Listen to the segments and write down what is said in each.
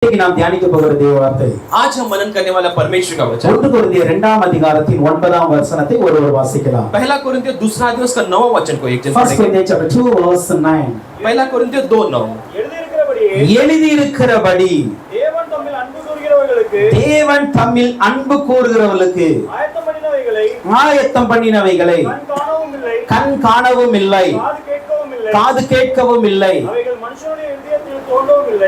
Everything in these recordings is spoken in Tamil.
நாம் தியானிக்க போகிற தேவ வார்த்தை आज हम मनन करने वाला परमेश्वर का वचन 1 கொரிந்தியர் 2ஆம் அதிகாரத்தின் 9ஆம் வசனத்தை ஒருவர் வாசிக்கலாம். पहला कोरिन्थियों दूसरा अध्याय उसका 9वां वचन को एक जन 1 Corinthians chapter 2 verse 9. पहला कोरिन्थियों 2:9 எழுதியிருக்கிறபடி தேவன் தம்மில் அன்பு கூறுகிறவர்களுக்கு ஆயத்தம் பண்ணினவைகளை கண் காணவும் இல்லை, காது கேட்கவும் இல்லை,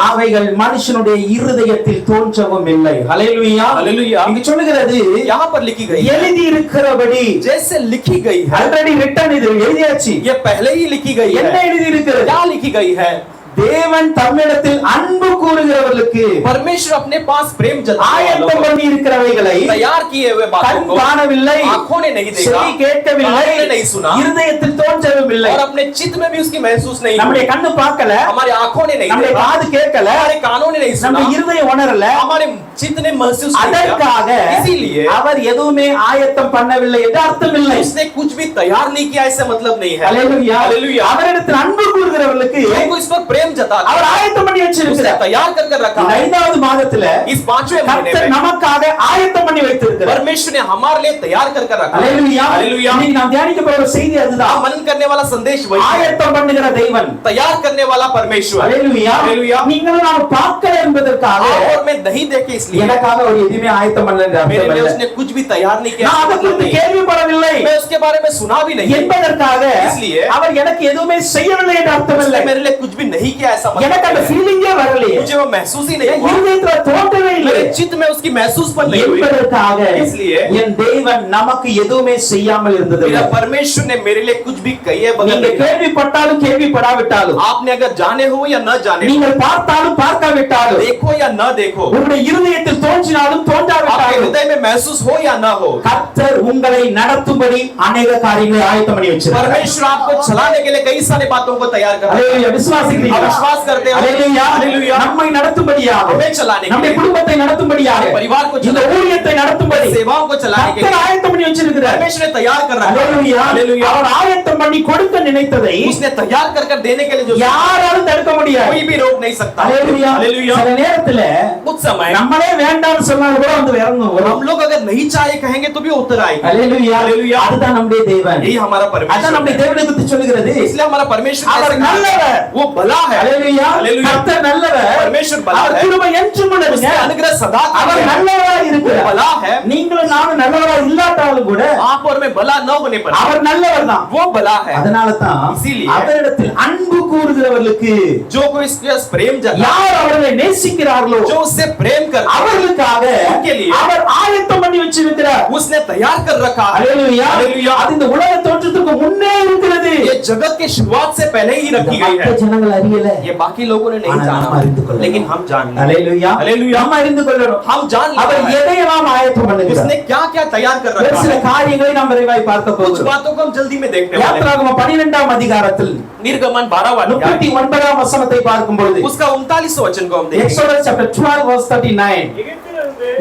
அவைகள் மனுஷனுடைய இருதயத்தில் தோன்றவும் இல்லை. ஹல்லேலூயா हालेलुया। இங்க சொல்லுகிறது यहाँ पर लिखी गई எழுதி இருக்கிறபடி, जैसे लिखी गई है, ஆல்ரெடி ரிட்டன், இது எழுதியாச்சு. ये पहले ही लिखी गई என்ன है। எழுதி இருக்கிறது? क्या लिखी गई है? தேவன் தம்மிடத்தில் அன்பு கூறுகிறவர்களுக்கு परमेश्वर अपने पास प्रेम ஆயத்தம் பண்ணி இருக்கிறவைகளை तैयार किए हुए बातों கண் को காணவில்லை, आंखों ने नहीं देखा, செவி கேட்கவில்லை, कानों ने नहीं सुना, இருதயத்தில் தோன்றவும் இல்லை. और अपने चित्त में भी उसकी महसूस नहीं நம்முடைய हुई। கண்ணு பார்க்கல, हमारे आंखों ने नहीं நம்முடைய देखा, காது கேட்கல, हमारे कानों ने नहीं सुना, நம்ம இருதயம் உணரல. हमारे चित्त ने महसूस नहीं அதற்காக किया। इसीलिए அவர் எதுவுமே ஆயத்தம் பண்ணவில்லை என்று அர்த்தம் இல்லை. उसने कुछ भी तैयार नहीं किया, ऐसा मतलब नहीं है। ஹல்லேலூயா. हालेलुया। அவரிடத்தில் அன்பு கூறுகிறவர்களுக்கு उनको इस पर प्रेम जताता அவர் है, ஆயத்தம் பண்ணி उसने வச்சிருக்கிறார். तैयार कर रखा இந்த है। 5வது மாதத்துல इस 5वें महीने கர்த்தர் में நமக்காக ஆயத்தம் பண்ணி வைத்திருக்கிறார். परमेश्वर ने हमारे लिए तैयार कर रखा है। ஹல்லேலூயா. हालेलुया। இன்னைக்கு நாம் தியானிக்க போகிற செய்தி அதுதான். मनन करने वाला संदेश वही है, ஆயத்தம் பண்ணுகிற தேவன், तैयार करने वाला परमेश्वर। ஹல்லேலூயா. हालेलुया। நீங்களும் நான் பார்க்கல என்பதற்காக और मैं नहीं देखे इसलिए எனக்காக ஒரு எதுவுமே ஆயத்தம் பண்ணல என்று मेरे அர்த்தம் लिए இல்லை. उसने कुछ भी तैयार नहीं किया, நான் அதை मतलब குறித்து नहीं। கேள்விப்படவில்லை मैं उसके बारे में सुना भी नहीं என்பதற்காக इसलिए அவர் எனக்கு எதுவுமே செய்யவில்லை என்று அர்த்தம் இல்லை. उसने मेरे लिए कुछ भी नहीं किया, ऐसा मतलब எனக்கு அந்த नहीं है। ஃபீலிங்கே வரலையே, मुझे वो महसूस ही नहीं என் हुआ, இருதயத்துல தோன்றவே இல்லை मेरे चित्त में उसकी महसूस पर नहीं हुई। என்பதற்காக इसलिए என் தேவன் நமக்கு எதுவுமே செய்யாமல் இருந்தது. मेरा परमेश्वर ने मेरे लिए कुछ भी किए बगैर நீங்க नहीं। கேள்விப்பட்டாலும் கேள்விப்படாவிட்டாலும், आपने अगर जाने हो या न जाने हो, நீங்கள் பார்த்தாலும் பார்க்காவிட்டாலும், देखो या न देखो, உங்களுடைய இருதயத்தில் தோன்றினாலும் आपके தோன்றாவிட்டாலும், हृदय में महसूस हो या न हो, கர்த்தர் உங்களை நடத்தும்படி अनेक காரியங்களை ஆயத்தம் பண்ணி வச்சிருக்கிறார். परमेश्वर आपको चलाने के लिए कई सारी बातों को तैयार कर रहा है। ஹல்லேலூயா. விசுவாசிக்கிறீங்களா? आप विश्वास करते हो? ஹல்லேலூயா. हालेलुया। நம்மை நடத்தும்படியாக, हमें चलाने के நம்முடைய लिए, குடும்பத்தை நடத்தும்படியாக, हमारे परिवार को இந்த चलाने, ஊழியத்தை நடத்தும்படி सेवाओं को चलाने के கர்த்தர் लिए ஆயத்தம் பண்ணி வச்சிருக்கிறார். परमेश्वर ने तैयार कर रखा है। ஹல்லேலூயா. हालेलुया। அவர் ஆயத்தம் பண்ணி கொடுக்க நினைத்ததை उसने तैयार कर देने के लिए जो யாராலும் தடுக்க முடியாது. कोई भी रोक नहीं सकता। ஹல்லேலூயா. हालेलुया। சில நேரத்துல कुछ समय நம்மளே வேண்டாம்னு சொன்னாலும் கூட வந்து இறங்கும் வரும். हम लोग अगर नहीं चाहे कहेंगे तो भी उतर आएगा। ஹல்லேலூயா. हालेलुया। அதுதான் நம்முடைய தேவன். यही हमारा அதான் परमेश्वर நம்முடைய है। தேவனை பத்தி சொல்லுகிறது. इसलिए हमारा परमेश्वर அவர் कैसे कहा? நல்லவர். वो भला है। ஹல்லேலூயா. हालेलुया। கர்த்தர் நல்லவர். परमेश्वर भला அவர் है। கிருபை என்றும் உள்ளதுங்க. उसका अनुग्रह सदा का அவர் है। நல்லவராய் वो இருக்கிறார். भला है। நீங்களும் நானும் நல்லவரா இல்லாட்டாலும் கூட आप और मैं भला न होने पर அவர் நல்லவர் தான். वो भला है। அதனால தான் इसीलिए அவரிடத்தில் அன்பு கூறுகிறவர்களுக்கு, जो कोई इसके प्रेम जता, யார் அவரை நேசிக்கிறார்களோ जो उससे प्रेम कर, அவர்களுக்காக उनके लिए அவர் ஆயத்தம் பண்ணி வச்சிருக்கிறார். उसने तैयार कर रखा है। ஹல்லேலூயா. हालेलुया। அது இந்த உலக தோற்றத்துக்கு முன்னே இருக்கிறது. ये जगत के शुरुआत से पहले ही रखी गई है। மற்ற ஜனங்கள் அறியல. ये बाकी लोगों ने नहीं ஆனா जाना, நாம் அறிந்து கொள்ளணும். लेकिन हम जान लें। ஹல்லேலூயா. हालेलुया। நாம் அறிந்து கொள்ளணும். हम जान அவர் लें எதையெல்லாம் ஆயத்தம் பண்ணுகிறார். उसने क्या क्या तैयार कर ஒரு रखा சில है। காரியங்களை நாம் விரைவாய் பார்க்க कुछ போகிறோம். बातों को हम जल्दी में देखने वाले हैं। யாத்திராகமம் 12ஆம் அதிகாரத்தில் निर्गमन 12वां अध्याय 39ஆம் வசனத்தை பார்க்கும் பொழுது, उसका 39वां वचन को हम देखेंगे। எக்ஸோடஸ் chapter 12 verse 39,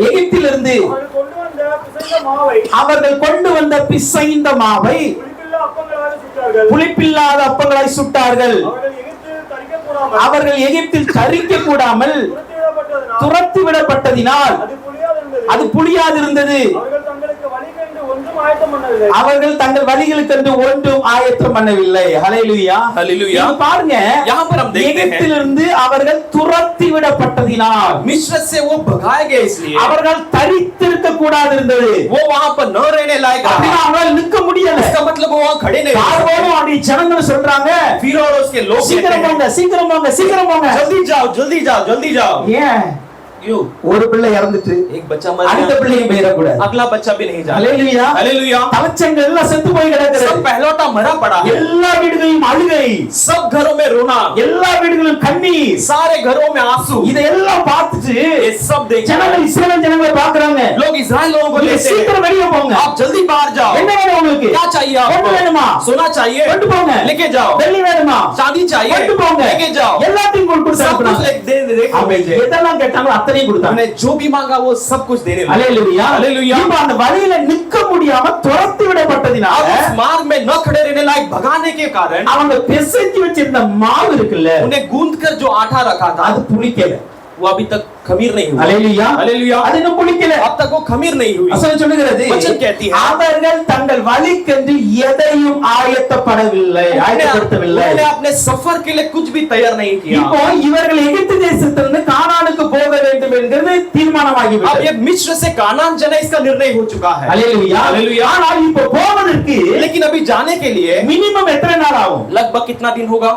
எகிப்திலிருந்து அவர்கள் கொண்டு வந்த பிசைந்த மாவை புளிப்பில்லாத அப்பங்களாய் சுட்டார்கள். அவர்கள் எகிப்தில் தரிக்க கூடாமல் துரத்தி விடப்பட்டதினால் அது புளியாதிருந்தது. அவர்கள் தங்கள் வழிகளுக்கென்று ஒன்றும் ஆயத்தம் பண்ணவில்லை. ஹல்லேலூயா. हालेलुया। இங்க பாருங்க, यहाँ पर हम देखते हैं எகிப்திலிருந்து அவர்கள் துரத்தி விடப்பட்டதினால் मिस्र से वो भगाए गए, इसलिए அவர்கள் தரித்திருக்க கூடாது இருந்தது. वो वहां पर न रहने लायक रहा। அப்படின்னா அவங்களால நிக்க முடியல. इसका मतलब वो वहां खड़े नहीं रह सकते। பார்வோனும் அப்படி ஜனங்கள் சொல்றாங்க, फिर और उसके लोग कहते சீக்கிரம் हैं, போங்க, சீக்கிரம் போங்க, சீக்கிரம் போங்க. जल्दी जाओ जल्दी जाओ जल्दी जाओ। ஏன் क्यों? ஒரு பிள்ளை இறந்துட்டு एक बच्चा मर அடுத்த गया, பிள்ளையும் போயிடக்கூடாது. अगला बच्चा भी नहीं जा। ஹல்லேலூயா. हालेलुया। தலைச்சங்கள் எல்லாம் செத்து போய் கிடக்குது. सब पहलौठा मरा पड़ा है। எல்லா வீடுகளிலும் அழுகை, सब घरों में रोना, எல்லா வீடுகளிலும் கண்ணீர். सारे घरों में आंसू। இதெல்லாம் பார்த்துட்டு ये सब देख ஜனங்கள் இஸ்ரவேல் ஜனங்களை பார்க்கறாங்க. लोग इस्राएल लोगों को நீங்க लेते हैं, சீக்கிரம் வெளிய போங்க. आप जल्दी बाहर जाओ। என்ன வேணும் உங்களுக்கு? क्या चाहिए பொண்ணு आपको? வேணுமா? सोना चाहिए, கொண்டு போங்க. लेके जाओ। வெள்ளி வேணுமா? शादी चाहिए, கொண்டு போங்க. लेके जाओ। எல்லாத்தையும் கொடுத்து सब कुछ அனுப்புறாங்க. दे அவங்க எதெல்லாம் கேட்டாங்களோ அத்தனையும் கொடுத்தாங்க. उन्हें जो भी मांगा वो सब कुछ देने लगे। ஹல்லேலூயா. हालेलुया। இப்ப அந்த வழியில நிக்க முடியாம துரத்தி விடப்பட்டதினால अब उस मार्ग में न खड़े रहने लायक भगाने के कारण அவங்க பிசைஞ்சு வச்சிருந்த மாவு இருக்குல்ல, उन्हें गूंद कर जो आटा रखा था அது புளிக்கல. वो अभी तक खमीर नहीं हुआ। அல்லேலூயா हालेलुया। அது இன்னும் புளிக்கல अब तक वो खमीर नहीं हुई। வசனம் சொல்லுகிறது वचन कहती है அவர்கள் தங்கள் வழிக்கென்று எதையும் ஆயத்தப்படவில்லை ஆயத்தப்படுத்தவில்லை उन्होंने अपने सफर के लिए कुछ भी तैयार नहीं किया। இப்போ இவர்கள் எகிப்து தேசத்திலிருந்து கானானுக்கு போக வேண்டும் என்கிறது தீர்மானமாகி अब விட்டது ये मिस्र से कानान जाना इसका निर्णय हो चुका है। அல்லேலூயா हालेलुया। ஆனால் இப்போ போவதற்கு लेकिन अभी जाने के लिए மினிமம் எத்தனை நாள் ஆகும் लगभग कितना दिन होगा?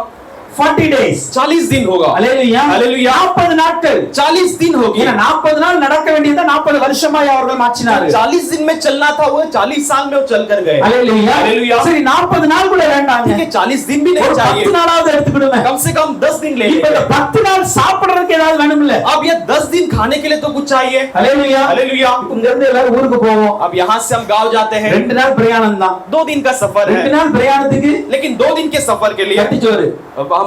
40 days 40 दिन होगा। அல்லேலூயா हालेलुया। 40 நாட்கள் 40 दिन होगी। ஏன்னா 40 நாள் நடக்க வேண்டியது 40 வருஷமாய் அவர்கள் மாற்றினார்கள் 40 दिन में चलना था वो 40 साल में वो चल कर गए। அல்லேலூயா हालेलुया। சரி 40 நாள் கூட வேண்டாங்க ठीक है 40 दिन भी नहीं ஒரு चाहिए, 10 நாளாவது எடுத்துக்கிடுங்க कम से कम 10 दिन ले இப்ப இந்த लीजिए। 10 நாள் சாப்பிடுறதுக்கு ஏதாவது வேணும்ல अब ये 10 दिन खाने के लिए तो कुछ चाहिए। அல்லேலூயா हालेलुया। இங்க இருந்து எல்லாரும் ஊருக்கு போவோம் अब यहाँ से हम गांव जाते हैं, 2 நாள் பிரயாணம் தான் 2 दिन का सफर 2 है, நாள் பிரயாணத்துக்கு लेकिन 2 दिन के सफर के लिए கட்டிச்சோறு अब हम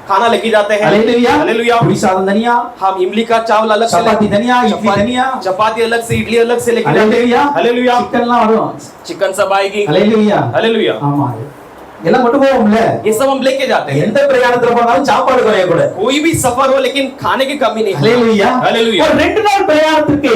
खाना लेके जाते हैं। அல்லேலூயா हालेलुया। புளி சாதம் தனியா हम इमली का चावल अलग से சப்பாத்தி தனியா இட்லி चपाती தனியா चपाती अलग से, इडली अलग से लेके जाते அல்லேலூயா हैं। हालेलुया। சிக்கன்லாம் வரும் चिकन सब आएगी। அல்லேலூயா हालेलुया। ஆமா எல்லாம் கொண்டு போவோம்ல ये सब हम लेके जाते हैं। எந்த பிரயாணத்துல போனாலும் சாப்பாடு குறைய கூட कोई भी सफर हो लेकिन खाने की कमी नहीं है। அல்லேலூயா हालेलुया। ஒரு 2 நாள் பிரயாணத்துக்கு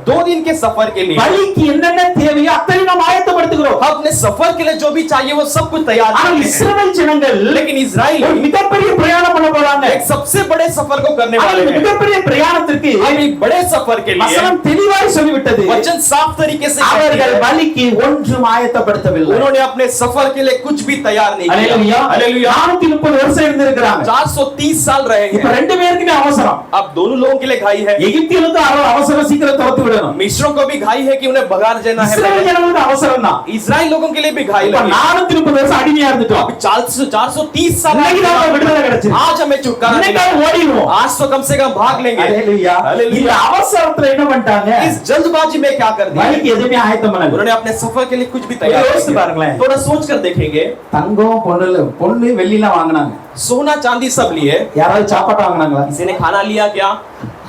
2 दिन के सफर के लिए வழிக்கு என்னென்ன தேவையோ அத்தனை நாம் ஆயத்தப்படுத்துகிறோம் हम अपने सफर के लिए जो भी चाहिए वो सब कुछ तैयार ஆனால் करते हैं। இஸ்ரவேல் ஜனங்கள் लेकिन इजराइल ஒரு மிகப்பெரிய பிரயாணம் பண்ண போறாங்க एक सबसे बड़े सफर को करने ஆனால் वाले இந்த हैं। மிகப்பெரிய பிரயாணத்திற்கு हम एक बड़े सफर के लिए வசனம் தெளிவாய் சொல்லிவிட்டது वचन साफ तरीके से அவர்கள் कहती है, வழிக்கு ஒன்றும் ஆயத்தப்படுத்தவில்லை उन्होंने अपने सफर के लिए कुछ भी तैयार नहीं किया। அல்லேலூயா हालेलुया। 430 வருஷம் இருந்திருக்கிறாங்க 430 साल रहे இப்ப हैं। ரெண்டு பேருக்குமே அவசரம் अब दोनों लोगों के लिए घाई है। எகிப்தியர்களுக்கு அவசரம் சீக்கிரம் துரத்தி விடணும் मिस्रों को भी घाई है कि उन्हें भगा देना है। இஸ்ரவேல் ஜனங்களுக்கு அவசரம் தான் इजराइल लोगों के लिए भी घाई இப்ப लगी। 430 வருஷம் அடிமையா இருந்துட்டோம் अब 430 साल இன்னைக்கு தான் விடுதலை கிடைச்சது आज हमें छुटकारा मिला। இன்னைக்கு ஓடிடுவோம் आज तो कम से कम भाग लेंगे। அல்லேலூயா हालेलुया। இந்த அவசரத்துல என்ன பண்ணிட்டாங்க इस जल्दबाजी में क्या कर दिया? வழிக்கு எதுவுமே ஆயத்தம் பண்ணல उन्होंने अपने सफर के लिए कुछ भी तैयार யோசிச்சு नहीं किया। பாருங்களேன் थोड़ा सोच कर देखेंगे, தங்கம் பொண்ணு வெள்ளிலாம் வாங்குனாங்க सोना चांदी सब लिए, யாராவது சாப்பாடு வாங்குனாங்களா किसी ने खाना लिया क्या?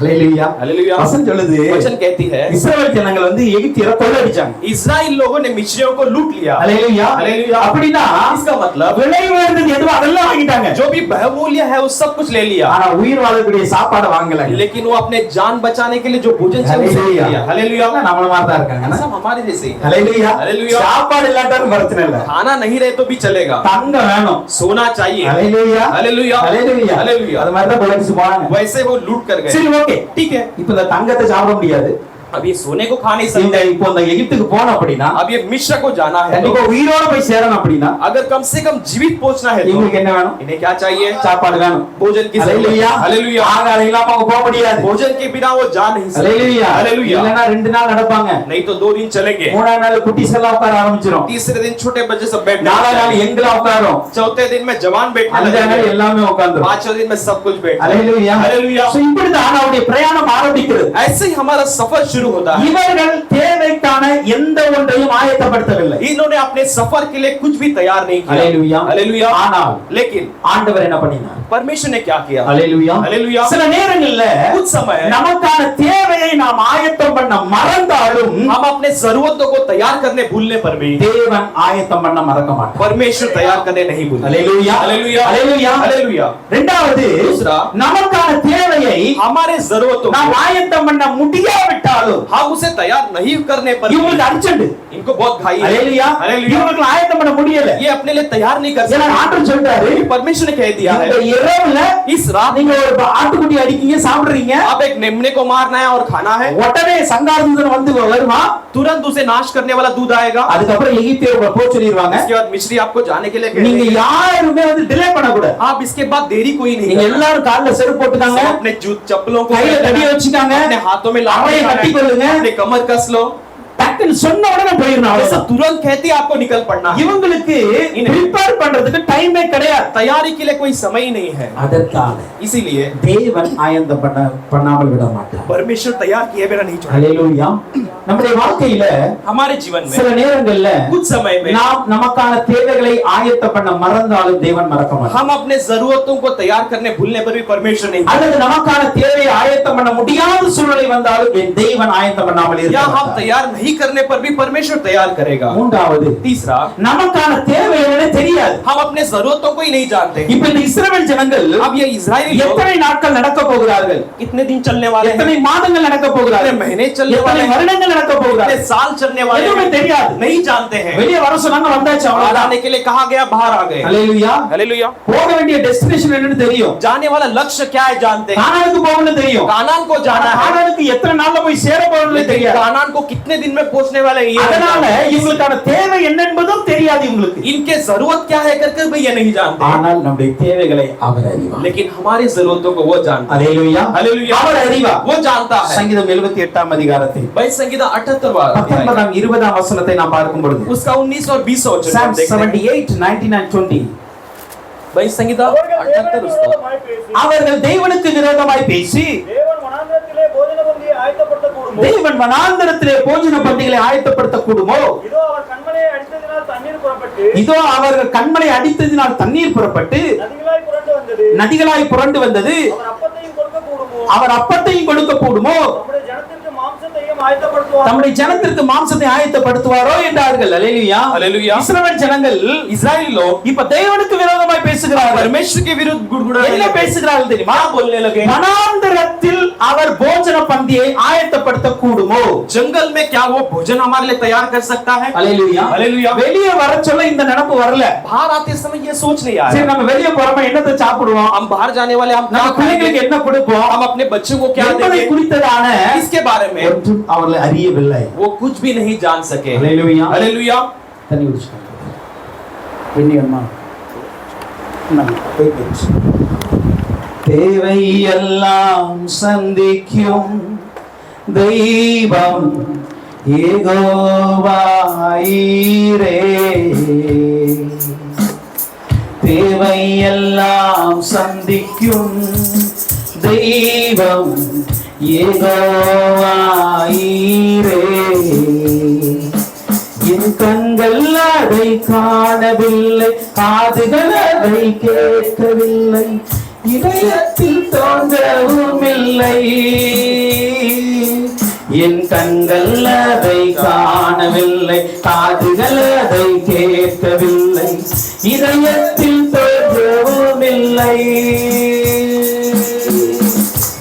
அல்லேலூயா हालेलुया। வசனம் சொல்லுது वचन कहती है இஸ்ரவேல் ஜனங்கள் வந்து எகிப்தியரை கொள்ளையடிச்சாங்க इजराइल लोगों ने मिस्रियों को लूट लिया। அல்லேலூயா हालेलुया। அப்படினா इसका मतलब விலை உயர்ந்தது எதுவோ அதெல்லாம் வாங்கிட்டாங்க जो भी बहुमूल्य है वो सब कुछ ले लिया, ஆனா உயிர் வாழக்கூடிய சாப்பாடு வாங்கல लेकिन वो अपने जान बचाने के लिए जो भोजन चाहिए उसे ले लिया। हालेलुया। நம்மள மாதிரி தான் இருக்காங்க सब हमारे जैसे ही। அல்லேலூயா हालेलुया। சாப்பாடு இல்லாட்டாலும் பிரச்சனை இல்ல खाना नहीं रहे तो भी चलेगा, தங்கம் வேணும் सोना चाहिए। அல்லேலூயா हालेलुया। அல்லேலூயா हालेलुया। அது மாதிரி தான் கொள்ளையடிச்சு போனாங்க वैसे वो लूट कर गए। சரி ஓகே ठीक है, இப்போ இந்த தங்கத்தை சாப்பிட முடியாது अब ये सोने को खा नहीं இந்த सकते। இப்போ இந்த எகிப்துக்கு போன அப்படினா अब ये मिस्र को जाना है तो கண்டிப்பா உயிரோட போய் சேரணும் அப்படினா अगर कम से कम जीवित पहुंचना है तो இவங்களுக்கு என்ன வேணும் इन्हें क्या चाहिए? சாப்பாடு வேணும் भोजन की जरूरत அல்லேலூயா है। हालेलुया। ஆகாரம் இல்லாம அவங்க போக முடியாது भोजन के बिना वो जा नहीं सकते। அல்லேலூயா हालेलुया। இல்லனா 2 நாள் நடப்பாங்க नहीं तो 2 दिन चलेंगे, மூணாவது நாள் குட்டிஸ் எல்லாம் உட்கார ஆரம்பிச்சிரும் तीसरे दिन छोटे बच्चे सब बैठने நாலாவது நாள் लगेंगे, எங்களா உட்காரும் चौथे दिन में जवान बैठने அஞ்சாவது நாள் लगेंगे, எல்லாமே உட்கார்ந்துரும் पांचवें दिन में सब कुछ बैठ। அல்லேலூயா हालेलुया। சோ இப்படி தான் அவருடைய பிரயாணம் ஆரம்பிக்கிறது ऐसे ही हमारा सफर शुरू होता है। இவர்கள் தேவைக்கான எந்த ஒன்றையும் ஆயத்தப்படுத்தவில்லை इन्होंने अपने सफर के लिए कुछ भी तैयार नहीं किया। அல்லேலூயா हालेलुया। ஆனால் लेकिन ஆண்டவர் என்ன பண்ணினார் परमेश्वर ने क्या किया? அல்லேலூயா हालेलुया। சில நேரங்கள்ல कुछ समय நமக்கான தேவையை நாம் ஆயத்தம் பண்ண மறந்தாலும் हम अपने जरूरतों को तैयार करने भूलने पर भी தேவன் ஆயத்தம் பண்ண மறக்க மாட்டார் परमेश्वर तैयार करने नहीं भूलते। அல்லேலூயா हालेलुया। அல்லேலூயா हालेलुया। இரண்டாவது दूसरा, நமக்கான தேவையை हमारे जरूरतों நாம் को ஆயத்தம் பண்ண முடியாவிட்டாலும் हम उसे तैयार नहीं करने पर भी இவங்களுக்கு அர்ஜென்ட் इनको बहुत घाई है। அல்லேலூயா हालेलुया। இவங்களுக்கு ஆயத்தம் பண்ண முடியல ये अपने लिए तैयार नहीं कर ஏன்னா सकते। ஆண்டவர் சொல்றாரு परमेश्वर ने कह दिया है இந்த இரவுல इस रात நீங்க ஒரு ஆட்டுக்குட்டி அடிக்கீங்க சாப்பிடுறீங்க आप एक मेमने को मारना है और खाना है, உடனே சங்காரதூதன் வந்து வருமா तुरंत उसे नाश करने वाला दूध आएगा। அதுக்கப்புறம் எகிப்தியர் போக சொல்லிடுவாங்க इसके बाद मिस्री आपको जाने के लिए நீங்க कहेंगे। யாருமே வந்து டிலே பண்ணக்கூடாது आप इसके बाद देरी कोई नहीं நீங்க करना। எல்லாரும் கால்ல செருப்பு போட்டுக்காங்க सब अपने जूत चप्पलों को கையில पहनना கட்டி है, வச்சுக்காங்க अपने हाथों में அவையை लाठी கட்டி கொள்ளுங்க अपने कमर कस लो। டக்குன்னு சொன்ன உடனே போயிடணும் ऐसा அவ்வளவுதான். तुरंत कहते ही आपको निकल पड़ना है। இவங்களுக்கு ப்ரிப்பேர் பண்றதுக்கு டைமே கிடையாது तैयारी के लिए कोई समय ही नहीं है, அதற்காக इसीलिए தேவன் ஆயத்தம் பண்ணாமல் விட மாட்டார் परमेश्वर तैयार किए बिना नहीं छोड़ेगा। அல்லேலூயா நம்முடைய வாழ்க்கையில हमारे जीवन சில में நேரங்கள்ல कुछ समय में நாம் நமக்கான தேவைகளை ஆயத்தம் பண்ண மறந்தாலும் தேவன் மறக்க மாட்டார் हम अपने जरूरतों को तैयार करने भूलने पर भी परमेश्वर नहीं। அல்லது நமக்கான தேவையை ஆயத்தம் பண்ண முடியாத சூழ்நிலை வந்தாலும் என் தேவன் ஆயத்தம் பண்ணாமல் या हम இருக்கிறார். तैयार नहीं करने पर भी परमेश्वर तैयार करेगा। மூன்றாவது, तीसरा, நமக்கான தேவை என்னன்னு தெரியாது. हम अपने जरूरतों को ही नहीं जानते। இப்ப இந்த இஸ்ரவேல் ஜனங்கள் अब ये इजरायली लोग எத்தனை நாட்கள் நடக்க போகிறார்கள், कितने दिन चलने वाले हैं, எத்தனை மாதங்கள் நடக்க कितने போகிறார்கள், महीने चलने वाले எத்தனை हैं, வருடங்கள் நடக்க कितने போகிறார்கள், साल चलने वाले எதுவுமே हैं, தெரியாது. नहीं जानते हैं। வெளியே வர சொன்னாங்க, வந்தாச்சு बाहर அவ்வளவுதான். आने के लिए कहा गया, बाहर आ गए। ஹல்லேலூயா. हालेलुया। போக வேண்டிய டெஸ்டினேஷன் என்னன்னு தெரியும், जाने वाला लक्ष्य क्या है जानते हैं, கானானுக்கு போகணும்னு தெரியும். कानान को जाना है, கானானுக்கு எத்தனை நாள்ல போய் சேர போறதுன்னு लेकिन தெரியாது. कानान को कितने दिन में पहुंचने वाले हैं, ये नहीं அதனால जानते। இவங்களுக்கான தேவை என்ன என்பதும் தெரியாது இவங்களுக்கு. इनके जरूरत क्या है करके भी ये नहीं जानते, ஆனால் நம்முடைய தேவைகளை அவர் அறிவார். लेकिन हमारी जरूरतों को वो जानता है। ஹல்லேலூயா. हालेलुया। அவர் அறிவார். वो जानता है। சங்கீதம் 78ஆம் அதிகாரத்தில் भाई संगीता 78वां 19ஆம் 20ஆம் வசனத்தை நாம் பார்க்கும் பொழுது, उसका 19 और 20 वचन Psalm हम देखते हैं। 78 19 and 20, भाई संगीता 78 उसका அவர்கள் தேவனுக்கு விரோதமாய் பேசி தேவன் வனாந்தரத்திலே போஜன பண்டிகளை ஆயத்தப்படுத்த கூடுமோ, இதோ அவர்கள் கண்மலை அடித்ததினால் தண்ணீர் புறப்பட்டு நதிகளாய் புரண்டு வந்தது, அவர் அப்பத்தையும் கொடுக்க கூடுமோ, தம்முடைய ஜனத்திற்கு மாம்சத்தை ஆயத்தப்படுத்துவாரோ என்றார்கள். அல்லேலூயா. हालेलुया। இஸ்ரவேல் ஜனங்கள் इजराइली लोग இப்ப தேவனுக்கு விரோதமாய் பேசுகிறார்கள். परमेश्वर के विरुद्ध गुड़गुड़ाने என்ன लगे। பேசுகிறார்கள் தெரியுமா? क्या बोलने लगे? வனாந்தரத்தில் அவர் போஜன பந்தியை ஆயத்தப்படுத்த கூடுமோ, जंगल में क्या वो भोजन हमारे लिए तैयार कर सकता है? அல்லேலூயா. हालेलुया। வெளியே வர சொல்ல இந்த நினைப்பு வரல. बाहर आते समय ये सोच नहीं சரி, आया, நம்ம வெளியே போறோம், என்னத்தை சாப்பிடுவோம், हम बाहर जाने वाले हम क्या நம்ம பிள்ளைங்களுக்கு खाएंगे, என்ன கொடுப்போம், हम अपने बच्चों को क्या என்பதை देंगे, குறித்ததான इसके बारे में ஒன்றும் அவர்கள் அறியவில்லை. वो कुछ भी नहीं जान सके। அல்லேலூயா. हालेलुया। தண்ணி குடிச்சுக்கோங்க. வெண்ணியம்மா தேவை எல்லாம் சந்திக்கும் தெய்வம் யெகோவாயிரே, தேவை எல்லாம் சந்திக்கும் தெய்வம் யெகோவாயிரே, என் கண்கள் அதை காணவில்லை, காதுகள் அதை கேட்கவில்லை, இதயத்தில் தோன்றவும் இல்லை, என் கண்கள் அதை காணவில்லை, காதுகள் அதை கேட்கவில்லை, இதயத்தில் தோன்றவும் இல்லை.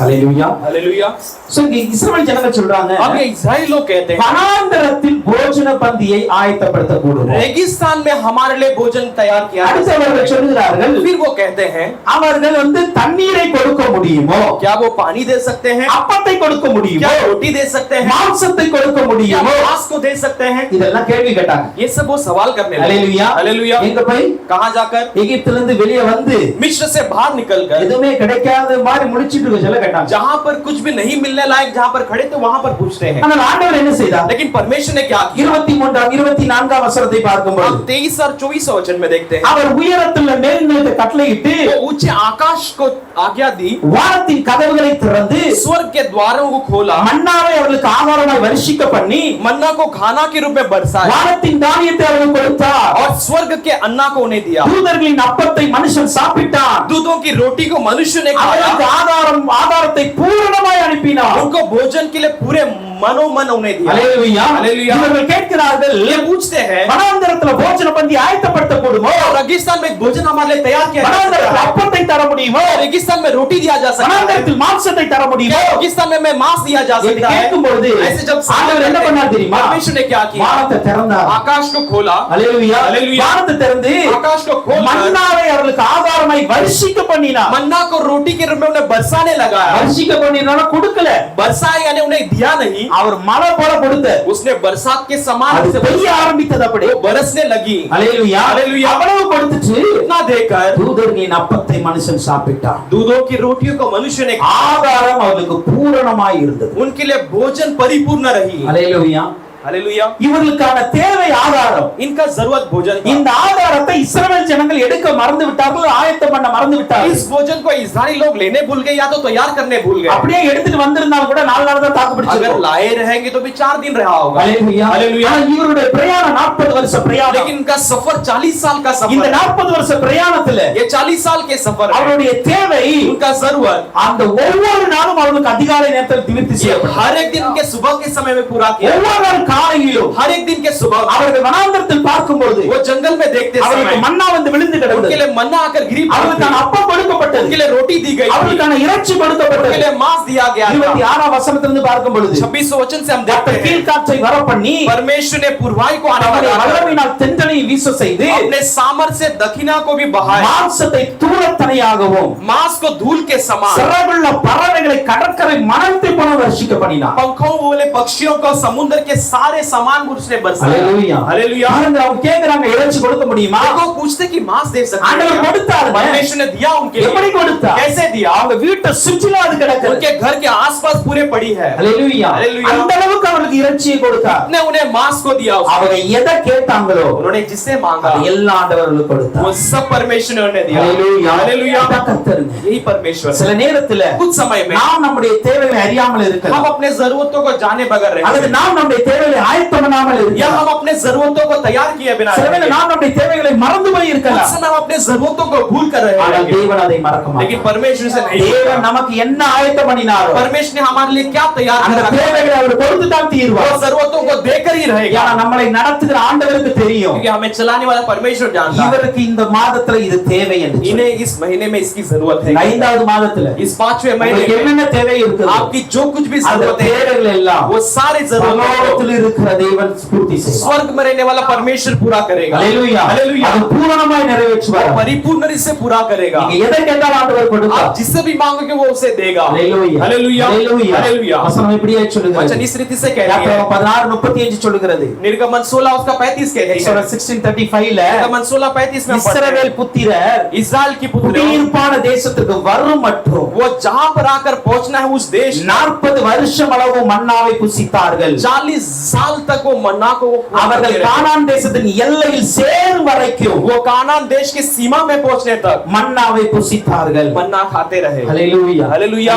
ஹல்லேலூயா. हालेलुया। சோ இங்க இஸ்ரவேல் ஜனங்கள் சொல்றாங்க, अब ये इजराइली लोग कहते हैं வனாந்தரத்தில் போஜன பந்தியை ஆயத்தப்படுத்த கூடும். रेगिस्तान में हमारे लिए भोजन तैयार किया। அடுத்தவர்கள் சொல்கிறார்கள், फिर वो कहते हैं அவர்கள் தண்ணீரை கொடுக்க முடியுமோ, क्या वो पानी दे सकते हैं, அப்பத்தை கொடுக்க முடியுமோ, क्या रोटी दे सकते हैं, மாംசத்தை கொடுக்க क्या முடியுமோ, मांस को दे सकते हैं। இதெல்லாம் கேள்வி கேட்டாங்க. ये सब वो सवाल करने लगे। ஹல்லேலூயா. हालेलुया। எங்க போய் कहां जाकर? எகிப்திலிருந்து இருந்து வெளியே வந்து मिस्र से बाहर निकलकर எதுவுமே கிடைக்காத மாதிரி முடிச்சிட்டு சொல்ல கேட்டாங்க. जहां पर कुछ भी नहीं मिलने लायक जहां पर खड़े थे वहां पर पूछते हैं, ஆனால் ஆண்டவர் என்ன செய்தார்? लेकिन परमेश्वर ने क्या किया? 23ஆம் 24ஆம் வசனத்தை பார்க்கும்போது, हम 23 और 24 वचन में देखते हैं, அவர் உயரத்தில் மேல்நிலத்தை கட்டளையிட்டு वो ऊंचे आकाश को आज्ञा दी, வானத்தின் கதவுகளை திறந்து स्वर्ग के द्वारों को खोला, மன்னாவை அவர்களுக்கு ஆகாரமாய் வருஷிக்க பண்ணி मन्ना को खाना के रूप में बरसाया வானத்தின் தானியத்தை அவர்களுக்கு கொடுத்தார். और स्वर्ग के अन्ना को उन्हें दिया। தூதர்களின் அப்பத்தை மனுஷன் சாப்பிட்டான். दूधों की रोटी को मनुष्य ने அவர்களுக்கு खाया, ஆதாரத்தை பூரணமாய் அனுப்பினார். उनको भोजन के लिए पूरे मनोमन उन्हें दिया। அல்லேலூயா. அல்லேலூயா. இவர்கள் கேட்கிறார்கள், ये पूछते हैं வனாந்தரத்துல போஜன பந்தி ஆயத்தப்படுத்த கூடுமோ, रेगिस्तान में भोजन हमारे लिए तैयार किया जा வனாந்தரத்தில் सकता है? அப்பத்தை தர முடியுமோ, रेगिस्तान में रोटी दिया जा सकता है? வனாந்தரத்தில் மாംசத்தை தர முடியுமோ क्या रेगिस्तान में मांस दिया जा என்று सकता है? கேட்கும்போது ऐसे जब ஆண்டவர் என்ன பண்ணார் தெரியுமா? परमेश्वर ने क्या किया? வானத்தை திறந்தார். आकाश को खोला, அல்லேலூயா. அல்லேலூயா. வானத்தை திறந்து आकाश को खोलकर மன்னாவை அவர்களுக்கு ஆகாரமாய் வருஷிக்க பண்ணினார். मन्ना को रोटी के रूप में उन्हें बरसाने लगाया। வருஷிக்க பண்ணினாலும் கொடுக்கல, बरसाया यानी उन्हें दिया नहीं, அவர் மழை போல கொடுத்தார். उसने बरसात के समान அது से பெய்ய ஆரம்பித்தது. அப்படி वो बरसने लगी। அல்லேலூயா. அல்லேலூயா. அவ்வளவு கொடுத்துட்டு इतना देकर தூதர்களின் அப்பத்தை மனுஷன் சாப்பிட்டான். दूधों की रोटियों को मनुष्य ने ஆகாரம் அவர்களுக்கு பூரணமாய் இருந்தது. उनके लिए भोजन परिपूर्ण रही। அல்லேலூயா. हालेलुया இவர்களுக்கான தேவை ஆகாரம். इनका जरूरत भोजन था। இந்த ஆகாரத்தை இஸ்ரவேல் ஜனங்கள் எடுக்க மறந்து விட்டார்கள், ஆயத்தம் பண்ண மறந்து விட்டார்கள். इस भोजन को इस्राएली लोग लेने भूल गए या तो तैयार करने भूल गए। அப்படியே எடுத்துட்டு வந்திருந்தாலும் கூட 4 நாள் தான் தாக்கு अगर பிடிச்சிருக்கும். लाए रहेंगे तो भी 4 दिन रहा होगा। ஹalleluya हालेलुया ஆனா இவருடைய பிரயாணம் 40 வருஷ பிரயாணம். लेकिन इनका सफर 40 साल का இந்த सफर। 40 வருஷ பிரயாணத்துல ये 40 साल के सफर है। அவருடைய தேவை उनका जरूरत அந்த ஒவ்வொரு நாளும் அவருக்கு அதிகாலை நேரத்தில் நிவர்த்தி செய்யப்படும். हर एक दिन उनके सुबह के समय में पूरा किया। ஒவ்வொரு நாள் காலையிலும் हर एक दिन के सुबह அவர்கள் வனாந்தரத்தில் பார்க்கும்போது वो जंगल में देखते அவருக்கு समय மன்னா வந்து விழுந்து उनके கிடந்தது. लिए मन्ना आकर गिरी पड़ी அவருக்கான थी। அப்பம் கொடுக்கப்பட்டது. उनके लिए रोटी दी गई थी। அவருக்கான இறைச்சி उनके கொடுக்கப்பட்டது. लिए मांस दिया गया था। 26 வசனத்திலிருந்து பார்க்கும் பொழுது 26 वचन से हम देखते கர்த்தர் हैं கீழ்காற்றை வரப்பண்ணி परमेश्वर ने पूर्वाई को आने அவருடைய वाला வல்லமையினால் தென்றலையை வீச செய்து अपने सामर्थ्य से दक्षिणा को भी बहाया। மாம்சத்தை தூரத்தனையாகவும் मांस को धूल के समान சிறகுள்ள பறவைகளை கடற்கரை மணத்தை போல வருஷிக்க பண்ணினார். पंखों वाले पक्षियों को समुद्र के सारे सामान उसने बरसाया। ஹalleluya हालेलुया பாருங்க அவங்க கேக்குறாங்க இறைச்சி கொடுக்க முடியுமா? देखो पूछते कि मांस दे सकते ஆண்டவர் हैं? கொடுத்தாரு. परमेश्वर ने दिया उनके எப்படி लिए। கொடுத்தார்? कैसे दिया? அவங்க வீட்டை சுற்றிலும் அது கிடக்குது. उनके घर के आसपास पूरे पड़ी है। ஹalleluya ஹalleluya. அந்த அளவுக்கு அவங்களுக்கு இறைச்சியை கொடுத்தார். ने उन्हें मांस को दिया। அவங்க எதை கேட்டாங்களோ उन्होंने जिससे मांगा அது எல்லா ஆண்டவர்களுக்கு கொடுத்தார். वो सब परमेश्वर ने उन्हें दिया। ஹalleluya हालेलुया அதான் கர்த்தருங்க. यही परमेश्वर சில நேரத்துல कुछ समय में நாம் நம்முடைய தேவைகளை அறியாமல் हम இருக்கலாம், अपने जरूरतों को जाने बगैर அல்லது रहते நாம் நம்முடைய தேவைகளை ஆயத்தம் பண்ணாமல் या இருக்கலாம். हम अपने जरूरतों को तैयार किए बिना சில வேளை रहते। நாம் நம்முடைய தேவைகளை மறந்து போய் कुछ இருக்கலாம். समय हम अपने जरूरतों को भूल कर रहे ஆனால் हैं தேவன் அதை மறக்க लेकिन மாட்டார். परमेश्वर से नहीं। தேவன் நமக்கு என்ன ஆயத்தம் பண்ணினாரோ परमेश्वर ने हमारे लिए क्या तैयार அந்த कर रखा है தேவைகளை அவர் கொடுத்து தான் वो தீர்வார். जरूरतों को देकर ही रहेगा ஏன்னா நம்மளை நடத்துகிற ஆண்டவருக்கு தெரியும் क्योंकि हमें चलाने वाला परमेश्वर जानता है। இவருக்கு இந்த மாதத்துல இது தேவை என்று சொல்லி. इन्हें इस महीने में इसकी जरूरत है। 5வது மாதத்துல इस 5वें महीने உங்களுக்கு में என்னென்ன தேவை இருக்குது आपकी जो कुछ भी அந்த जरूरत है தேவைகள் எல்லாம் वो सारी जरूरतों को பரலோகத்தில் இருக்கிற தேவன் பூர்த்தி செய்வார். स्वर्ग में रहने वाला परमेश्वर पूरा करेगा। ஹalleluya हालेलुया அது பூரணமாய் நிறைவேற்றுவார். परिपूर्ण से पूरा करेगा। நீங்க எதை கேட்டாலும் ஆண்டவர் கொடுப்பார். आप जिससे भी मांगोगे वो उसे देगा। ஹalleluya हालेलुया ஹalleluya हालेलुया வசனம் இப்படியே சொல்லுகிறது. वचन इस रीति से कह रही है। யாத்திராகமம் 16:35 சொல்லுகிறது. निर्गमन 16 उसका 35 कहती है। எக்ஸோடஸ் 16:35 ல निर्गमन 16:35 में हम पढ़ते हैं, இஸ்ரவேல் புத்திரர் इस्राएल की पुत्रियों குடியிருப்பான தேசத்துக்கு வரும் மற்றும் वो जहां पर आकर पहुंचना है उस देश 40 வருஷம் அளவு மன்னாவை புசித்தார்கள். 40 साल तक वो मन्ना को அவர்கள் கானான் தேசத்தின் எல்லையில் சேரும் வரைக்கும் वो कानान देश की सीमा में पहुंचने तक மன்னாவை புசித்தார்கள். मन्ना खाते रहे। ஹalleluya हालेलुया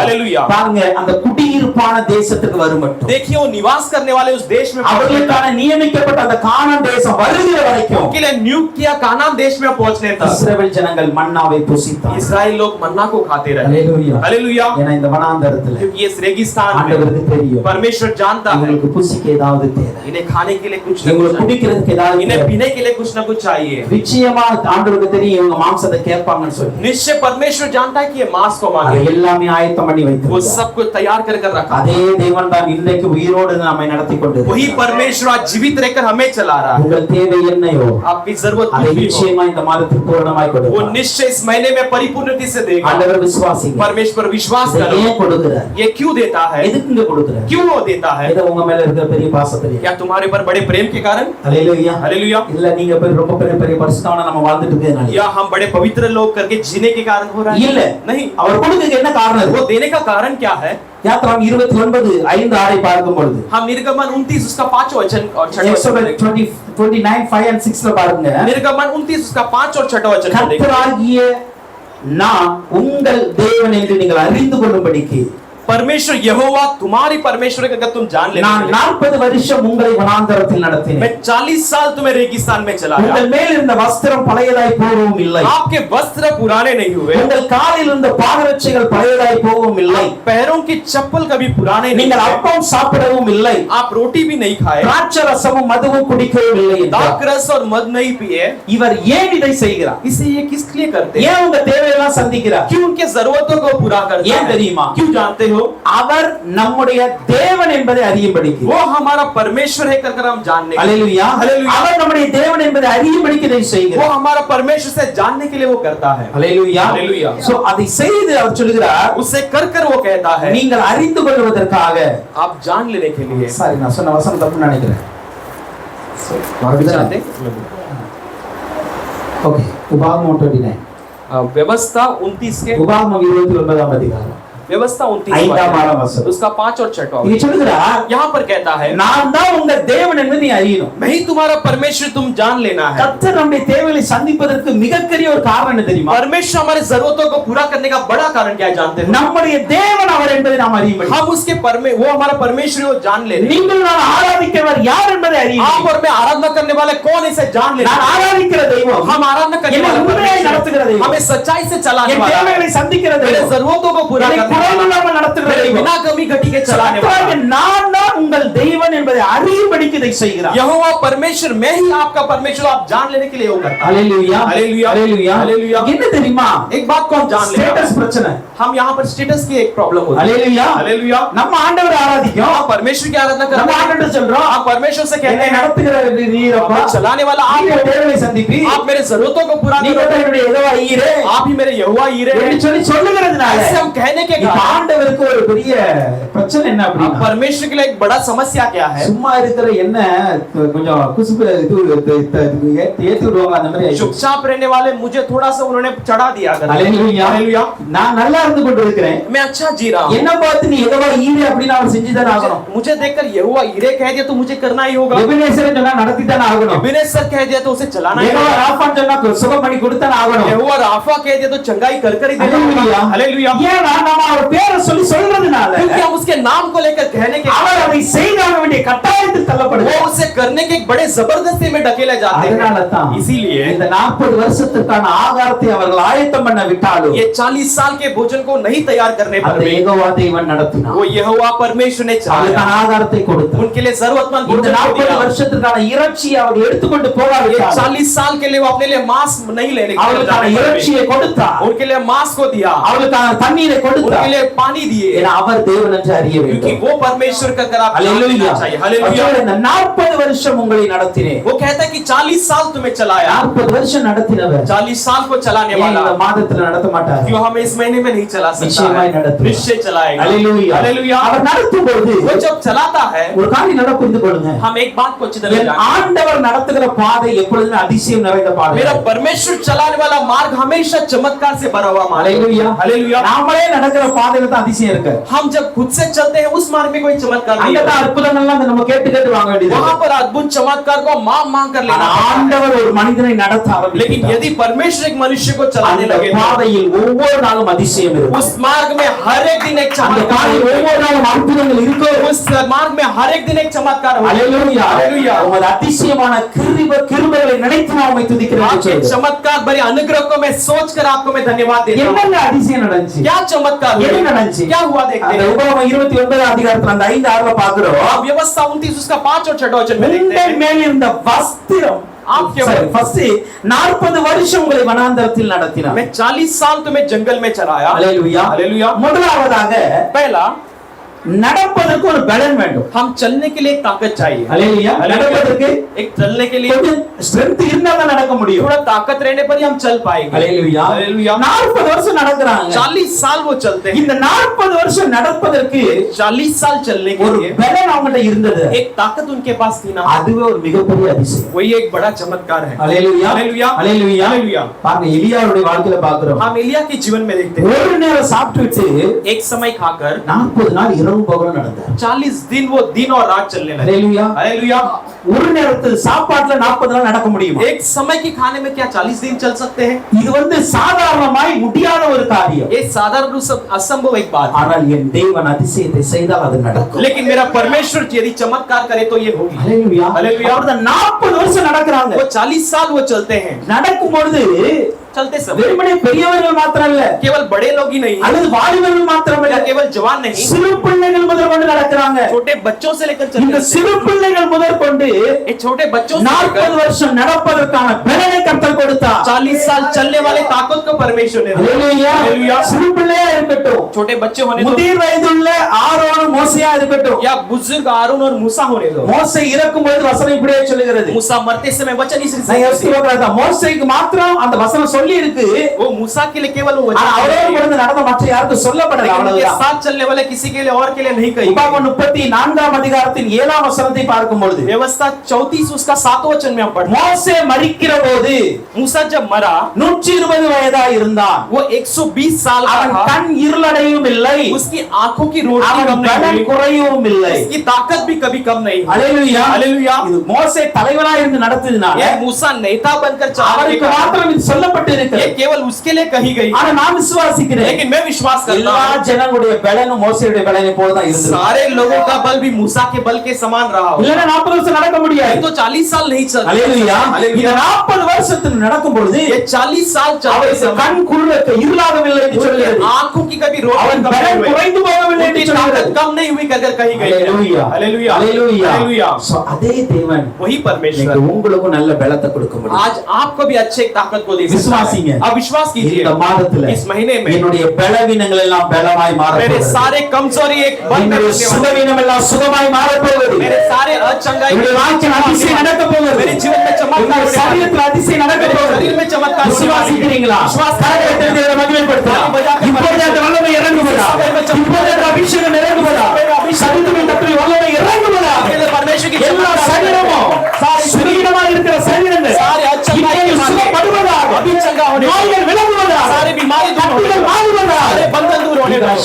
हालेलुया பாருங்க அந்த குடியிருப்பான தேசத்துக்கு வரும் மட்டும் देखिए वो निवास करने वाले उस देश में पहुंचने அவர்களுக்கான तक நியமிக்கப்பட்ட அந்த கானான் தேசம் வருகிற வரைக்கும் उनके लिए नियुक्त किया कानान देश में पहुंचने तक இஸ்ரவேல் ஜனங்கள் மன்னாவை புசித்தார்கள். इस्राएल लोग मन्ना को खाते रहे। ஹalleluya हालेलुया ஏன்னா இந்த வனாந்தரத்துல क्योंकि इस रेगिस्तान में ஆண்டவருக்கு தெரியும் परमेश्वर जानता है இவங்களுக்கு புசிக்க ஏதாவது தேவை, इन्हें खाने के लिए कुछ न இவங்களுக்கு कुछ चाहिए, குடிக்கிறதுக்கு ஏதாவது इन्हें தேவை. पीने के लिए कुछ न कुछ चाहिए। நிச்சயமா ஆண்டவருக்கு தெரியும் இவங்க மாம்சத்தை கேட்பாங்கன்னு சொல்லி निश्चय परमेश्वर जानता है कि ये मांस को அதை मांगे எல்லாமே ஆயத்தம் பண்ணி वो வைத்திருக்கிறார். सब कुछ तैयार कर कर रखा। அதே தேவன் தான் இன்றைக்கு உயிரோடு நம்மை நடத்தி वही கொண்டிருக்கிறார். परमेश्वर आज जीवित रहकर हमें चला रहा है। உங்கள் தேவை என்னையோ आपकी जरूरत அதை कुछ भी हो நிச்சயமா இந்த மாதத்தில் பூரணமாய் वो கொடுப்பார். निश्चय इस महीने में परिपूर्णता से देगा। ஆண்டவர் விசுவாசிங்க. परमेश्वर विश्वास இதை करो। ஏன் கொடுக்கிறார்? ये क्यों देता है? எதுக்குங்க கொடுக்கிறார்? क्यों वो देता है? இது உங்க மேல இருக்கிற பெரிய பாசத்திலே. क्या तुम्हारे पर बड़े प्रेम के कारण? ஹalleluya हालेलुया இல்ல நீங்க போய் ரொம்ப பெரிய பெரிய பரிசுத்தமான நம்ம வாழ்ந்துட்டு இருக்கேனால या हम बड़े पवित्र लोग करके जीने के कारण हो रहा है? இல்ல नहीं। அவர் கொடுக்க என்ன காரணம் वो இருக்கு? देने का कारण क्या है? யாத்திராகமம் 29:5-6 பார்க்கும் பொழுது हम निर्गमन 29 उसका 5 वचन और 6 எக்ஸோடஸ் वचन 29:5-6 பாருங்க. निर्गमन 29 उसका 5 और 6 वचन को देखिए। கர்த்தராகிய நான் உங்கள் தேவன் என்று நீங்கள் அறிந்து கொள்ளும்படிக்கு परमेश्वर यहोवा तुम्हारी परमेश्वर का अगर तुम जान लेते நான் 40 வருஷம் உங்களை வனாந்தரத்தில் मैं நடத்தினேன். 40 साल तुम्हें रेगिस्तान में चलाया। உங்கள் மேல் இருந்த வஸ்திரம் பழையதாய் போகவும் இல்லை, आपके वस्त्र पुराने नहीं हुए, உங்கள் காலில் இருந்த பாதரட்சைகள் பழையதாய் போகவும் இல்லை, पैरों की चप्पल कभी पुराने नहीं நீங்கள் हुए, அப்பம் சாப்பிடவும் இல்லை, आप रोटी भी नहीं खाए, திராட்சரசமும் மதுவும் குடிக்கவும் இல்லை என்றார். दाखरस और मद नहीं पिए। இவர் ஏன் இதை செய்கிறார்? इसे ये किस लिए करते हैं? ஏன் உங்க தேவையெல்லாம் சந்திக்கிறார்? क्यों उनके जरूरतों को पूरा करते ஏன் हैं? தெரியுமா? क्यों जानते हो? அவர் நம்முடைய தேவன் என்பதை அறியும்படிக்கு. वो हमारा परमेश्वर है कर हम जानने के लिए। ஹalleluya हालेलुया। அவர் நம்முடைய தேவன் என்பதை அறியும்படிக்கு இதை वो செய்கிறார். हमारा परमेश्वर से जानने के लिए वो करता है। ஹalleluya हालेलुया। சோ அதை செய்து அவர் சொல்கிறார் उससे कर वो कहता है நீங்கள் அறிந்து கொள்வதற்காக. आप जान लेने के लिए। சாரி நான் சொன்ன வசனம் தப்பு நினைக்கிறேன். जानते? ஓகே உபாகமம் 29 व्यवस्था 29 के உபாகமம் 29ஆம் அதிகாரம் व्यवस्था 29 ஐந்தாம் ஆறாம் வசனம். उसका 5 और 6वां இங்க சொல்லுகிறார், यहाँ पर कहता है நான் தான் உங்க தேவன் என்பதை நீ அறியணும். मैं ही तुम्हारा परमेश्वर तुम जान लेना है। கர்த்தர் நம்முடைய தேவைகளை சந்திப்பதற்கு மிகப்பெரிய ஒரு காரணம் என்ன தெரியுமா? परमेश्वर हमारे जरूरतों को पूरा करने का बड़ा कारण क्या है जानते हो? நம்முடைய தேவன் அவர் என்பதை நாம் அறியும்படி, हम उसके वो हमारा परमेश्वर वो जान ले। நீங்கள் நான் ஆராதிக்கிறவர் யார் என்பதை आप அறியும்படி, और मैं आराधना करने वाले कौन इसे जान ले। நான் ஆராதிக்கிற தெய்வம், हम आराधना करने என்னை वाला உண்மையாய் நடத்துகிற परमेश्वर தெய்வம், हमें सच्चाई से चलाने என் वाला, தேவைகளை சந்திக்கிற मेरे தெய்வம், जरूरतों को पूरा என்னை करने वाला, குறைவில்லாமல் நடத்துகிற मेरे தெய்வம், बिना कमी घटी के चलाने वाला। கர்த்தராகிய நான் தான் உங்கள் தேவன் என்பதை அறியும்படிக்கு இதை செய்கிறார். यहोवा परमेश्वर मैं ही आपका परमेश्वर आप जान लेने के लिए वो करता है। ஹalleluya, हालेलुया, ஹalleluya, हालेलुया। என்ன தெரியுமா? एक बात को हम जान लें, ஸ்டேட்டஸ் பிரச்சனை. हम यहाँ पर स्टेटस की एक प्रॉब्लम होती है। ஹalleluya, हालेलुया। நம்ம ஆண்டவரை ஆராதிக்கிறோம், आप परमेश्वर की आराधना நம்ம करते हैं, ஆண்டவரை சொல்றோம், आप परमेश्वर से कहते என்னை हैं நடத்துகிற நீரப்பா, आप चलाने वाला आप நீ हो, என் தேவைகளை சந்திப்பி, आप मेरे जरूरतों को पूरा நீ करो, தான் என்னுடைய யெகோவா ஈரே आप ही मेरे यहोवा ईरे हैं। என்று சொல்லி சொல்லுகிறதுனால ऐसे हम कहने के இப்ப कारण ஆண்டவருக்கு ஒரு பெரிய பிரச்சனை என்ன अब அப்படின்னா, परमेश्वर के लिए एक बड़ा समस्या क्या है? சும்மா இருக்கிற என்ன கொஞ்சம் குசுப்பு ஏத்தி விடுவாங்க அந்த மாதிரி ஆயிடுச்சு. चुपचाप रहने वाले मुझे थोड़ा सा उन्होंने चढ़ा दिया अगर। ஹalleluya, हालेलुया। நான் நல்லா இருந்து கொண்டு இருக்கிறேன், मैं अच्छा जी रहा हूँ, என்ன பார்த்து நீ யெகோவா ஈரே அப்படின்னு அவர் செஞ்சுதான் ஆகணும். मुझे देखकर यहोवा ईरे कह दिया तो मुझे करना ही होगा। எபினேசர் சொன்னா நடத்திதான் ஆகணும். एबेनेजर कह दिया तो उसे चलाना ही யெகோவா होगा। ராஃபான்னு சொன்னா சுகம் பண்ணி கொடுத்தான் ஆகணும். यहोवा राफा कह दिया तो चंगाई कर कर ही देना ஹalleluya, होगा। हालेलुया। ஏன்னா நாம அவர் பேரை சொல்லி சொல்றதுனால क्योंकि हम उसके नाम को लेकर कहने के அவர் அதை செய்தாக வேண்டிய கட்டாயத்தில் वो தள்ளப்படுகிறார். उसे करने के एक बड़े जबरदस्ती में ढकेले जाते அதனால हैं। தான் इसीलिए இந்த 40 வருஷத்துக்கான ஆகாரத்தை அவர்கள் ஆயத்தம் பண்ண விட்டாலும் ये 40 साल के भोजन को नहीं तैयार करने पर அந்த भी யெகோவா தேவன் நடத்தினார். वो यहोवा परमेश्वर ने चलाया, அவர்களுக்கான ஆகாரத்தை கொடுத்தார். उनके लिए जरूरतमंद இந்த भोजन को 40 दिया। வருஷத்துக்கான இறைச்சியை அவர் எடுத்துக்கொண்டு ये போகாவிட்டார். 40 साल के लिए वो अपने लिए मांस नहीं लेने के लिए அவர்களுக்கான जाने पर भी இறைச்சியை கொடுத்தார், उनके लिए मांस को दिया, அவர்களுக்கான தண்ணீரை उनके கொடுத்தார். लिए पानी दिए, ஏன்னா அவர் தேவன் என்று அறிய क्योंकि வேண்டும். वो परमेश्वर का कर आप जान ஹalleluya, लेना चाहिए। हालेलुया। இந்த 40 வருஷம் உங்களை நடத்தினேன். वो कहता है कि 40 साल तुम्हें चलाया, 40 வருஷம் நடத்தினவர் 40 साल को चलाने ஏன் वाला இந்த மாதத்துல நடத்த மாட்டார்? क्यों हमें इस महीने में नहीं चला सकता நிச்சயமாய் है? நடத்துவார். निश्चय चलाएगा। ஹalleluya, हालेलुया। அவர் நடத்தும் போது वो जब चलाता है ஒரு காரியம் நல்லா புரிந்து கொள்ளுங்க. हम एक बात को अच्छी तरह என் जानते हैं, ஆண்டவர் நடத்துகிற பாதை எப்பொழுதுமே அதிசயம் நிறைந்த பாதை. मेरा परमेश्वर चलाने वाला मार्ग हमेशा चमत्कार से भरा हुआ मार्ग है। ஹalleluya, हालेलुया। நாமளே நடக்கிற பாதையில தான் அதிசயம் இருக்கு. हम जब खुद से चलते हैं उस मार्ग में कोई चमत्कार नहीं அங்க है, தான் அற்புதங்கள்லாம் நம்ம கேட்டு கேட்டு வாங்க வேண்டியது. वहां पर अद्भुत चमत्कार को मांग कर लेना पड़ता है। ஆண்டவர் ஒரு மனிதனை நடத்த लेकिन ஆரம்பித்தார். यदि परमेश्वर एक मनुष्य को चलाने அந்த लगे பாதையில் ஒவ்வொரு நாளும் அதிசயம் இருக்கும். उस मार्ग में हर एक दिन एक அந்த चमत्कार பாதையில் होगा। ஒவ்வொரு நாளும் அற்புதங்கள் இருக்கும். उस मार्ग में हर एक दिन एक चमत्कार होगा। ஹalleluya, हालेलुया। உமது அதிசயமான கிருபைகளை நினைத்து நான் உம்மை துதிக்கிறேன். आपके चमत्कार भरे अनुग्रह को मैं सोचकर आपको मैं धन्यवाद देता हूँ। என்னங்க அதிசயம் நடந்துச்சு? क्या चमत्कार என்ன हुआ? நடந்துச்சு? क्या हुआ देखते அந்த हैं। உபாகமம் 29 அதிகாரத்துல அந்த 5 6 பாக்குறோம். आप व्यवस्था 29 उसका 5 और 6 वचन में देखते உங்கள் हैं। மேல் இருந்த வஸ்திரம் आपके ஃபர்ஸ்ட் 40 வருஷம் உங்களை வனாந்தரத்தில் நடத்தினார். मैं 40 साल तुम्हें जंगल में चलाया। ஹalleluya, हालेलुया। முதலாவதாக पहला நடப்பதற்கு ஒரு பலன் வேண்டும். हम चलने के लिए एक ताकत चाहिए। ஹalleluya, நடப்பதற்கு एक चलने के लिए கொஞ்சம் ஸ்ட்ரெngth இருந்தா தான் நடக்க முடியும். थोड़ा ताकत रहने पर ही हम चल पाएंगे। ஹalleluya, हालेलुया। 40 வருஷம் நடக்கறாங்க. 40 साल वो चलते हैं। இந்த 40 வருஷம் நடப்பதற்கு 40 साल चलने के ஒரு लिए பலன் அவங்கட்ட இருந்தது. एक ताकत उनके पास थी ना, அதுவே ஒரு மிகப்பெரிய அதிசயம். वही एक बड़ा चमत्कार है। ஹalleluya, हालेलुया। ஹalleluya, हालेलुया। பாருங்க எலியாவுடைய வாழ்க்கையில பாக்குறோம். हम एलिया के जीवन में देखते हैं, ஒரு நேரம் சாப்பிட்டுட்டு एक समय खाकर 40 நாள் இரவு பகலும் நடந்தார். 40 दिन वो दिन और रात चलने लगे। ஹalleluya, हालेलुया। ஒரு நேரத்தில் சாப்பாட்டுல 40 நாள் நடக்க முடியுமா? एक समय के खाने में क्या 40 दिन चल सकते हैं? இது சாதாரணமாய் முடியாத ஒரு காரியம். ये साधारण रूप से असंभव एक बात है। ஆனால் என் தேவன் அதிசயத்தை செய்தால் அது நடக்கும். लेकिन मेरा परमेश्वर यदि चमत्कार करे तो ये होगी। ஹalleluya, हालेलुया। அப்படிதான் 40 வருஷம் நடக்கறாங்க. वो 40 साल वो चलते हैं। நடக்கும் பொழுது चलते समय வெறுமனே பெரியவர்கள் மாத்திரம் இல்ல, केवल बड़े लोग ही नहीं, அல்லது வாலிபர்கள் மாத்திரம் இல்ல, या केवल जवान नहीं, சிறு பிள்ளைகள் முதற்கொண்டு நடக்கறாங்க. छोटे बच्चों से लेकर இந்த चलते சிறு பிள்ளைகள் முதற்கொண்டு ये छोटे बच्चों से 40 लेकर வருஷம் நடப்பதற்கான பலனை கர்த்தர் கொடுத்தார். 40 साल चलने वाले ताकत को परमेश्वर ने दिया। ஹalleluya, हालेलुया। சிறு பிள்ளையா இருக்கட்டும், छोटे बच्चे होने दो, முதிர் வயதுள்ள ஆரோன் மோசே மோசேயா இருக்கட்டும், या बुजुर्ग आरोन और मूसा होने दो। மோசே இறக்கும் பொழுது வசனம் இப்படியே சொல்லுகிறது. मूसा मरते समय वचन इस நான் யோசித்து பார்க்கிறேன், மோசேக்கு மாத்திரம் அந்த வசனம் சொல்லி இருக்கு. वो मूसा के लिए केवल वो वचन அவரோடு கூட நடந்த மற்ற யாருக்கும் சொல்லப்படல. उनके அவ்வளவுதான். साथ चलने वाले किसी के लिए और के लिए नहीं कही। உபாகமம் 34 அதிகாரத்தின் 7 வசனத்தை பார்க்கும் பொழுது व्यवस्था 34 उसका 7 वचन में हम पढ़ते हैं। மோசே மரிக்கிற போது मूसा जब मरा 120 वयதா இருந்தான். वो 120 साल का அவன் था। கண் இருளடையும் இல்லை, उसकी आंखों की रोशनी அவன் कम नहीं பலன் हुई, குறையவும் இல்லை. उसकी ताकत भी कभी कम नहीं हुई। அல்லேலூயா. हालेलुया। இது மோசே தலைவனா இருந்து நடத்தினால ये मूसा नेता बनकर चला அவருக்கு மாத்திரம் இது சொல்லப்பட்டு ये இருக்கு. केवल उसके लिए कही गई, ஆனா நான் விசுவாசிக்கிறேன், लेकिन मैं विश्वास करता எல்லா हूं ஜனங்களுடைய பலனும் மோசேயுடைய பலனை போல தான் இருந்தது. सारे लोगों का बल भी मूसा के बल के समान रहा हो। இல்லனா 40 வருஷம் நடக்க முடியாது. तो 40 साल नहीं चल। அல்லேலூயா. இந்த 40 வருஷத்துல நடக்கும் பொழுது ये 40 साल चलते அவருக்கு समय கண் குருடக்க இருளாகவில்லை என்று சொல்கிறது. आंखों की कभी அவன் रोशनी कम பலன் नहीं हुई, குறைந்து போகவில்லை उनकी என்று ताकत சொல்கிறது. कम नहीं हुई कर कही गई। அல்லேலூயா. हालेलुया। அல்லேலூயா. हालेलुया। சோ அதே தேவன் वही परमेश्वर இன்னைக்கு உங்களுக்கு நல்ல பலத்தை கொடுக்க முடியும். आज आपको भी अच्छे ताकत को दे सकता विश्वासीங்க. है। आप विश्वास कीजिए இந்த மாதத்துல इस महीने में என்னுடைய பலவீனங்கள் எல்லாம் பலமாய் மாற मेरे போகிறது. सारे कमजोरी एक बल में என்னுடைய होने वाले, சுகவீனம் எல்லாம் சுகமாய் மாற போகிறது. मेरे सारे अचंगाई என்னுடைய வாழ்க்கையில் அதிசயம் நடக்க போகிறது. मेरे जीवन में चमत्कार என்னுடைய होने वाले, சரீரத்தில் அதிசயம் நடக்க मेरे போகிறது. शरीर में चमत्कार होने वाले। விசுவாசிக்கிறீங்களா? विश्वास கரங்களை தட்டி மகிமைப்படுத்தலாம். இப்பொழுது அந்த வல்லமை இறங்குவதா? இப்பொழுது அந்த அபிஷேகம் இறங்குவதா? சரீரத்தின் தட்டி வல்லமை இறங்குவதா? परमेश्वर की எல்லா சரீரமும் சுகவீனமாய் இருக்கிற சரீரங்கள் सारे अचंगाई இப்பொழுது சுகப்படுவதாக, अभी चंगा होने वाले, நோய்கள் விலகுவதாக, सारे बीमारी दूर होने கட்டுகள் वाले, மாறுவதாக. सारे बंधन दूर होने वाले।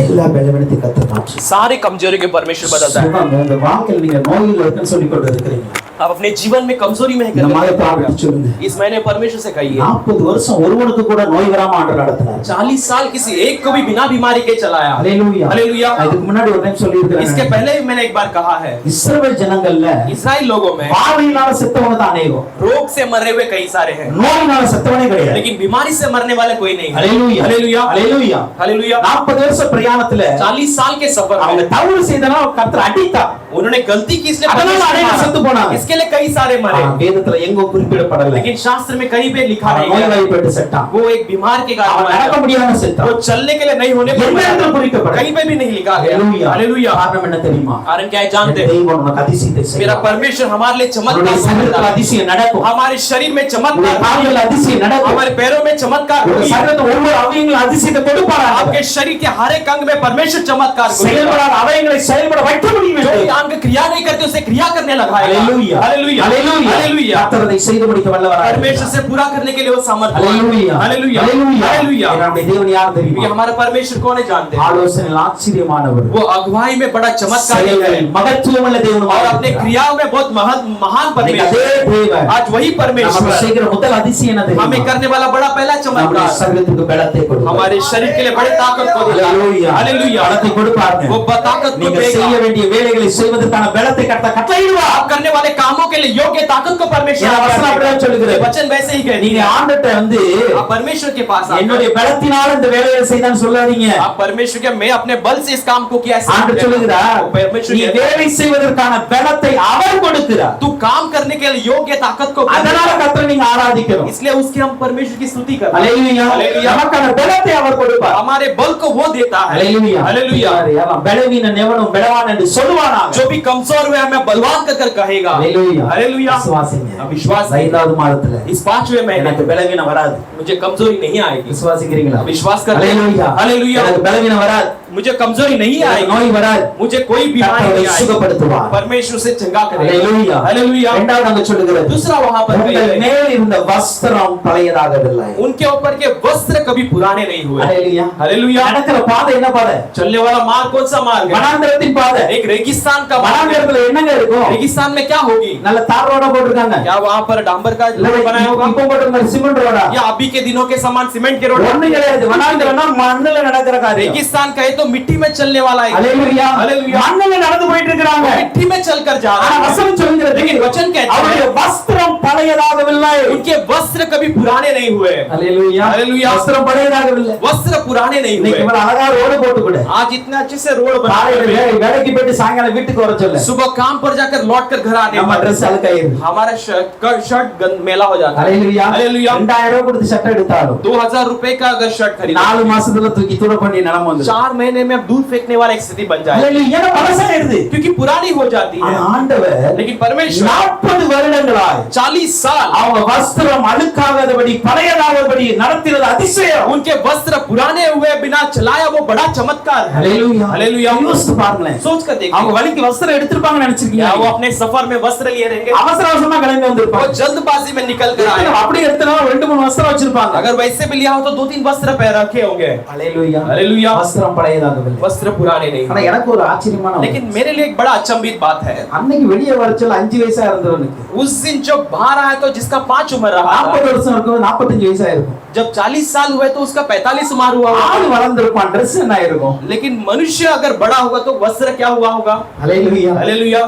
எல்லா பலவீனத்தையும் கர்த்தர் மாற்றுவார். सारे कमजोरी के परमेश्वर बदलता है। சுகம் உங்க வாழ்க்கையில் நீங்க நோயில் இருக்குன்னு சொல்லிக் கொண்டு இருக்கிறீங்க. आप अपने जीवन में कमजोरी में இந்த மாதத்தை ஆரம்பிச்சு சொல்லுங்க. इस महीने परमेश्वर से कहिए 40 வருஷம் ஒருவனுக்கு கூட நோய் வராம ஆண்டவர் நடத்தினார். 40 साल किसी एक को भी बिना बीमारी के चलाया। ஹalleluya. हालेलुया। இதுக்கு முன்னாடி ஒரு டைம் சொல்லி इसके இருக்கேன். पहले भी मैंने एक बार कहा है, இஸ்ரவேல் ஜனங்கள்ல इस्राएल लोगों में பாவத்தினால செத்தவங்க தான் அநேகம். रोग से मरे हुए कई सारे हैं, நோயினால செத்தவனே கிடையாது. लेकिन बीमारी से मरने वाले कोई नहीं है। ஹalleluya. हालेलुया। ஹalleluya. हालेलुया। 40 வருஷ பிரயாணத்துல 40 साल के सफर அவங்க में தவறு செய்தனால கர்த்தர் அடித்தார். उन्होंने गलती की इसलिए அதனால परमेश्वर அநேகம் मारा। செத்து போனாங்க. इसके लिए कई सारे मरे, வேதத்துல எங்கோ குறிப்பிடப்படல. लेकिन शास्त्र में कहीं पे लिखा नहीं நோய் है வாய்ப்பட்டு செத்தான். वो एक बीमार के அவன் कारण நடக்க मरा। முடியாம செத்தான். वो चलने के लिए नहीं होने पर எந்த मरा। இடத்துல குறிக்கப்படல. कहीं पे भी नहीं लिखा गया। ஹalleluya. हालेलुया। காரணம் என்ன தெரியுமா? कारण क्या है जानते हैं? தெய்வம் உனக்கு அதிசயத்தை मेरा செய்வார். परमेश्वर हमारे लिए உன்னுடைய चमत्कार சரீரத்துல करता है। அதிசயம் நடக்கும். हमारे शरीर में உன்னுடைய चमत्कार, கால்கள் அதிசயம் நடக்கும். हमारे पैरों में चमत्कार உன்னுடைய होगी। சரீரத்துல ஒவ்வொரு அவயங்களும் அதிசயத்தை கொடுப்பார். आपके शरीर के हर एक अंग में परमेश्वर चमत्कार करेगा। செயல்படாத அவயங்களை செயல்பட வைக்க முடியும் जो என்று. अंग क्रिया नहीं करते उसे क्रिया करने लगाएगा। ஹalleluya. हालेलुया। ஹalleluya. हालेलुया। கர்த்தர் அதை செய்து முடிக்க வல்லவராக परमेश्वर से पूरा करने के लिए वो समर्थ है। ஹalleluya. हालेलुया। ஹalleluya. हालेलुया। நம்முடைய தேவன் யார் ये தெரியுமா? हमारा परमेश्वर कौन है जानते हैं? ஆலோசனையில் ஆச்சரியமானவர். वो अगुवाई में बड़ा चमत्कार है செயல்களில் மகத்துவமுள்ள தேவனுமாய் और अपने இருக்கிறார். क्रियाओं में बहुत महान இன்னைக்கு परमेश्वर। அதே தேவன் आज वही நமக்கு परमेश्वर செய்கிற முதல் அதிசயம் என்ன हमें தெரியுமா? करने वाला बड़ा पहला நம்முடைய चमत्कार சரீரத்துக்கு பலத்தை கொடுப்பார். हमारे शरीर के लिए बड़े ताकत को देगा। ஹalleluya. हालेलुया। பலத்தை கொடுப்பார். वो ताकत को நீங்க देगा। செய்ய வேண்டிய வேலைகளை செய்வதற்கான பலத்தை கர்த்தர் கட்டளையிடுவார். आप करने वाले कामों के लिए योग्य ताकत को परमेश्वर ये वचन आपको அப்படியே சொல்லுகிறது. देगा। वचन वैसे ही कहती நீங்க है। ஆண்டவர்ட்ட வந்து आप परमेश्वर के पास आकर என்னுடைய பலத்தினால இந்த வேலையை செய்தான்னு சொல்லாதீங்க. आप परमेश्वर के मैं अपने बल से इस काम को किया ऐसा ஆண்டவர் சொல்லுகிறார், परमेश्वर நீ வேலை செய்வதற்கான பலத்தை அவர் கொடுக்கிறார். तू काम करने के लिए योग्य ताकत को அதனால கர்த்தரை நீங்க ஆராதிக்கணும். इसलिए उसके हम परमेश्वर की स्तुति करते हैं। ஹalleluya. हालेलुया। நமக்கான பலத்தை அவர் கொடுப்பார். हमारे बल को वो देता है। ஹalleluya. हालेलुया। அவன் பலவீனன் எவனும் பலவான் என்று சொல்லுவானாக. जो भी कमजोर हुए हमें बलवान कर कहेगा। ஹalleluya. हालेलुया। விசுவாசிங்க. विश्वास 5வது மாதத்துல इस 5वें महीने எனக்கு பலவீனம் வராது. मुझे कमजोरी नहीं आएगी। விசுவாசிக்கிறீங்களா? विश्वास करते हैं। ஹalleluya. हालेलुया। எனக்கு பலவீனம் வராது. मुझे कमजोरी नहीं எனக்கு आएगी। நோய் வராது. मुझे कोई बीमारी கர்த்தரை नहीं आएगी। சுகப்படுத்துவார். परमेश्वर से चंगा करेगा। ஹalleluya. हालेलुया। இரண்டாவது அங்க சொல்லுகிறது, दूसरा वहां पर உங்கள் மேல் இருந்த வஸ்திரம் பழையதாகவில்லை. उनके ऊपर के वस्त्र कभी पुराने नहीं हुए। ஹalleluya. हालेलुया। நடக்கிற பாதை என்ன பாதை? चलने वाला मार्ग कौन सा मार्ग है? வனாந்தரத்தின் பாதை. एक रेगिस्तान का मार्ग है। வனாந்தரத்துல என்னங்க இருக்கும்? रेगिस्तान में क्या होगी? நல்ல தார் ரோட போட்டுருக்காங்க. क्या वहां पर डांबर का रोड बनाया होगा இப்போ போட்டுருக்காங்க சிமெண்ட் ரோடா? या अभी के दिनों के समान सीमेंट के रोड? ஒண்ணு கிடையாது. வனாந்தரம்னா மண்ணுல நடக்கிற காரியம். रेगिस्तान कहे तो मिट्टी में चलने वाला है। ஹalleluya. हालेलुया। மண்ணுல நடந்து போயிட்டு இருக்காங்க. मिट्टी में चलकर जा ஆனா रहे हैं। வசனம் சொல்கிறது, लेकिन वचन कहता அவருடைய है வஸ்திரம் பழையதாகவில்லை. उनके वस्त्र कभी पुराने नहीं हुए। ஹalleluya. हालेलुया। வஸ்திரம் பழையதாகவில்லை. वस्त्र पुराने नहीं हुए। இன்னைக்கு இவ்வளவு அழகா ரோடு போட்டு கொடு. आज इतना अच्छे से रोड बना காலையில வேலைக்கு போயிட்டு சாயங்காலம் வீட்டுக்கு வர சொல்ல. सुबह काम पर जाकर लौट कर घर आने நம்ம Dress அழுக்காயிரு. हमारा शर्ट मेला हो जाता है। ஹalleluya. हालेलुया। 2000 ரூபாய் கொடுத்து ஷர்ட் எடுத்தாலும் 2000 रुपए का अगर शर्ट खरीदे 4 மாசத்துல தூக்கி தூர பண்ணி நிலம வந்து 4 महीने में अब दूध फेंकने वाला एक स्थिति बन जाए। ஹalleluya. ஏன்னா பழசாயிடுது, क्योंकि पुरानी हो जाती है। ஆண்டவர் लेकिन परमेश्वर 40 வருடங்களாய் 40 साल அவங்க வஸ்திரம் அழுக்காகாதபடி பழையதாகபடி நடத்தினது அதிசயம். उनके वस्त्र पुराने हुए बिना चलाया वो बड़ा चमत्कार है। ஹalleluya. हालेलुया। யோசித்து பாருங்களேன். सोच कर देखिए அவங்க வலிக்கு வஸ்திரம் எடுத்துப்பாங்கன்னு நினைச்சிருக்கீங்க? क्या वो अपने सफर में वस्त्र लिए रहेंगे? அவசர அவசரமா கிளம்பி वो வந்திருப்பாங்க. जल्दबाजी में निकल कर आए। அப்படி எடுத்தனா 2-3 வஸ்திரம் வச்சிருப்பாங்க. अगर वैसे भी लिया हो तो 2-3 वस्त्र पहन रखे होंगे। ஹalleluya. हालेलुया। வஸ்திரம் பழையதாகவில்லை. वस्त्र पुराने नहीं। ஆனா எனக்கு ஒரு ஆச்சரியமான लेकिन मेरे लिए एक बड़ा अचंभित बात है। அன்னைக்கு வெளியே வரச்சல 5 வயசா இருந்தவனுக்கு उस दिन जब बाहर आया तो जिसका 5 उम्र रहा 40 வருஷம் இருக்கும், 45 வயசா இருக்கும். जब 40 साल हुए तो उसका 45 उम्र हुआ ஆள் வளர்ந்திருப்பான், Dress என்ன இருக்கும்? लेकिन मनुष्य अगर बड़ा होगा तो वस्त्र क्या हुआ होगा? ஹalleluya. हालेलुया।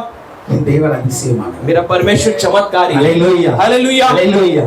என் தேவன் அதிசயமானவர். मेरा परमेश्वर चमत्कारी है। ஹalleluya. हालेलुया। ஹalleluya.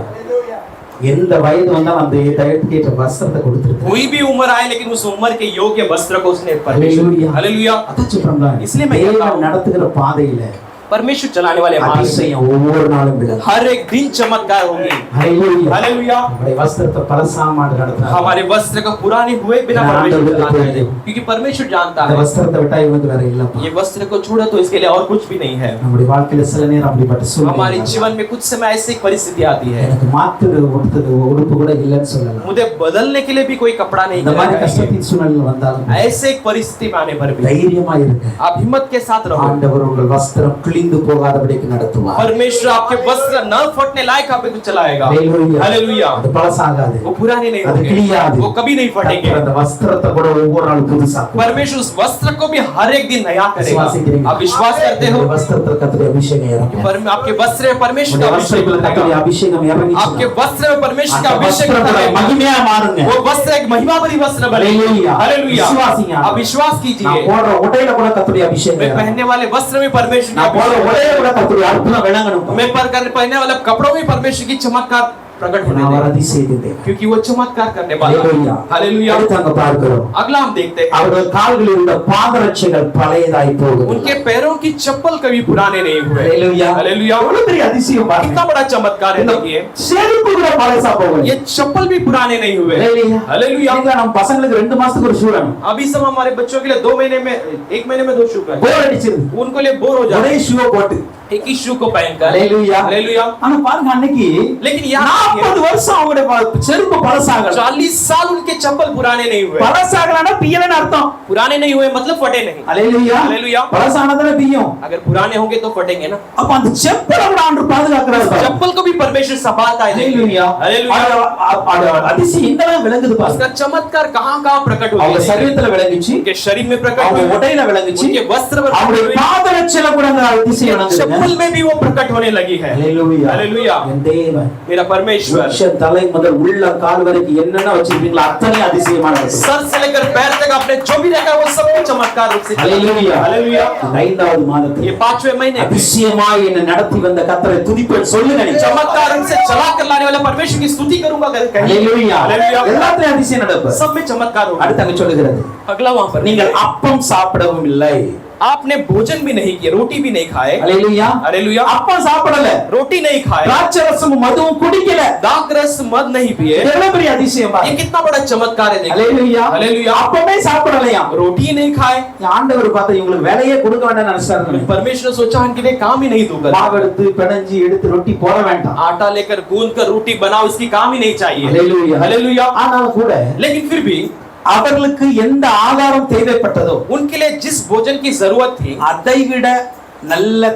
எந்த வயது வந்தாலும் அந்த டயத்துக்கு ஏற்ற வஸ்திரத்தை கொடுத்திருக்கார். कोई भी उम्र आए लेकिन उस उम्र के योग्य वस्त्र को उसने हालेलुया. परमेश्वर हालेलुया அதான் சொல்றேன். इसलिए मैं कहता हूं நடத்துகிற பாதையில परमेश्वर चलाने वाले मार्ग அதிசயம் ஒவ்வொரு நாளும் விளங்கும். हर एक दिन चमत्कार होगी। ஹalleluya. हालेलुया। நம்முடைய வஸ்திரத்தை பலசாமாடு நடத்துறார். हमारे वस्त्र का पुराने हुए बिना परमेश्वर चलाते हैं क्योंकि परमेश्वर जानता அந்த है வஸ்திரத்தை விட்டா இவனுக்கு வேற இல்லப்பா. ये वस्त्र को छोड़ा तो इसके लिए और कुछ भी नहीं है। நம்முடைய வாழ்க்கையில சில நேரம் அப்படிப்பட்ட சூழ்நிலை हमारे जीवन में कुछ समय ऐसी एक परिस्थिति आती है எனக்கு மாத்துது ஒடுத்தது உடுப்பு கூட இல்லன்னு சொல்லலாம். मुझे बदलने के लिए भी कोई कपड़ा नहीं இந்த மாதிரி है। கஷ்டத்தின் சூழ்நிலை வந்தாலும் ऐसे एक परिस्थिति में आने पर भी தைரியமா இருங்க. आप हिम्मत के साथ रहो। ஆண்டவர் உங்கள் வஸ்திரம் கிழிந்து போகாதபடிக்கு நடத்துவார். परमेश्वर आपके वस्त्र न फटने लायक आपको चलाएगा। ஹalleluya. हालेलुया। அது பழசாகாது, वो पुराने नहीं அது होंगे, கிழியாது. वो कभी नहीं फटेंगे। அந்த வஸ்திரத்தை கூட ஒவ்வொரு நாளும் புதுசாக்குவார். परमेश्वर उस वस्त्र को भी हर एक दिन नया करेगा। விசுவாசிக்கிறீங்க? आप विश्वास करते हो? இந்த வஸ்திரத்தில் கர்த்தருடைய அபிஷேகம் இறங்கும். आपके वस्त्र में परमेश्वर இந்த का अभिषेक வஸ்திரத்தில் கர்த்தருடைய रहेगा। அபிஷேகம் இறங்கி आपके वस्त्र में परमेश्वर का அந்த अभिषेक வஸ்திரத்துல रहेगा। மகிமையா மாறுங்க. वो वस्त्र एक महिमा भरी वस्त्र हालेलुया। बनेगा। हालेलुया। विश्वासिंग आप विश्वास நான் कीजिए। போடுற உடையில கூட கர்த்தருடைய அபிஷேகம் मैं இறங்கும். पहनने वाले वस्त्र में परमेश्वर का நான் போடுற अभिषेक உடையில रहेगा। கூட கர்த்தருடைய அற்புதம் விளங்கணும். मैं पहनने वाले कपड़ों में परमेश्वर की चमत्कार प्रकट होने அவர் देगा அதிசயத்தின் தேவன். क्योंकि वो चमत्कार करने वाला हालेलुया. है। हालेलुया। அடுத்து அங்க பார்க்கிறோம். अगला हम देखते हैं அவர்கள் கால்களில் உள்ள பாதரட்சைகள் பழையதாய் போகுது. उनके पैरों की चप्पल कभी पुराने नहीं हुए। ஹalleluya. हालेलुया। எவ்வளவு பெரிய அதிசயம் பாருங்க. कितना बड़ा चमत्कार है देखिए। செருப்பு கூட பழசா போகுது. ये चप्पल भी पुराने नहीं हुए। ஹalleluya. हालेलुया। நீங்க நம்ம பசங்களுக்கு 2 மாசத்துக்கு ஒரு ஷூ வேணும். अभी सब हमारे बच्चों के लिए 2 महीने में 1 महीने में 2 शू का போர் அடிச்சிருது. उनको लिए बोर हो ஒரே जाते ஷூவை போட்டு. एक ही शू को पहनकर। ஹalleluya. हालेलुया। ஆனா பாருங்க அன்னைக்கு लेकिन यहाँ 40 வருஷம் அவங்களுடைய செருப்பு பழசாகல. 40 साल उनके चप्पल पुराने नहीं हुए। பழசாகலனா பியலன்னு அர்த்தம். पुराने नहीं हुए मतलब फटे नहीं। ஹalleluya. हालेलुया। பழசானதுல பியும். अगर पुराने होंगे तो फटेंगे ना। அப்ப அந்த செப்பலை கூட ஆண்டவர் பாதுகாக்கிறார். चप्पल को भी परमेश्वर संभालता है। ஹalleluya. हालेलुया। அதிசயம் இந்த அளவு விளங்குது பாருங்க. उसका चमत्कार कहां-कहां प्रकट होता அவங்க है। சரீரத்துல விளங்குச்சு, उनके शरीर में प्रकट அவங்க हुए, உடையில விளங்குச்சு, उनके वस्त्र में அவங்களுடைய प्रकट हुए, பாதரட்சையில கூட அந்த அதிசயம் விளங்குதுங்க. चप्पल में भी वो प्रकट होने लगी है। ஹalleluya. हालेलुया। என் தேவன் मेरा परमेश्वर உச்ச தலை முதல் உள்ள கால் வரைக்கும் என்னென்ன வச்சிருக்கீங்களோ அத்தனை அதிசயமானது. सर से लेकर पैर तक आपने जो भी देखा वो सब चमत्कार रूप से। ஹalleluya. हालेलुया। இந்த 5வது மாதத்தில் ये 5वें महीने அதிசயமாய் என்னை நடத்தி வந்த கர்த்தரை துதிப்பேன் சொல்லுங்க நீங்க. चमत्कार रूप से चला कर लाने वाले परमेश्वर की स्तुति करूंगा अगर कहीं। ஹalleluya. हालेलुया। எல்லாத்தையும் அதிசயம் நடக்கும். सब में चमत्कार होगा। அடுத்து அங்க சொல்லுகிறது, अगला वहां पर நீங்கள் அப்பம் சாப்பிடவும் இல்லை. आपने भोजन भी नहीं किया, रोटी भी नहीं खाए। ஹalleluya. हालेलुया। அப்பம் சாப்பிடல, रोटी नहीं खाए, திராட்சரசமும் மதுவும் குடிக்கல. दाखरस मद नहीं पिए। இது எவ்வளவு பெரிய அதிசயம் ये பாருங்க. कितना बड़ा चमत्कार है देखिए। ஹalleluya. हालेलुया। அப்பமே சாப்பிடலையா. रोटी नहीं खाए। ஆண்டவர் பார்த்து இவங்களுக்கு வேலையே கொடுக்க வேண்டாம்னு நினைச்சாரு. परमेश्वर ने सोचा इनके लिए काम ही नहीं दूंगा। மாவு எடுத்து பிணைஞ்சு எடுத்து ரொட்டி போட வேண்டாம். आटा लेकर गूंद कर रोटी बनाओ, इसकी काम ही नहीं चाहिए। ஹalleluya. हालेलुया। ஆனாலும் கூட लेकिन फिर भी அவர்களுக்கு எந்த ஆகாரம் தேவைப்பட்டதோ उनके लिए जिस भोजन की जरूरत थी அதை விட நல்ல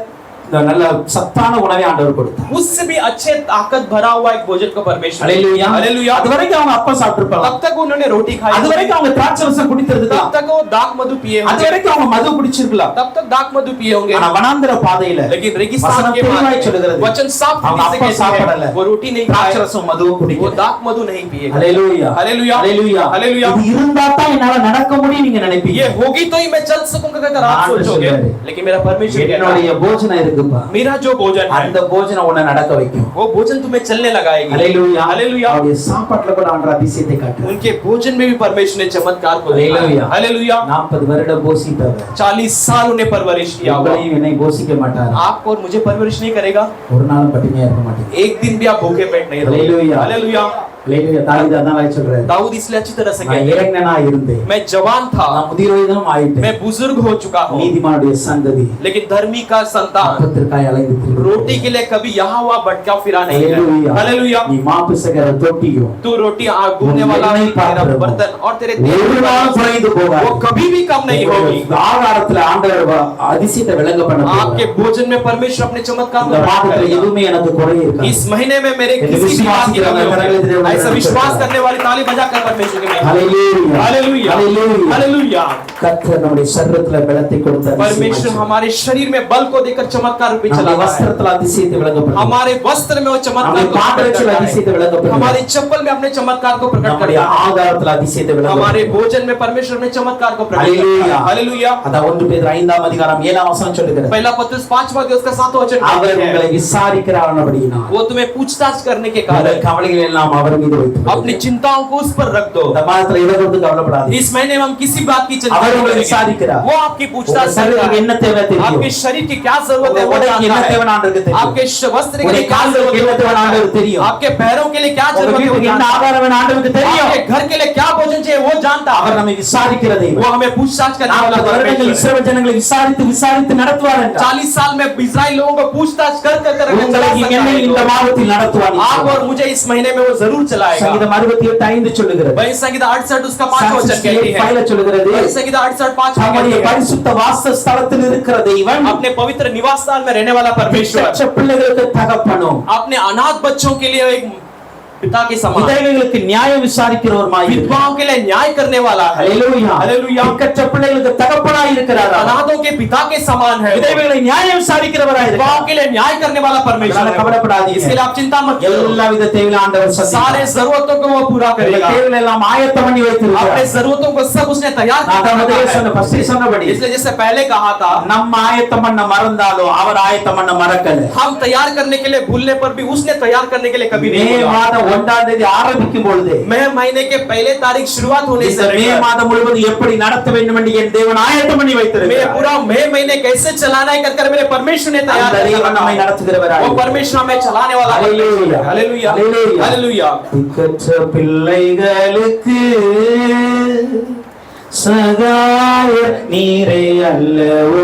சத்தான உணவை ஆண்டவர் கொடுத்தார். उससे भी अच्छे ताकत भरा हुआ एक भोजन को परमेश्वर। ஹalleluya. हालेलुया। அதுவரைக்கும் அவங்க அப்பம் சாப்பிட்டிருப்பாங்க. तब तक उन्होंने रोटी खाई, அதுவரைக்கும் அவங்க திராட்சரசம் குடித்திருக்கலாம். तब तक वो दाख मधु पिए होंगे, அதுவரைக்கும் அவங்க மது குடிச்சிருக்கலாம். तब तक दाख मधु पिए होंगे। ஆனா வனாந்தர பாதையில लेकिन रेगिस्तान வசனம் के தெளிவாய் मार्ग சொல்லுகிறது, में वचन साफ அவங்க तरीके அப்பம் से சாப்பிடல, वो रोटी नहीं खाए, திராட்சரசம் மதுவும் वो குடிக்கல. दाख मधु नहीं पिए। ஹalleluya. हालेलुया। ஹalleluya. हालेलुया। இது இருந்தா தான் என்னால நடக்க முடியும் நீங்க நினைப்பீங்க. ये होगी तो ही मैं चल सकूंगा अगर आप आनंद सोचोगे। से लेकिन मेरा परमेश्वर कहता என்னுடைய है போஜனம் இருக்கு இருக்குப்பா मेरा जो भोजन है அந்த போஜனம் உன்னை நடக்க வைக்கும். वो भोजन तुम्हें चलने लगाएगी। ஹalleluya हालेलुया। அவருடைய சாப்பாட்டுல கூட ஆண்டவர் அதிசயத்தை காட்டுறார். उनके भोजन में भी परमेश्वर ने चमत्कार को हालेलुया। हालेलुया। 40 வருடம் போஷித்தவர் 40 साल उन्हें परवरिश किया होगा। உங்களையும் என்னை போஷிக்க மாட்டார். आपको और मुझे परवरिश नहीं करेगा। ஒரு நாளும் பட்டினியா இருக்க மாட்டீங்க. एक दिन भी आप भूखे पेट नहीं रहोगे। हालेलुया। हालेलुया। ஹalleluya தாவீது அதான் சொல்றாரு. दाऊद इसलिए अच्छी तरह से நான் कहते हैं, இளைஞனா இருந்தேன், मैं जवान था, நான் முதிர் வயதிலும் ஆயிட்டேன், मैं बुजुर्ग हो चुका हूँ, நீதிமானுடைய சந்ததி लेकिन धर्मी का संतान அப்பத்திற்காய் அலைந்து திரிகிறேன். रोटी के लिए कभी यहाँ वहाँ भटका फिरा नहीं है। हालेलुया। हालेलुया। நீ மாப்பு சகர தொட்டியும் तू रोटी गूंदने वाला तेरा बर्तन और तेरे ஒரு நாள் குறைந்து போகாது. वो कभी भी कम नहीं होगी। ஆகாரத்துல ஆண்டவர் அதிசயத்தை விளங்க பண்ண आपके भोजन में परमेश्वर अपने चमत्कार இந்த மாதத்துல को எதுவுமே எனக்கு குறை இருக்காது. इस महीने में मेरे किसी भी बात की कमी नहीं होगी। ऐसा विश्वास करने वाली ताली बजाकर परमेश्वर के लिए हालेलुया हालेलुया हालेलुया हालेलुया। கர்த்தர் நம்முடைய சரீரத்துல பலத்தை கொடுத்தார். परमेश्वर हमारे शरीर में बल को देकर चमत्कार रूपी चला நம்முடைய है। வஸ்திரத்துல அதிசயத்தை விளங்க பண்ண हमारे वस्त्र में वो चमत्कार நம்முடைய को प्रकट பாதரட்சியில करता அதிசயத்தை है। விளங்க பண்ண हमारे चप्पल में अपने चमत्कार को प्रकट நம்முடைய करता है। ஆகாரத்துல அதிசயத்தை விளங்க हमारे भोजन में परमेश्वर ने चमत्कार को प्रकट हालेलुया। करता है। हालेलुया। அதான் 1 பேதுரு 5ஆம் அதிகாரம் 7ஆம் வசனம் சொல்லுகிறது. पहला पत्रस 5वां अध्याय उसका 7वां वचन அவர் कहता உங்களை है, விசாரிக்கிறார்னபடியினால் वो तुम्हें पूछताछ करने के உங்கள் कारण கவலைகளை எல்லாம் அவர் மீது வைத்து अपनी चिंताओं को उस पर रख दो। இந்த மாதத்துல இதை குறித்து கவலைப்படாதீங்க. इस महीने में हम किसी बात की चिंता அவர் नहीं உங்களை करेंगे। விசாரிக்கிறார். वो आपकी पूछताछ உங்கள் करता சரீரத்துக்கு है। என்ன தேவை தெரியும். आपके शरीर की क्या जरूरत है वो உங்களுடைய உடலுக்கு என்ன जानता தேவை है। ஆண்டவருக்கு தெரியும். आपके वस्त्र के உங்களுடைய लिए क्या கால்களுக்கு என்ன जरूरत தேவை है ஆண்டவருக்கு தெரியும். आपके पैरों के लिए क्या உங்கள் जरूरत है वो வீட்டுக்கு என்ன जानता है। ஆகாரம் ஆண்டவருக்கு தெரியும். आपके घर के लिए क्या भोजन चाहिए वो जानता அவர் है। நம்மை விசாரிக்கிற वो தெய்வம். हमें पूछताछ करने वाला 40 வருடங்கள் परमेश्वर है। இஸ்ரவேல் ஜனங்களை விசாரித்து விசாரித்து நடத்துவார் என்றார். 40 साल में इस्राएल लोगों को पूछताछ कर कर कर உங்களை என்னை இந்த மாதத்தில் நடத்துவார். आप और मुझे इस महीने में वो जरूर चलाएगा। சங்கீதம் 68:5 சொல்லுகிறது. वही संगीत 68 उसका 5वां वचन कहती है। 68:5 சொல்லுகிறது. वही संगीत 68 5 में நம்முடைய कहती है, பரிசுத்த வாசஸ்தலத்தில் இருக்கிற தெய்வம் अपने पवित्र निवास स्थान में रहने वाला परमेश्वर பெற்ற பிள்ளைகளுக்கு தகப்பனும் अपने अनाथ बच्चों के लिए एक पिता के समान விதவைகளுக்கு நியாயம் விசாரிக்கிறவருமாய் இருக்கிறார். विधवाओं के लिए न्याय करने वाला है। ஹalleluya हालेलुया। பெற்ற பிள்ளைகளுக்கு தகப்பனாய் இருக்கிறார். अनाथों के पिता के समान है। விதவைகளை நியாயம் விசாரிக்கிறவராய் இருக்கிறார். विधवाओं के लिए न्याय करने वाला परमेश्वर அதனால है। கவலைப்படாதீங்க. इसके लिए आप चिंता मत करो। எல்லா வித தேவையில ஆண்டவர் சந்திப்பார். सारे जरूरतों को वो पूरा करेगा। தேவைகளை எல்லாம் ஆயத்தம் பண்ணி வைத்திருக்கிறார். अपने जरूरतों को सब उसने तैयार நான் कर முதல்ல रखा சொன்ன है। ஃபர்ஸ்ட் சொன்னபடி इसलिए जैसे पहले कहा था, நம்ம ஆயத்தம் பண்ண மறந்தாலும் அவர் ஆயத்தம் பண்ண மறக்கல. हम तैयार करने के लिए भूलने पर भी उसने तैयार करने के लिए कभी மே नहीं भूला। மாதம் 1ஆம் தேதி ஆரம்பிக்கும் பொழுது मई महीने के पहले तारीख शुरुआत होने இந்த से மே लेकर மாதம் முழுவதும் எப்படி நடத்த வேண்டும் என்று என் தேவன் ஆயத்தம் பண்ணி मैं வைத்திருக்கிறார். पूरा मई महीने कैसे चलाना है कर मेरे परमेश्वर ने तैयार அந்த कर தேவன் நம்மை रखा है। நடத்துகிறவராய் वो परमेश्वर हमें चलाने वाला हालेलुया हालेलुया हालेलुया हालेलुया। திக்கற்ற பிள்ளைகளுக்கு சகாய நீரே அல்லவோ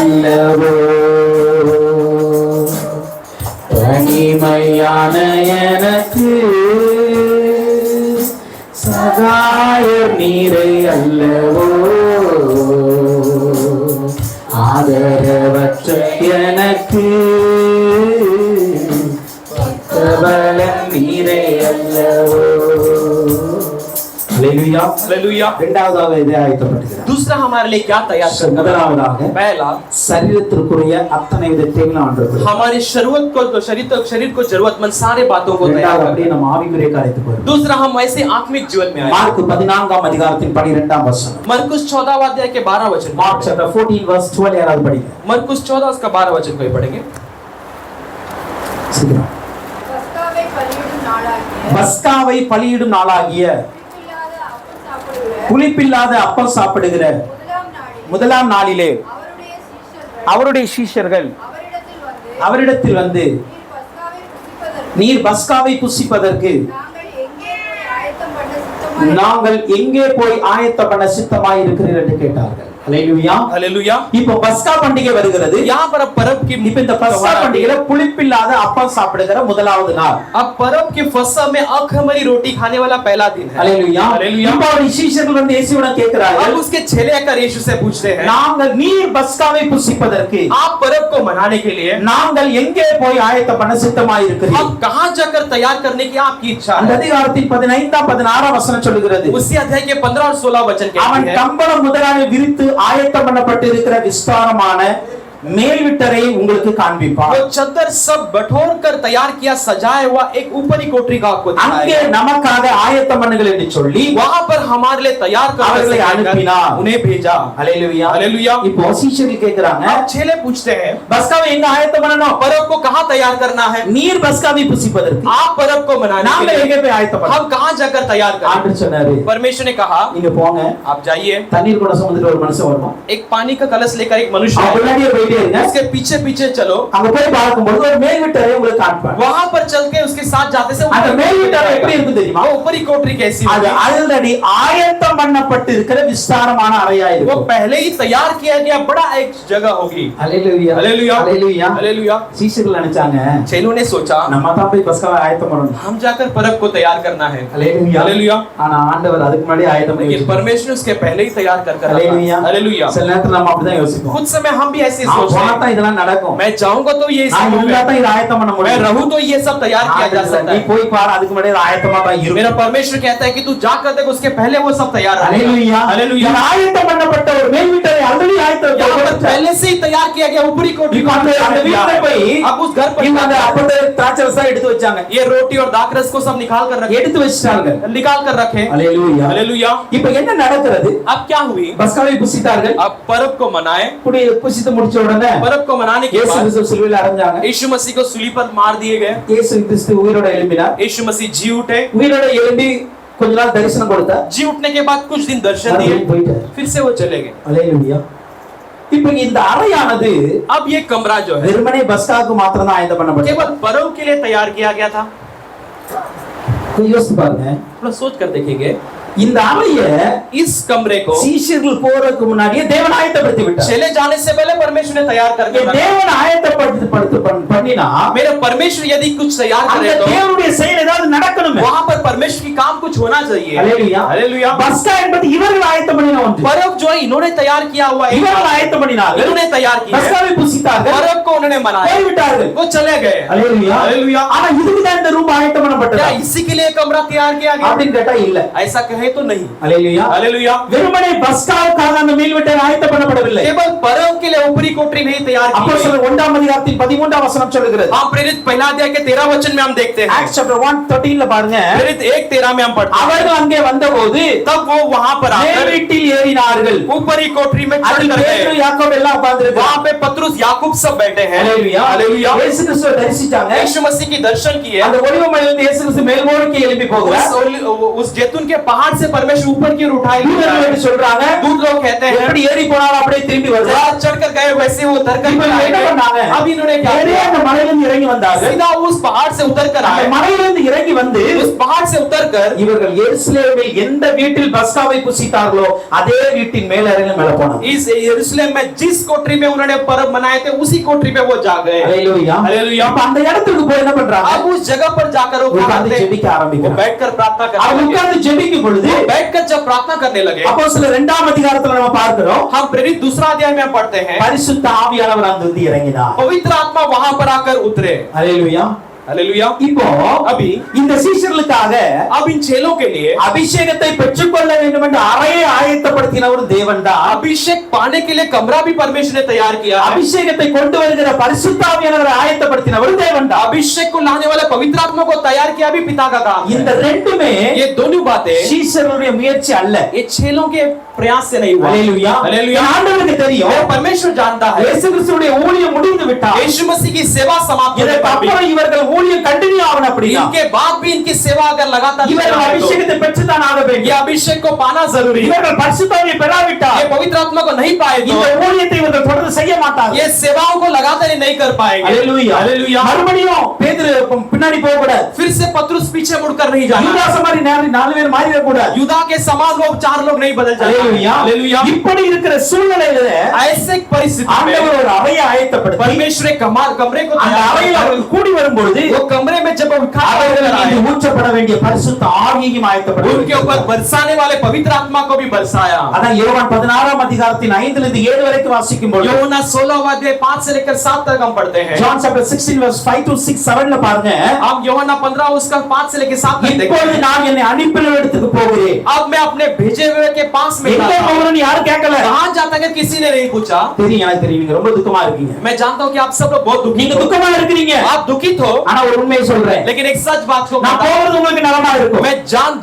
அல்லவோ தனிமையான எனக்கு சகாய நீரை அல்லவோ ஆதரவற்ற எனக்கு பக்தபலன் நீரை அல்லவோ. ஹalleluya हालेलुया। இரண்டாவதாக இதை ஆயத்தப்படுகிறார். दूसरा हमारे लिए क्या तैयार करना है? முதலாவதாக पहला சரீரத்திற்குரிய அத்தனை வித தேவையான ஆண்டவர். हमारे शरीर को जरूरतमंद सारे बातों को तैयार இரண்டாவது करना அப்படியே நம்ம ஆவிக்குரிய காரியத்துக்கு வருவோம். दूसरा हम ऐसे आत्मिक जीवन में आए। மார்க் 14ஆம் அதிகாரத்தின் 12ஆம் வசனம். मरकुस 14वां अध्याय के 12 वचन। மார்க் chapter 14 verse 12 யாராவது படிங்க. मरकुस 14 उसका 12 वचन को ही पढ़ेंगे। சீக்கிரம். பஸ்காவை பலியிடும் நாளாகிய புளிப்பில்லாத அப்பம் சாப்பிடுகிற முதலாம் நாளிலே அவருடைய சீஷர்கள் அவரிடத்தில் வந்து நீர் பஸ்காவை புசிப்பதற்கு நாங்கள் எங்கே போய் ஆயத்தம் பண்ண சித்தமாய் இருக்கிறீர் என்று கேட்டார்கள். ஹalleluya हालेलुया। இப்போ பஸ்கா பண்டிகை வருகிறது. यहाँ पर पर्व की இப்ப இந்த பஸ்கா பண்டிகையில புளிப்பில்லாத அப்பம் சாப்பிடுகிற முதலாவது நாள். अब पर्व के फसह में अखमीरी रोटी खाने वाला पहला दिन है। ஹalleluya हालेलुया। இப்போ அவர் சீஷர்கள் வந்து இயேசுவிடம் अब கேட்கிறார்கள், उसके चेले आकर यीशु से पूछते हैं, நாங்கள் நீர் பஸ்காவை புசிப்பதற்கு आप पर्व को मनाने के लिए நாங்கள் எங்கே போய் ஆயத்தம் பண்ண சித்தமாய் இருக்கிறீர்? हम कहां जाकर तैयार करने की आपकी इच्छा அந்த है? அதிகாரத்தின் 15ஆம் 16ஆம் வசனம் சொல்லுகிறது, उसी अध्याय के 15 और 16 वचन அவன் कहते हैं, கம்பளம் முதலாக விரித்து ஆயத்தம் பண்ணப்பட்டிருக்கிற விஸ்தாரமான மேல் வீட்டறை உங்களுக்கு காண்பிப்பார். वो चद्दर सब बटोर कर तैयार किया सजाया हुआ एक ऊपरी कोठरी का आपको அங்கே दिखाएगा। நமக்காக ஆயத்தம் பண்ணுங்கள் என்று சொல்லி वहां पर हमारे लिए तैयार அவர்களை कर அனுப்பினார். उन्हें भेजा। அல்லேலூயா. हालेलुया। இப்போ சீஷர்கள் கேக்குறாங்க, अब चेले पूछते हैं பஸ்காவை எங்க ஆயத்தம் பண்ணணும்? पर्व को कहां तैयार करना है? நீர் பஸ்காவை புசிப்பதற்கு आप पर्व को मनाने நாம के எங்க लिए போய் ஆயத்தம் பண்ணணும்? हम कहां जाकर तैयार करें? ஆண்டவர் சொன்னாரு, परमेश्वर ने कहा நீங்க போங்க, आप जाइए, தண்ணீர் கூட சுமந்துட்டு ஒரு மனுஷன் வருவான், एक पानी का कलश लेकर एक मनुष्य அவன் आएगा। பின்னாடியே போயிட்டே இருங்க. उसके पीछे पीछे चलो, அங்க போய் பார்க்கும்போது ஒரு மேல் வீட்டறை உங்களுக்கு காண்பார். वहां पर चल के उसके साथ जाते से அந்த மேல் வீட்டறை எப்படி இருக்கு தெரியுமா? वो ऊपरी कोठरी कैसी அது होगी? ஆல்ரெடி ஆயத்தம் பண்ணப்பட்டு இருக்கிற விஸ்தாரமான அறையா वो இருக்கும். पहले ही तैयार किया गया बड़ा एक जगह होगी। அல்லேலூயா. हालेलुया। அல்லேலூயா. हालेलुया। சீஷர்கள் நினைச்சாங்க, चेलों ने सोचा நம்ம தான் போய் பஸ்காவை ஆயத்தம் பண்ணணும். हम जाकर पर्व को तैयार करना है। அல்லேலூயா. हालेलुया। ஆனா ஆண்டவர் அதுக்கு முன்னாடி ஆயத்தம் பண்ணி लेकिन வச்சிருக்கார். परमेश्वर ने उसके पहले ही तैयार कर कर அல்லேலூயா. रखा। हालेलुया। சில நேரத்துல நம்ம அப்படிதான் யோசிப்போம். कुछ समय हम भी ऐसे ही நான் सोचते போனா हैं, தான் இதெல்லாம் நடக்கும். मैं जाऊंगा तो ये सब நான் இருந்தா होगा, தான் இதை ஆயத்தம் பண்ண मैं முடியும். रहूं तो ये सब तैयार किया जा सकता நீ है। போய் பாரு, அதுக்கு முன்னாடி இது ஆயத்தமா தான் இருக்கும். मेरा परमेश्वर कहता है कि तू जाकर देख, उसके पहले वो सब तैयार रहेगा। அல்லேலூயா. हालेलुया। இது ஆயத்தம் பண்ணப்பட்ட ஒரு மேல் வீட்டறை ஆல்ரெடி ஆயத்தம் यहाँ पर पहले से ही तैयार किया गया ऊपरी कोठरी இப்போ அந்த வீட்டுல போய் अब उस घर पर இவங்க அந்த அப்பத்தை திராட்சை ரசம் எடுத்து வச்சாங்க, ये रोटी और दाखरस को सब निकाल कर रखे, எடுத்து வச்சிட்டாங்க. निकाल कर रखे। அல்லேலூயா. हालेलुया। இப்போ என்ன நடக்கிறது? अब क्या हुई? பஸ்காவை புசித்தார்கள். अब पर्व को मनाए, இப்படி புசித்து முடிச்ச உடனே पर्व को मनाने के இயேசு बाद கிறிஸ்து சிலுவையில் அறைஞ்சாங்க. यीशु मसीह को सूली पर मार दिए गए। இயேசு கிறிஸ்து உயிரோட எழும்பினார். यीशु मसीह जी उठे, உயிரோட எழும்பி கொஞ்ச நாள் தரிசனம் கொடுத்தார். जी उठने के बाद कुछ दिन दर्शन दिए, மறுபடியும் போயிட்டார். फिर से वो चले गए। அல்லேலூயா. இப்போ இந்த அறையானது अब ये कमरा जो है வெறுமனே பஸ்காவுக்கு மாத்திரம் தான் ஆயத்தம் பண்ணப்பட்டது. केवल पर्व के लिए तैयार किया गया था। கொஞ்சம் யோசித்து பாருங்க, थोड़ा सोच कर देखेंगे, இந்த அறைய इस कमरे को சீஷர்கள் போறதுக்கு முன்னாடியே தேவன் ஆயத்தப்படுத்தி விட்டார். चले जाने से पहले परमेश्वर ने तैयार करके रखा। தேவன் ஆயத்தப்படுத்தி பண்ணினா मेरा परमेश्वर यदि कुछ तैयार அந்த करे तो தேவனுடைய செயல் ஏதாவது நடக்கணும். वहां पर परमेश्वर की काम कुछ होना चाहिए। அல்லேலூயா. हालेलुया। பஸ்கா என்பது இவர்கள் ஆயத்தம் பண்ணின ஒன்று. पर्व जो है इन्होंने तैयार किया हुआ है, இவர்கள் ஆயத்தம் பண்ணினார்கள். इन्होंने तैयार किया है। பஸ்காவை புசித்தார்கள். पर्व को उन्होंने मनाया, போய்விட்டார்கள். वो चले गए। அல்லேலூயா. हालेलुया। ஆனா இதுக்கு தான் இந்த ரூம் ஆயத்தம் क्या பண்ணப்பட்டது इसी के लिए कमरा तैयार किया गया? அப்படின்னு கேட்டா இல்ல. ऐसा कहे तो नहीं। அல்லேலூயா. हालेलुया। வெறுமனே பஸ்காவுக்காக அந்த மேல் வீட்டறை ஆயத்தம் பண்ணப்படவில்லை. केवल पर्व के लिए ऊपरी कोठरी नहीं तैयार की। அப்போஸ்தலர் 1ஆம் அதிகாரத்தின் 13ஆம் வசனம் சொல்லுகிறது. हम प्रेरित पहला अध्याय के 13 वचन में हम देखते हैं। Acts chapter 1:13ல பாருங்க, प्रेरित 1:13 में हम पढ़ते हैं, அவர்கள் அங்கே வந்தபோது तब वो वहां पर மேல் आकर வீட்டில் ஏறினார்கள். ऊपरी कोठरी में चढ़ அதில் कर பேதுரு गए। யாக்கோபு எல்லாம் உட்கார்ந்திருக்காங்க. वहां पे पतरस याकूब सब बैठे हैं। அல்லேலூயா. हालेलुया। இயேசு கிறிஸ்துவை தரிசிச்சாங்க. यीशु मसीह की दर्शन किए। அந்த ஒலிவ மலையிலிருந்து இயேசு கிறிஸ்து மேல்நோக்கி எழும்பி போகிறார். उस जैतून के पहाड़ से परमेश्वर ऊपर की ओर उठाए யூதர்கள் சொல்றாங்க, दूध लोग कहते हैं எப்படி ஏறி போனாலும் அப்படியே திரும்பி வருவார். जहाँ चढ़कर गए वैसे वो उतर कर இப்போ இவங்க என்ன பண்ணாங்க? अब इन्होंने क्या நேரே किया? அந்த மலையிலிருந்து இறங்கி வந்தார்கள். सीधा उस पहाड़ से उतर कर அந்த आए। மலையிலிருந்து இறங்கி வந்து उस पहाड़ से उतर कर இவர்கள் எருசலேமில் எந்த வீட்டில் பஸ்காவை புசித்தார்களோ அதே வீட்டின் மேலறையில் மேல போனாங்க. इस यरूशलेम में जिस कोठरी में उन्होंने पर्व मनाए थे उसी कोठरी पे वो जा गए। அல்லேலூயா. हालेलुया। அப்ப அந்த இடத்துக்கு போய் என்ன பண்றாங்க? अब उस जगह पर जाकर वो क्या உட்கார்ந்து करते हैं? ஜெபிக்க वो ஆரம்பிக்கிறாங்க. बैठकर प्रार्थना करने அவங்க लगे। உட்கார்ந்து ஜெபிக்கும் பொழுது वो बैठकर जब प्रार्थना करने लगे, அப்போஸ்தலர் 2ஆம் அதிகாரத்துல நம்ம பார்க்கிறோம், हम प्रेरित दूसरा अध्याय में हम पढ़ते हैं, பரிசுத்த ஆவியானவர் அங்க வந்து இறங்கினார். पवित्र आत्मा वहां पर आकर उतरे। அல்லேலூயா. हालेलुया। இப்போ अभी இந்த சீஷர்களுக்காக अब इन चेलों के लिए அபிஷேகத்தை பெற்றுக்கொள்ள வேண்டும் என்று அறையை ஆயத்தப்படுத்தினவர் தேவன் தான். अभिषेक पाने के लिए कमरा भी परमेश्वर ने तैयार किया है। அபிஷேகத்தை கொண்டு வருகிற பரிசுத்த ஆவியானவரை ஆயத்தப்படுத்தினவர் தேவன் தான். अभिषेक को लाने वाले पवित्र आत्मा को तैयार किया भी पिता का काम இந்த है। ரெண்டுமே ये दोनों बातें சீஷருடைய முயற்சி அல்ல. ये चेलों के प्रयास से नहीं हुआ। அல்லேலூயா. हालेलुया। ஆண்டவருக்கு தெரியும், और परमेश्वर जानता है இயேசு கிறிஸ்துவுடைய ஊழியம் முடிந்து விட்டார். यीशु मसीह की सेवा समाप्त होने இதற்கு पर भी அப்புறம் இவர்கள் ஊழியம் கண்டினியூ ஆகணும் அப்படினா इनके बाद भी इनकी सेवा अगर लगातार இவர்கள் चलना है तो அபிஷேகத்தை பெற்றுதான் ஆக ये வேண்டும். अभिषेक को पाना जरूरी है। இவர்கள் பரிசுத்த ஆவியை பெறாவிட்டால் ये पवित्र आत्मा को नहीं पाए तो இந்த ஊழியத்தை இவர்கள் தொடர்ந்து செய்ய மாட்டார்கள். ये सेवाओं को लगातार नहीं कर पाएंगे। அல்லேலூயா. हालेलुया। மறுபடியும் பேதுரு பின்னாடி போக கூடாது. फिर से पतरस पीछे मुड़कर नहीं जाना। யூதாஸ் மாதிரி நாலு பேர் மாறிட கூடாது. युदा के समान लोग 4 लोग नहीं बदल जाते। அல்லேலூயா. हालेलुया। இப்படி இருக்கிற சூழ்நிலையில ऐसे परिस्थिति ஆண்டவர் में ஒரு அறையை ஆயத்தப்படுத்தி परमेश्वर एक कमरे को அந்த तैयार அறையில் करता है। அவர்கள் கூடி வரும்பொழுது பொழுது वो कमरे में जब वो इकट्ठा அவர்கள் होकर மீது आए, ஊற்றப்பட வேண்டிய பரிசுத்த ஆவியையும் उनके ஆயத்தப்படுத்தி ऊपर बरसाने वाले पवित्र आत्मा को भी बरसाया। அதான் யோவான் 16ஆம் அதிகாரத்தின் 5 இலிருந்து 7 வரைக்கும் வாசிக்கும் பொழுது யோனா 16वां अध्याय 5 से लेकर 7 तक हम पढ़ते हैं। John chapter 16 verse 5 to 6 7ல பாருங்க, हम யோனா 15 उसका 5 से लेकर 7 तक देखते இப்பொழுது हैं। நான் என்னை அனுப்பினவரிடத்துக்கு போகிறேன். अब मैं अपने भेजे हुए के पास में எங்க जाता हूं। போகிறேன்னு யாரும் கேட்கல. कहां जाता है किसी ने नहीं पूछा। தெரியும், எனக்கு தெரியும், நீங்க ரொம்ப துக்கமா இருக்கீங்க. मैं जानता हूं कि आप सब लोग बहुत दुखी நீங்க हो। துக்கமா இருக்கீங்க. आप दुखित हो, ஆனா ஒரு உண்மையை சொல்றேன், लेकिन एक सच बात को நான் போறது உங்களுக்கு நலமா இருக்கும். मैं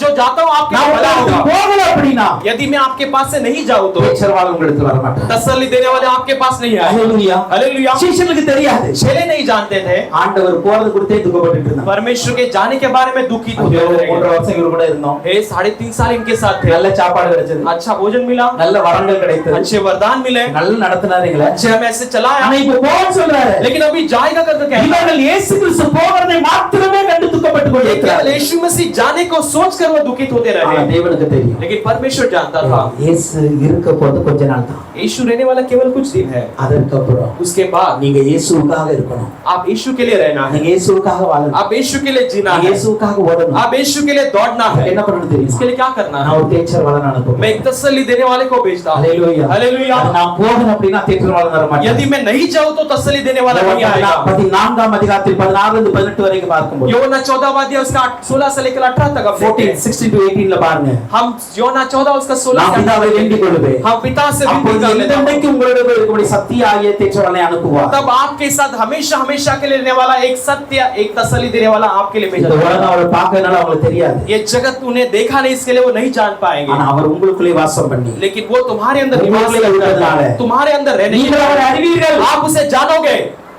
जो जाता हूं आपके நான் लिए भला உங்களுக்கு होगा। போகல அப்படினா यदि मैं आपके पास से नहीं जाऊं तो பேச்சரவாளர் உங்களுக்கு வர மாட்டார். तसल्ली देने वाले आपके पास नहीं आए। ஹalleluya. हालेलुया। சீஷர்களுக்கு தெரியாது. चेले नहीं जानते थे, ஆண்டவர் போறது குறித்தே துக்கப்பட்டு இருந்தார். परमेश्वर के जाने के बारे में दुखित होते ஐயோ, रहे। 3 வருஷம் இவரு கூட இருந்தோம். 3.5 साल इनके साथ थे। நல்ல சாப்பாடு கிடைச்சது, अच्छा भोजन मिला, நல்ல வரங்கள் கிடைத்தது, अच्छे वरदान मिले, நல்ல நடத்துனாருங்களே. अच्छे हमें ऐसे चलाया। ஆனா இப்ப போன்னு சொல்றாரு. लेकिन अभी जाएगा करके कहता है। இவர்கள் இயேசு கிறிஸ்து போகிறதை மாத்திரமே கண்டு துக்கப்பட்டு केवल கொண்டிருக்கிறார்கள். यीशु मसीह जाने को सोचकर वो दुखित होते ஆனா रहे। தேவனுக்கு தெரியும், लेकिन परमेश्वर जानता था இயேசு இருக்க போறது கொஞ்ச நாள் தான். यीशु रहने वाला केवल कुछ दिन है। அதற்கு அப்புறம் उसके बाद நீங்க இயேசுவுக்காக இருக்கணும். आप यीशु के लिए रहना है, நீங்க இயேசுவுக்காக வாழணும். आप यीशु के लिए जीना நீங்க है, இயேசுவுக்காக ஓடணும். आप यीशु के लिए दौड़ना है। என்ன பண்ணணும் தெரியுமா? इसके लिए क्या करना நான் है? ஒரு தேச்சரவாளன் அனுப்புறேன். मैं एक तसल्ली देने वाले को भेजता हूं। ஹalleluya. हालेलुया। நான் போகணும் அப்படினா தேச்சரவாளன் வர மாட்டார். यदि मैं नहीं जाऊं तो तसल्ली देने वाला नहीं आएगा। 14ஆம் அதிகாரத்தில் 16 இருந்து 18 வரைக்கும் பார்க்கும்போது योना 14वां अध्याय उसका 16 से लेकर 18 तक हम देखते 14 हैं। 16 to 18 ல பாருங்க. हम योना 14 उसका 16 நான் से பிதாவை வேண்டிக் கொள்வேன். हम पिता से विनती அப்பொழுது कर लेते हैं। என்றென்றைக்கும் உங்களோடு இருக்கக்கூடிய சத்தியாகிய தேச்சரவாளனை அனுப்புவார். तब आपके साथ हमेशा हमेशा के लिए रहने वाला एक सत्य, एक तसल्ली देने वाला आपके लिए भेजा இந்த जाएगा। உலகம் அவரை பார்க்கறதுனால அவங்களுக்கு தெரியாது. ये जगत उन्हें देखा नहीं, इसके लिए वो नहीं जान पाएंगे। ஆனா அவர் உங்களுக்குள்ளே வாசம் பண்ணி लेकिन वो तुम्हारे अंदर निवास உங்களுக்குள்ளே இருக்கிறதுனால तुम्हारे अंदर रहने के நீங்கள் அவரை அறிவீர்கள். बाद आप उसे जानोगे।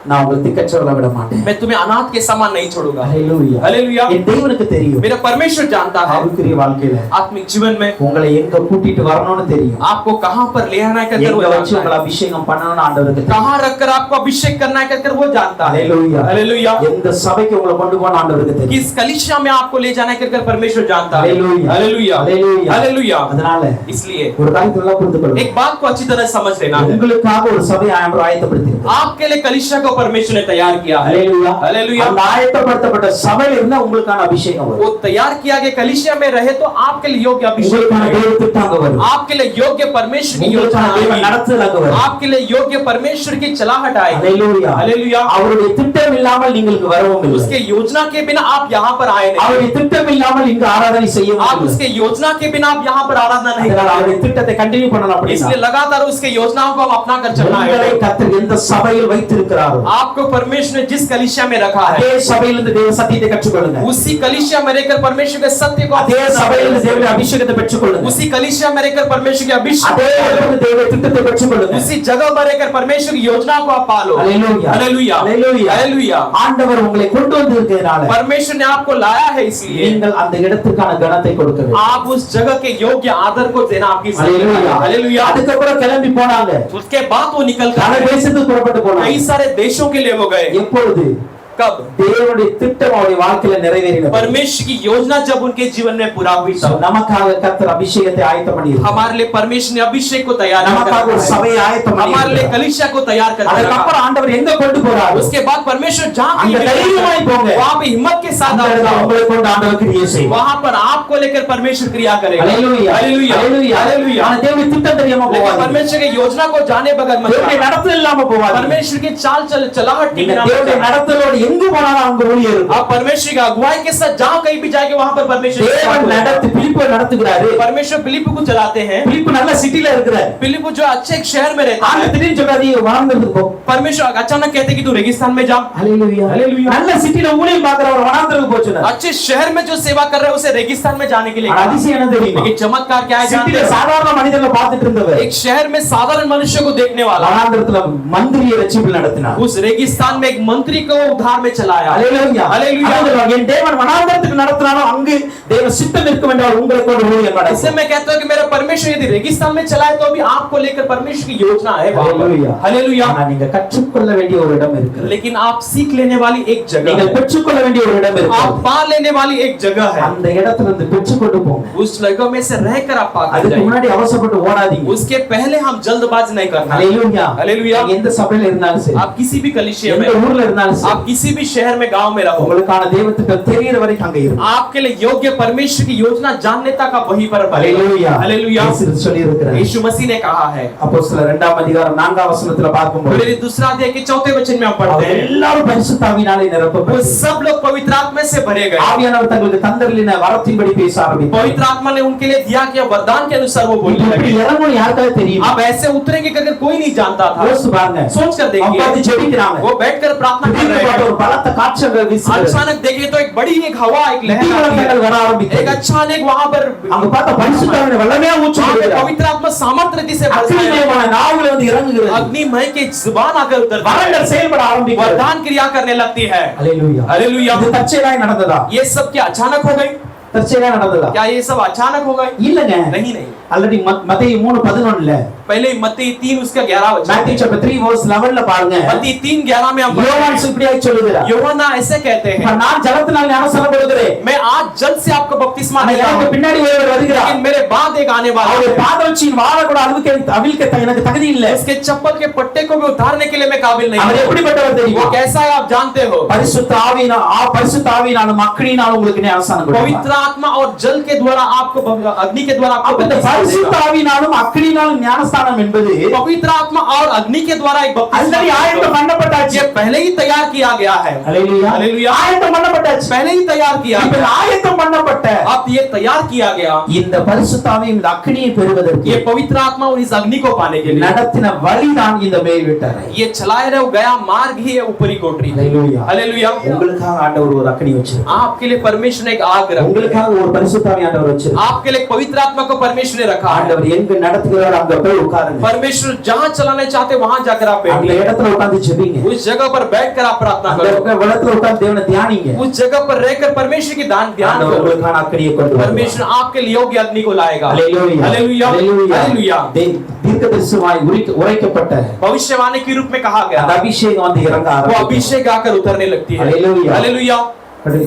நான் உங்களை திக்கற்றவர்களா விட மாட்டேன். मैं तुम्हें अनाथ के समान नहीं छोड़ूंगा। ஹalleluya. हालेलुया। என் தேவனுக்கு தெரியும், मेरा परमेश्वर जानता है ஆவிக்குரிய வாழ்க்கையில आत्मिक जीवन में உங்களை எங்க கூட்டிட்டு வரணும்னு தெரியும். आपको कहां पर ले आना है करके वो எங்க வச்சு जानता உங்களை है, அபிஷேகம் பண்ணணும்னு ஆண்டவருக்கு தெரியும். कहां रखकर आपको अभिषेक करना है करके वो जानता है। ஹalleluya. हालेलुया। எந்த சபைக்கு உங்களை கொண்டு போன ஆண்டவருக்கு தெரியும். किस कलीसिया में आपको ले जाना है करके परमेश्वर जानता है। हालेलुया। हालेलुया। हालेलुया। हालेलुया। அதனால इसलिए ஒரு காரியத்தை நல்லா புரிந்து கொள்ளுங்க. एक बात को अच्छी तरह समझ लेना है, உங்களுக்காக ஒரு சபையை ஆண்டவர் ஆயத்தப்படுத்தி இருக்கிறார். आपके लिए कलीसिया को परमेश्वर ने तैयार किया है। ஹalleluya. हालेलुया। அந்த ஆயத்தப்படுத்தப்பட்ட சபையில இருந்தா உங்களுக்கான அபிஷேகம் वो வரும். तैयार किया गया कलीसिया में रहे तो आपके लिए योग्य अभिषेक உங்களுக்கான आएगा। தேவ திட்டம் அங்க வரும். आपके लिए योग्य परमेश्वर की योजना உங்களுக்கான தேவ आएगी। நடத்துதல் அங்க வரும். आपके लिए योग्य परमेश्वर की चलाहट आएगी। ஹalleluya. हालेलुया। அவருடைய திட்டம் இல்லாமல் நீங்களுக்கு வரவும் இல்லை. उसके योजना के बिना आप यहाँ पर आए नहीं। அவருடைய திட்டம் இல்லாமல் இங்க ஆராதனை செய்யவும் आप இல்லை. उसके योजना के बिना आप यहाँ पर आराधना नहीं அதனால कर அவருடைய திட்டத்தை கண்டினியூ பண்ணணும் அப்படினா इसलिए लगातार उसके योजनाओं को हम अपना कर चलना உங்களை है। கர்த்தர் எந்த சபையில் வைத்திருக்கிறாரோ आपको परमेश्वर ने जिस कलीसिया में रखा है, அதே சபையிலிருந்து தேவ சத்தியத்தை கற்றுக்கொள்ளுங்க. उसी कलीसिया में रहकर परमेश्वर के सत्य को அதே சபையிலிருந்து தேவனுடைய அபிஷேகத்தை பெற்றுக்கொள்ளுங்க. उसी कलीसिया में रहकर परमेश्वर के अभिषेक, அதே இடத்துல தேவனுடைய திட்டத்தை பெற்றுக்கொள்ளுங்க. उसी जगह में रहकर परमेश्वर की योजना को आप पालो। ஹalleluya. हालेलुया। ஹalleluya. हालेलुया। ஆண்டவர் உங்களை கொண்டு வந்திருக்கிறதுனால परमेश्वर ने आपको लाया है, इसलिए நீங்கள் அந்த இடத்துக்கான கனத்தை கொடுக்க வேண்டும். आप उस जगह के योग्य आदर को देना आपकी ஹalleluya. हालेलुया। அதுக்கப்புறம் கிளம்பி போனாங்க. उसके बाद वो निकल பல कर தேசத்துக்கு புறப்பட்டு போனாங்க. कई सारे देशों के लिए वो गए। எப்பொழுது कब? தேவனுடைய திட்டம் அவருடைய வாழ்க்கையில நிறைவேறினது. परमेश्वर की योजना जब उनके जीवन में पूरा हुई तब நமக்காக கர்த்தர் அபிஷேகத்தை ஆயத்தம் பண்ணியிருக்கிறார். हमारे लिए परमेश्वर ने अभिषेक को तैयार நமக்காக ஒரு कर சபையை ஆயத்தம் हमारे लिए பண்ணியிருக்கிறார். कलीसिया को तैयार कर அதுக்கப்புறம் ஆண்டவர் எங்க கொண்டு போறாரு? उसके बाद परमेश्वर जहां அங்க தைரியமாய் போங்க. वहां पे हिम्मत के साथ அந்த आप இடத்துல जाओ। உங்களை கொண்டு ஆண்டவர் கிரியை செய்வார். वहां पर आपको लेकर परमेश्वर क्रिया करेगा। ஹalleluya. हालेलुया। ஹalleluya. हालेलुया। ஆனா தேவனுடைய திட்டம் தெரியாம लेकिन போவாது. परमेश्वर की योजना को जाने बगैर मत தேவனுடைய जाओ। நடத்துதல் இல்லாம போவாது. परमेश्वर की चाल चलाहट के நீங்க बिना मत தேவனுடைய जाओ। நடத்துதலோடு எங்க போனாலும் அங்க ஊழியம் இருக்கும். आप परमेश्वर की अगुवाई के साथ जहां कहीं भी जाएंगे वहां पर परमेश्वर की தேவன் साथ நடத்து होगा। பிலிப்பை நடத்துகிறாரு. परमेश्वर फिलिप को चलाते हैं। பிலிப்பு நல்ல சிட்டில இருக்கிறார். फिलिप जो अच्छे एक शहर में रहता ஆண்டு है, திடீர்னு சொல்றாரு வனாந்தரத்துக்கு போ. परमेश्वर अचानक कहते कि तू रेगिस्तान में जा। ஹalleluya. हालेलुया। நல்ல சிட்டில ஊழியம் பார்க்கறவர் வனாந்தரத்துக்கு போச்சுனா. अच्छे शहर में जो सेवा कर रहे हैं उसे रेगिस्तान में जाने के लिए ஆனா कहा। அதிசயம் என்ன தெரியுமா? लेकिन चमत्कार क्या है जानते சிட்டில हो? சாதாரண மனிதர்களை பார்த்துட்டு இருந்தவர் एक शहर में साधारण मनुष्य को देखने वाला வனாந்தரத்துல மந்திரியை ரட்சிப்பில் நடத்தினார். उस रेगिस्तान में एक मंत्री को उद्धार में चलाया। ஹalleluya. हालेलुया। என் தேவன் வனாந்தரத்துக்கு நடத்துறானோ அங்கு தேவ சித்தம் இருக்கும் என்றால் உங்களை கொண்டு ஊழியம் इससे நடக்கும். मैं कहता हूं कि मेरा परमेश्वर यदि रेगिस्तान में चलाए तो भी आपको लेकर परमेश्वर की योजना है वहां पर। ஹalleluya. हालेलुया। ஆனா நீங்க கற்றுக்கொள்ள வேண்டிய ஒரு இடம் இருக்கு. लेकिन आप सीख लेने वाली एक जगह நீங்கள் है, பெற்றுக்கொள்ள வேண்டிய ஒரு இடம் இருக்கு. आप पा लेने वाली एक जगह है। அந்த இடத்துல இருந்து பெற்றுக்கொண்டு போங்க. उस जगह में से रहकर आप पाकर அதுக்கு जाइए। முன்னாடி அவசரப்பட்டு ஓடாதீங்க. उसके पहले हम जल्दबाजी नहीं करना। ஹalleluya. हालेलुया। நீங்க எந்த சபையில இருந்தாலும் சரி, आप किसी भी कलीसिया में, எந்த ஊர்ல இருந்தாலும் आप சரி, किसी किसी भी शहर में गांव में रहो, உங்களுக்கான தேவ திட்டம் தெரியற வரைக்கும் அங்க இருங்க. आपके लिए योग्य परमेश्वर की योजना जानने तक आप वहीं पर बने। ஹalleluya. हालेलुया। இயேசு சொல்லி இருக்கிறார். यीशु मसीह ने कहा है, அப்போஸ்தலர் 2ஆம் அதிகாரம் 4ஆம் வசனத்துல பார்க்கும்போது फिर दूसरा अध्याय के 4वें वचन में हम पढ़ते हैं, எல்லாரும் பரிசுத்த ஆவியினாலே वो நிரப்பப்பட்டு सब लोग पवित्र आत्मा से भरे गए। ஆவியானவர் தங்களுக்கு தந்தருளின வரத்தின்படி பேச ஆரம்பித்தார். पवित्र आत्मा ने उनके लिए दिया कि वरदान के अनुसार वो बोलने लगे। இறங்கணும் யாருக்காவது தெரியும்? अब ऐसे उतरेंगे कि अगर कोई नहीं जानता था, யோசிச்சு பாருங்க. सोच कर देखिए, அவங்க ஜெபிக்கிறாங்க. वो बैठकर प्रार्थना कर रहे हैं, ஒரு பலத்த காற்று வீசுது. अचानक देखिए तो एक बड़ी एक हवा, एक लहर தீவிரங்கள் வர ஆரம்பித்தது. एक अचानक वहां पर அங்க பார்த்தா பரிசுத்த ஆவியின் வல்லமையா ஊற்றி வருகிறது. पवित्र आत्मा सामर्थ्य से बरस रहा है, அக்னிமயமான நாவுல வந்து இறங்குகிறது. अग्निमय की जुबान आकर उतरती है, வரங்கள் செயல்பட ஆரம்பிக்கிறது. वरदान क्रिया करने लगती है। ஹalleluya. हालेलुया। இது தற்செயலாய் நடந்ததா? ये सब क्या अचानक हो गई? தற்செயலாய் நடந்ததா? क्या ये सब अचानक हो गई? இல்லங்க. नहीं नहीं, ஆல்ரெடி மத்தேயு 3:11ல पहले मत्ती 3 उसका 11 वचन, Matthew chapter 3 verse 11ல பாருங்க. मत्ती 3:11 में हम யோவான் இப்படியாய் சொல்லுகிறார். யோவானா ऐसे कहते हैं, நான் ஜலத்தினால் ஞானஸ்நானம் கொடுக்கிறேன். मैं आज जल से आपको बपतिस्मा ஆனா देता எனக்கு हूं, பின்னாடி ஒருவர் வருகிறார். लेकिन मेरे बाद एक आने वाला அவர் है, பாதரட்சியின் வாளை கூட அவிழ்க்க எனக்கு தகுதி இல்ல. उसके चप्पल के पट्टे को भी उतारने के लिए मैं काबिल नहीं அவர் हूं। எப்படிப்பட்டவர் वो தெரியுமா? कैसा है आप जानते हो? பரிசுத்த ஆவியினாலும் அக்கினியினாலும் உங்களுக்கு ஞானஸ்நானம் கொடுப்பார். पवित्र आत्मा और जल के द्वारा आपको, अग्नि के द्वारा आपको இந்த बपतिस्मा பரிசுத்த देगा। ஆவியினாலும் அக்கினியினாலும் ஞானஸ்நானம் என்பது पवित्र आत्मा और अग्नि के द्वारा एक ஆல்ரெடி ஆயத்தம் बपतिस्मा பண்ணப்பட்டாச்சு. ये पहले ही तैयार किया गया है। ஹalleluya. हालेलुया। ஆயத்தம் பண்ணப்பட்டாச்சு. पहले ही तैयार किया இப்ப गया, ஆயத்தம் பண்ணப்பட்ட अब ये तैयार किया गया, இந்த பரிசுத்த ஆவியின் இந்த அக்கினியை பெறுவதற்கு ये पवित्र आत्मा और इस अग्नि को पाने के लिए நடத்தின வழிதான் இந்த மேல் வீட்டறை. ये चलाए रहे गया मार्ग ही है ऊपरी कोठरी। ஹalleluya. हालेलुया। உங்களுக்காக ஆண்டவர் ஒரு அக்கினி வச்சிருக்கார். आपके लिए परमेश्वर ने एक आग रखी, உங்களுக்காக ஒரு பரிசுத்த ஆவி ஆண்டவர் வச்சிருக்கார். आपके लिए एक पवित्र आत्मा को परमेश्वर ने रखा है। ஆண்டவர் எங்க நடத்துகிறாரோ அங்க போய் உட்காருங்க. परमेश्वर जहां चलाने चाहते वहां जाकर आप அந்த बैठिए, இடத்துல உட்கார்ந்து ஜெபிங்க. उस जगह पर बैठकर आप प्रार्थना அந்த करो, இடத்துல உட்கார்ந்து தேவனை தியானிங்க. उस जगह पर रहकर परमेश्वर की ध्यान ஆண்டவர் करो। உங்களுக்கான அக்கினியை கொண்டு வருவார். परमेश्वर आपके लिए योग्य अग्नि को लाएगा। ஹalleluya. हालेलुया। ஹalleluya. हालेलुया। தீர்க்கதரிசனமாய் உரைக்கப்பட்ட भविष्यवाणी के रूप में कहा அந்த गया, அபிஷேகம் வந்து இறங்க वो ஆரம்பிக்கும். अभिषेक आकर उतरने लगती है। हालेलुया। हालेलुया।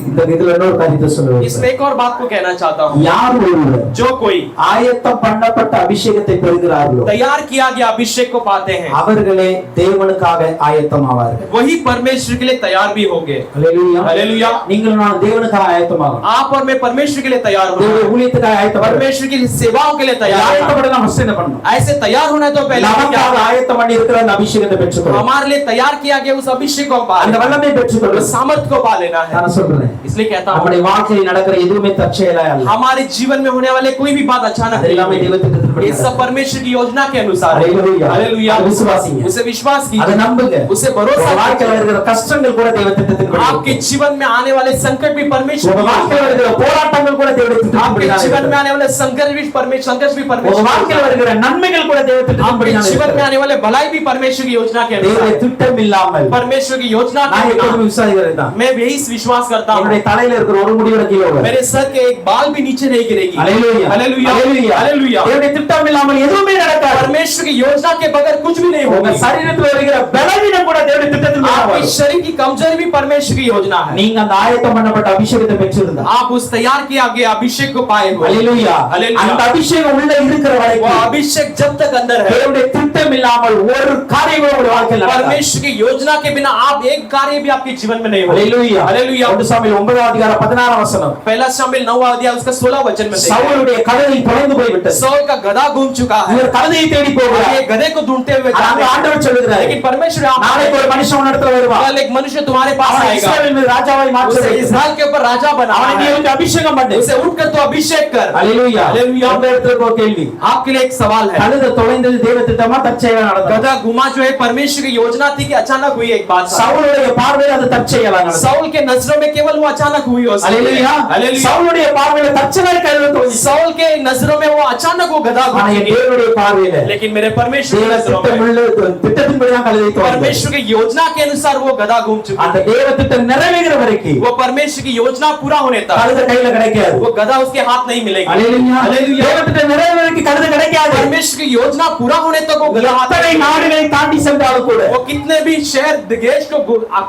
இந்த இதுல இன்னொரு காரியத்தை சொல்லுவேன். इसमें एक और बात को कहना चाहता हूँ, யார் ஒருவர் जो कोई ஆயத்தம் பண்ணப்பட்ட அபிஷேகத்தை பெறுகிறார்களோ तैयार किया गया अभिषेक को पाते हैं, அவர்களே தேவனுக்காக ஆயத்தமாவார்கள். वही परमेश्वर के लिए तैयार भी होंगे। ஹalleluya. हालेलुया। நீங்கள் நான் தேவனுக்காக ஆயத்தமாகணும். आप और मैं परमेश्वर के लिए तैयार होना, தேவனுடைய ஊழியத்துக்காக ஆயத்தப்படணும். परमेश्वर की सेवाओं के लिए तैयार होना। ஆயத்தப்பட நாம் ஃபர்ஸ்ட் என்ன பண்ணணும்? ऐसे तैयार होना है तो पहले क्या நமக்காக करना है? ஆயத்தம் பண்ணி இருக்கிற அந்த அபிஷேகத்தை பெற்றுக்கொள்ளணும். हमारे लिए तैयार किया गया उस अभिषेक को पा அந்த लेना है, வல்லமை उस பெற்றுக்கொள்ளணும். सामर्थ को पा लेना है। நான் சொல்றேன். इसलिए कहता हूँ, நம்முடைய வாழ்க்கையில் நடக்கிற எதுவுமே தற்செயலாய் அல்ல. हमारे जीवन में होने वाले कोई भी बात अचानक அது नहीं எல்லாமே होगी। தேவ திட்டத்தின்படி ये सब परमेश्वर की योजना के अनुसार है। हालेलुया। हालेलुया। அது விசுவாசிங்க. उसे विश्वास அதை कीजिए, நம்புங்க. उसे भरोसा உங்க வாழ்க்கையில कीजिए। இருக்கிற கஷ்டங்கள் கூட தேவ திட்டத்தின்படி आपके இருக்கு. जीवन में आने वाले संकट भी परमेश्वर உங்க की வாழ்க்கையில योजना है। இருக்கிற போராட்டங்கள் கூட தேவ आपके திட்டத்தின்படி தான் जीवन में இருக்கு. आने वाले संघर्ष भी परमेश्वर உங்க की வாழ்க்கையில योजना है। இருக்கிற நன்மைகள் கூட தேவ திட்டத்தின்படி आपके தான் जीवन में இருக்கு. आने वाले भलाई भी परमेश्वर की योजना के अनुसार தேவ है। திட்டம் இல்லாமல் परमेश्वर की योजना நான் के எப்போதும் बिना விசுவாசிக்கிறேன் தான். मैं यही विश्वास करता हूँ, என்னுடைய தலையில இருக்கிற ஒரு முடி கூட கீழே விழாது. मेरे सर के एक बाल भी नीचे नहीं गिरेगी। ஹalleluya. हालेलुया। ஹalleluya. हालेलुया। தேவனுடைய திட்டம் இல்லாமல் எதுவுமே நடக்காது. परमेश्वर की योजना के बगैर कुछ भी नहीं உங்க होगा। சரீரத்துல இருக்கிற பலவீனம் கூட தேவனுடைய திட்டத்தின்படி தான் आपके வரும். शरीर की कमजोरी भी परमेश्वर की योजना है। நீங்க அந்த ஆயத்தம் பண்ணப்பட்ட அபிஷேகத்தை பெற்றிருந்தா आप उस तैयार किया गया अभिषेक को पाए हो। ஹalleluya. हालेलुया। அந்த அபிஷேகம் உள்ள இருக்கிற वो வரைக்கும் अभिषेक जब तक अंदर है, தேவனுடைய திட்டம் இல்லாமல் ஒரு காரியமும் உங்களுடைய வாழ்க்கையில் நடக்காது. परमेश्वर की योजना के बिना आप एक कार्य भी आपके जीवन में नहीं होगा। ஹalleluya. हालेलुया। 1 சாமுவேல் 9 அதிகாரம் 16 வசனம். पहला शामिल 9 अध्याय उसका 16 वचन में देखते हैं, சவுலுடைய கழுதை தொலைந்து போய்விட்டது. सौल का गधा घूम चुका है, இவர் கழுதையை தேடி और போகிறார். ये गधे को ढूंढते हुए जा ஆனா रहे हैं। ஆண்டவர் சொல்லுகிறார், लेकिन परमेश्वर நாளைக்கு ஒரு மனுஷன் உன்னிடத்துல வருவான். कल एक मनुष्य तुम्हारे पास அவன் आएगा, இஸ்ரவேல் மீது ராஜாவாய் उसे மாற்றுவான். इस्राएल के ऊपर राजा बना அவனை நீ வந்து அபிஷேகம் பண்ணு. उसे उठकर तो अभिषेक कर। ஹalleluya. हालेलुया। அந்த இடத்துல ஒரு கேள்வி. आपके लिए एक सवाल है, கழுதை தொலைந்தது தேவ திட்டமா தற்செயலா நடந்ததா? गधा घुमा जो है परमेश्वर की योजना थी कि अचानक हुई एक बात? சவுலுடைய பார்வையில் அது தற்செயலா நடந்தது. साउल के नजरों में केवल वो अचानक हुई हो सकती है। ஹalleluya. हालेलुया। சவுலுடைய பார்வையில் தற்செயலாய் கழுதை தொலைந்தது. साउल के नजरों में वो अचानक वो गधा ஆனா घुमा, தேவனுடைய பார்வையில் लेकिन मेरे परमेश्वर தேவ के नजरों में திட்டமுள்ள திட்டத்தின்படி தான் கழுதை தொலைந்தது. परमेश्वर की योजना के अनुसार वो गधा घूम चुकी அந்த है। தேவ திட்டம் நிறைவேறுற வரைக்கும் वो परमेश्वर की योजना पूरा होने तक கழுதை கையில கிடைக்காது. वो गधा उसके हाथ नहीं मिलेगी। ஹalleluya. हालेलुया। தேவ திட்டம் நிறைவேறுற வரைக்கும் கழுதை கிடைக்காது. परमेश्वर की योजना पूरा होने तक वो गधा हाथ அத்தனை नहीं मिलेगी। நாடுகளை தாண்டி சென்றாலும் கூட वो कितने भी शहर देश को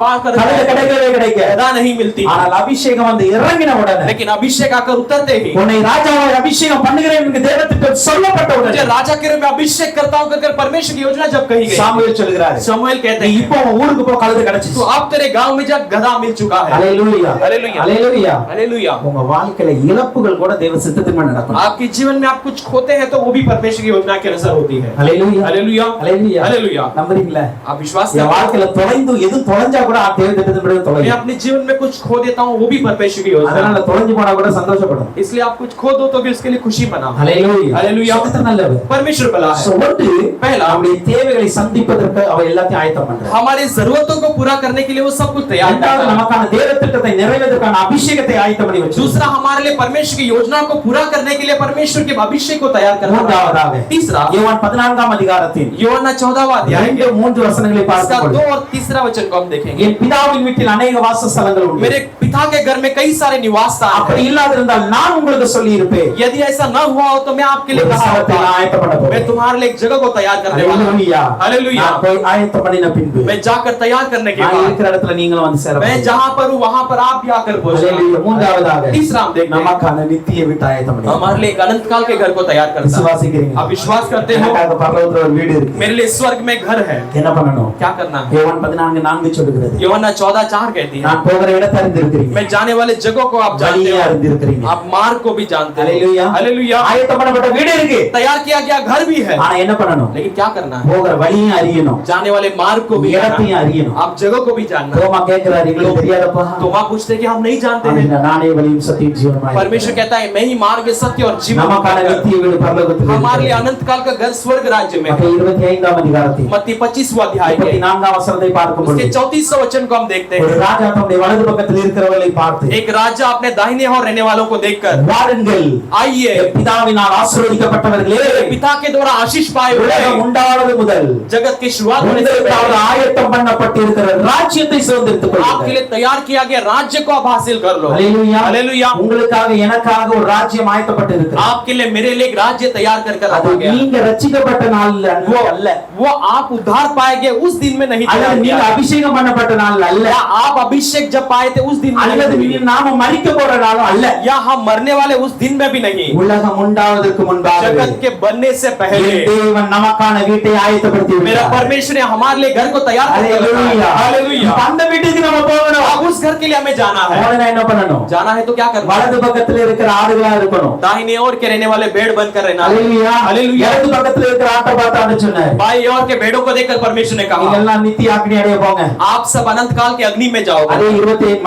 पार कर கழுதை கிடைக்கவே கிடைக்காது. गधा नहीं मिलती। ஆனால் அபிஷேகம் வந்து இறங்கின உடனே लेकिन अभिषेक आकर उतरते ही, உன்னை ராஜாவாய் அபிஷேகம் பண்ணுகிறேன் என்று தேவ திட்டம் சொல்லப்பட்ட मुझे உடனே राजा के रूप में अभिषेक करता हूं कहकर परमेश्वर की योजना जब कही गई, சாமுவேல் சொல்கிறார், शमूएल कहते நீ हैं இப்போ உன் ஊருக்கு போ, கழுதை கிடைச்சிச்சு. तो अब तेरे गांव में जा गधा मिल चुका है. ஹalleluya हालेलुया. ஹalleluya. हालेलुया. உங்க வாழ்க்கையில இழப்புகள் கூட தேவ சித்தத்தின்படி நடக்கும். आपके जीवन में आप कुछ खोते हैं तो वो भी परमेश्वर की योजना के अनुसार होती है. ஹalleluya हालेलुया. ஹalleluya. हालेलुया. நம்புறீங்களா? आप विश्वास என் करते हैं? வாழ்க்கையில தொலைந்து எது தொலைஞ்சா கூட தேவ சித்தத்தின்படி मैं தொலையும். अपने जीवन में कुछ खो देता हूँ वो भी परमेश्वर की योजना அதனால है. தொலைஞ்சு போனா கூட சந்தோஷப்படும். इसलिए आप कुछ खो दो तो भी उसके लिए खुशी मनाओ. ஹalleluya. हालेलुया. கர்த்தர் நல்லவர். परमेश्वर भला है. சோ ஒன்று पहला நம்முடைய தேவைகளை சந்திப்பதற்கு அவர் எல்லாத்தையும் ஆயத்தம் பண்றார். हमारी जरूरतों को पूरा करने के लिए वो सब कुछ तैयार करता இரண்டாவது है. நமக்கான தேவ திட்டத்தை நிறைவேற்றுவதற்கான அபிஷேகத்தை ஆயத்தம் பண்ணி வச்சிருக்கிறார். दूसरा हमारे लिए परमेश्वर की योजना को पूरा करने के लिए परमेश्वर के अभिषेक को तैयार करना है. மூன்றாவதாக तीसरा யோவான் 14ஆம் அதிகாரத்தின் யோவான் 14वां अध्याय 2-3 வசனங்களை इसका பார்க்கும்போது 2 और तीसरा वचन को हम देखेंगे. என் பிதாவின் வீட்டில் अनेक வாசஸ்தலங்கள் உண்டு. मेरे पिता के घर में कई सारे निवास स्थान அப்படி हैं. இல்லாதிருந்தால் நான் உங்களுக்கு சொல்லி இருப்பேன். यदि ऐसा न हुआ हो तो मैं आपके लिए ஒரு कहा ஸ்தலத்தை होता. நான் ஆயத்தம் பண்ண मैं போறேன். तुम्हारे लिए एक जगह को तैयार करने वाला हूं. ஹalleluya. हालेलुया. நான் போய் ஆயத்தம் பண்ணின பின்பு मैं जाकर तैयार करने के நான் बाद இருக்கிற இடத்துல நீங்களும் வந்து சேர मैं போறீங்க. जहां पर हूं वहां पर आप भी आकर पहुंचना. ஹalleluya. மூன்றாவதாக तीसरा हम देखते हैं நமக்கான நித்திய வீட்டை ஆயத்தம் பண்ணி हमारे लिए एक अनंत काल के घर को तैयार करता है. விசுவாசிக்கிறீங்க? आप विश्वास करते हो? எனக்காக பரலோகத்துல ஒரு வீடு இருக்கு. मेरे लिए स्वर्ग में घर है. என்ன பண்ணணும்? क्या करना है? யோவான் 14:4 சொல்லுகிறது. யோவான் 14:4 कहती है நான் போகிற இடத்தை அறிந்திருக்கிறீங்க. मैं जाने वाले जगह को आप जानते வழியை हो. அறிந்திருக்கிறீங்க. आप मार्ग को भी जानते हो. ஹalleluya. हालेलुया. ஆயத்தம் பண்ணப்பட்ட வீடு இருக்கு. तैयार किया गया घर भी है. ஆனா என்ன பண்ணணும்? लेकिन क्या करना है? போகிற வழியை அறியணும். जाने वाले मार्ग को भी जानना இடத்தையும் है. அறியணும். आप जगह को भी जानना है. தோமா கேக்குறாரு, எங்களுக்கு தெரியாதப்பா. तो वहां पूछते हैं कि हम नहीं जानते हैं. ஆனா நானே வழியும் சத்தியம் ஜீவனுமாய் परमेश्वर कहता है मैं ही मार्ग सत्य और जीवन நமக்கான हूं. நித்திய வீடு பரலோகத்தில் हमारे लिए இருக்கிறது. अनंत काल का घर स्वर्ग राज्य में है. மத்தேயு 25ஆம் அதிகாரத்தில் मत्ती 25वां अध्याय के 34ஆம் வசனத்தை பார்க்கும்போது उसके 34वां वचन को हम देखते ஒரு हैं. ராஜா தன்னுடைய வலது பக்கத்தில் இருக்கிறவர்களை பார்த்து, एक राजा अपने दाहिने और रहने वालों को देखकर வாருங்கள், आइए என் பிதாவினால் ஆசீர்வதிக்கப்பட்டவர்களே, पिता के द्वारा आशीष पाए हुए உலகம் உண்டானது முதல் जगत की शुरुआत होने से உங்களுக்காக पहले ஆயத்தம் பண்ணப்பட்டிருக்கிற ராஜ்யத்தை சுதந்தரித்துக் आपके கொள்ளுங்கள். लिए तैयार किया गया राज्य को आप हासिल कर लो. ஹalleluya. हालेलुया. உங்களுக்காக எனக்காக ஒரு ராஜ்யம் ஆயத்தப்பட்டிருக்கிறது. आपके लिए मेरे लिए एक राज्य तैयार कर அது रखा गया. நீங்க ரட்சிக்கப்பட்ட நாள்ல அல்ல, वो आप उद्धार पाएंगे उस दिन में नहीं அல்லது तैयार நீங்க किया. அபிஷேகம் பண்ணப்பட்ட நாள் அல்ல, या आप अभिषेक जब पाए थे उस दिन में அல்லது नहीं. நீங்க நாம மரிக்க போற நாளும் அல்ல. या हम मरने वाले उस दिन में भी नहीं. உலகம் உண்டாவதற்கு முன்பாக जगत के बनने से என் पहले தேவன் நமக்கான வீட்டை ஆயத்தப்படுத்தி मेरा விட்டார். परमेश्वर ने हमारे लिए घर को तैयार कर रखा है. ஹalleluya. हालेलुया. இப்ப அந்த வீட்டுக்கு நம்ம போகணும். अब उस घर के लिए हमें जाना है. போனா என்ன பண்ணணும்? जाना है तो क्या करना है? வலது பக்கத்துல இருக்கிற ஆடுகளா இருக்கணும். दाहिने ओर के रहने वाले भेड़ बनकर रहना है. ஹalleluya. हालेलुया. இடது பக்கத்துல இருக்கிற ஆட்டை பார்த்தான்னு சொன்னார். बाईं ओर के भेड़ों को देखकर परमेश्वर ने நீங்க कहा எல்லாம் நித்திய அக்னி அடைய போங்க. आप सब अनंत काल के अग्नि में जाओगे. அதே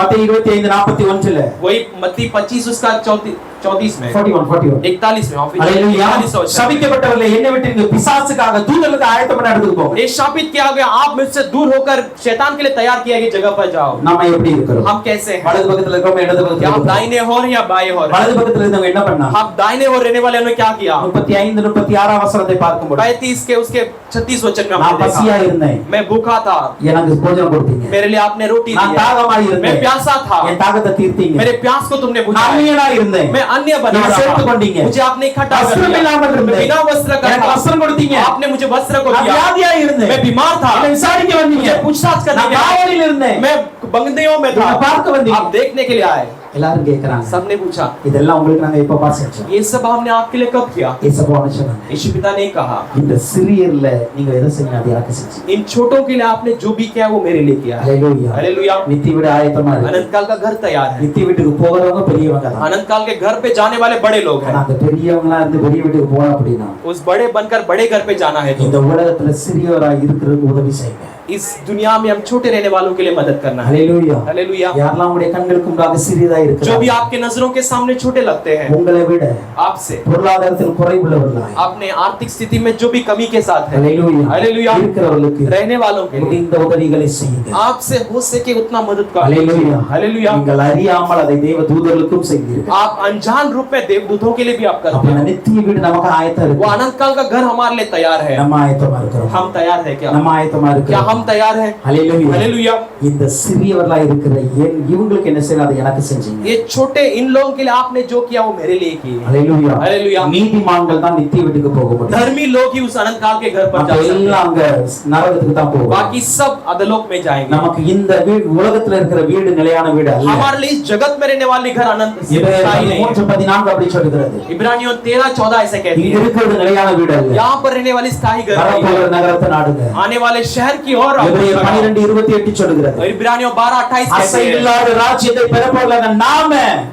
மத்தேயு 25:41 वही मत्ती 25 उसका 34 में 41 में ஹalleluya. சபிக்கப்பட்டவர்களே, என்னை விட்டு நீங்க பிசாசுக்காக தூதர்களுக்கு ஆயத்தம் பண்ண இடத்துக்கு போங்க. ये शापित किया गया आप मुझसे दूर होकर शैतान के लिए तैयार किया गई जगह पर जाओ. நாம எப்படி இருக்கிறோம்? हम कैसे हैं? வலது பக்கத்துல இருக்கோம், இடது பக்கத்துல क्या हम இருக்கோம். दाहिने ओर या बाएं ओर? வலது பக்கத்துல இருந்தவங்க என்ன பண்ணா? हम दाहिने ओर रहने वाले ने क्या किया? 35-36 வசனத்தை பார்க்கும்போது 35 के उसके 36 वचन में நான் हमने பசியா देखा இருந்தேன், मैं भूखा था, எனக்கு போஜனம் கொடுத்தீங்க. मेरे लिए आपने रोटी நான் दी. தாகமாய் मैं இருந்தேன், प्यासा था, என் தாகத்தை தீர்த்தீங்க. मेरे प्यास को तुमने நான் बुझाया. அந்நியனா இருந்தேன், मैं अन्य बना என்னை रहा. சேர்த்துக் கொண்டீங்க. मुझे आपने इकट्ठा कर வஸ்திரம் लिया. இல்லாமல் मैं இருந்தேன், बिना वस्त्र का எனக்கு था. வஸ்திரம் கொடுத்தீங்க. आपने मुझे वस्त्र को நான் दिया. வியாதியா இருந்தேன், मैं बीमार था. என்னை விசாரிக்க வந்தீங்க. मुझे पूछताछ करने நான் के लिए. காவலில் இருந்தேன். मैं बंदियों में था. என்னை பார்க்க வந்தீங்க. आप देखने के लिए आए. எல்லாரும் கேக்குறாங்க, सबने पूछा இதெல்லாம் உங்களுக்கு நாங்க எப்ப பாசச்சோம்? ये सब हमने आपके लिए कब किया? ஏசப்பான்னு சொன்னாங்க, यीशु पिता ने कहा இந்த சிறியர்ல நீங்க எதை செய்யணும் அது எனக்கு செஞ்சீங்க. इन छोटों के लिए आपने जो भी किया वो मेरे लिए किया. ஹalleluya. हालेलुया. நித்திய வீடு ஆயத்தமா இருக்கு. अनंत काल का घर तैयार है. நித்திய வீட்டுக்கு போகிறவங்க பெரியவங்க தான். अनंत काल के घर पे जाने वाले बड़े लोग ஆனா हैं. அந்த பெரியவங்களா இருந்து பெரிய வீட்டுக்கு போனா அப்படின்னா उस बड़े बनकर बड़े घर पे जाना है. இந்த तो உலகத்துல சிறியவரா இருக்கிறதுக்கு உதவி செய்யுங்க. इस दुनिया में हम छोटे रहने वालों के लिए मदद करना है. ஹalleluya. हालेलुया. யாரெல்லாம் உங்களுடைய கண்களுக்கு முன்பாக சிறியதா जो भी இருக்கிறாங்க, आपके नजरों के सामने छोटे लगते हैं உங்களை விட आपसे, பொருளாதாரத்தில் குறைவுள்ளவர்களாய், अपने आर्थिक स्थिति में जो भी कमी के साथ है, ஹalleluya, हालेलुया, இருக்கிறவர்களுக்கு रहने वालों के लिए முடிந்த உதவிகளை செய்யுங்க. आपसे हो सके उतना मदद करो. ஹalleluya. हालेलुया. நீங்கள் அறியாமல் அதை தேவ தூதர்களுக்கும் செய்தீர்கள். आप अनजान रूप में देवदूतों के लिए भी आप करते அப்ப हैं. நித்திய வீடு நமக்கு ஆயத்தம் वो இருக்கு. अनंत काल का घर हमारे लिए तैयार है. நம்ம ஆயத்தமா இருக்கிறோம். हम तैयार है क्या? நம்ம ஆயத்தமா क्या இருக்கிறோம். हम तैयार हैं? ஹalleluya. हालेलुया. இந்த சிறியவர்களா இருக்கிற இவங்களுக்கு என்ன செய்யணும், அதை எனக்கு செஞ்சீங்க. ये छोटे इन लोगों के लिए आपने जो किया वो मेरे लिए किया. ஹalleluya. हालेलुया. நீதிமான்கள் தான் நித்திய வீட்டுக்கு போக முடியும். धर्मी लोग ही उस अनंत काल के घर पर जा அப்ப सकते எல்லாம் हैं. அங்க நரகத்துக்கு தான் போகும். बाकी सब अधोलोक में जाएंगे. நமக்கு இந்த வீடு உலகத்துல இருக்கிற வீடு நிலையான வீடு அல்ல. हमारे लिए इस जगत में रहने वाली घर अनंत स्थायी नहीं है. 3:14 அப்படி சொல்கிறது. इब्रानियों 13:14 ऐसे कहती இங்க है, இருக்கிறது நிலையான வீடு அல்ல. यहाँ पर रहने वाली स्थायी घर नहीं வரப்போகிற है. நகரத்தை நாடுங்க. आने वाले शहर की ओर और எபிரேயர் 12:28 சொல்கிறது इब्रानियों 12:28 कहते हैं அசைவில்லாத ராஜ்யத்தை பெறப்போகிற நாம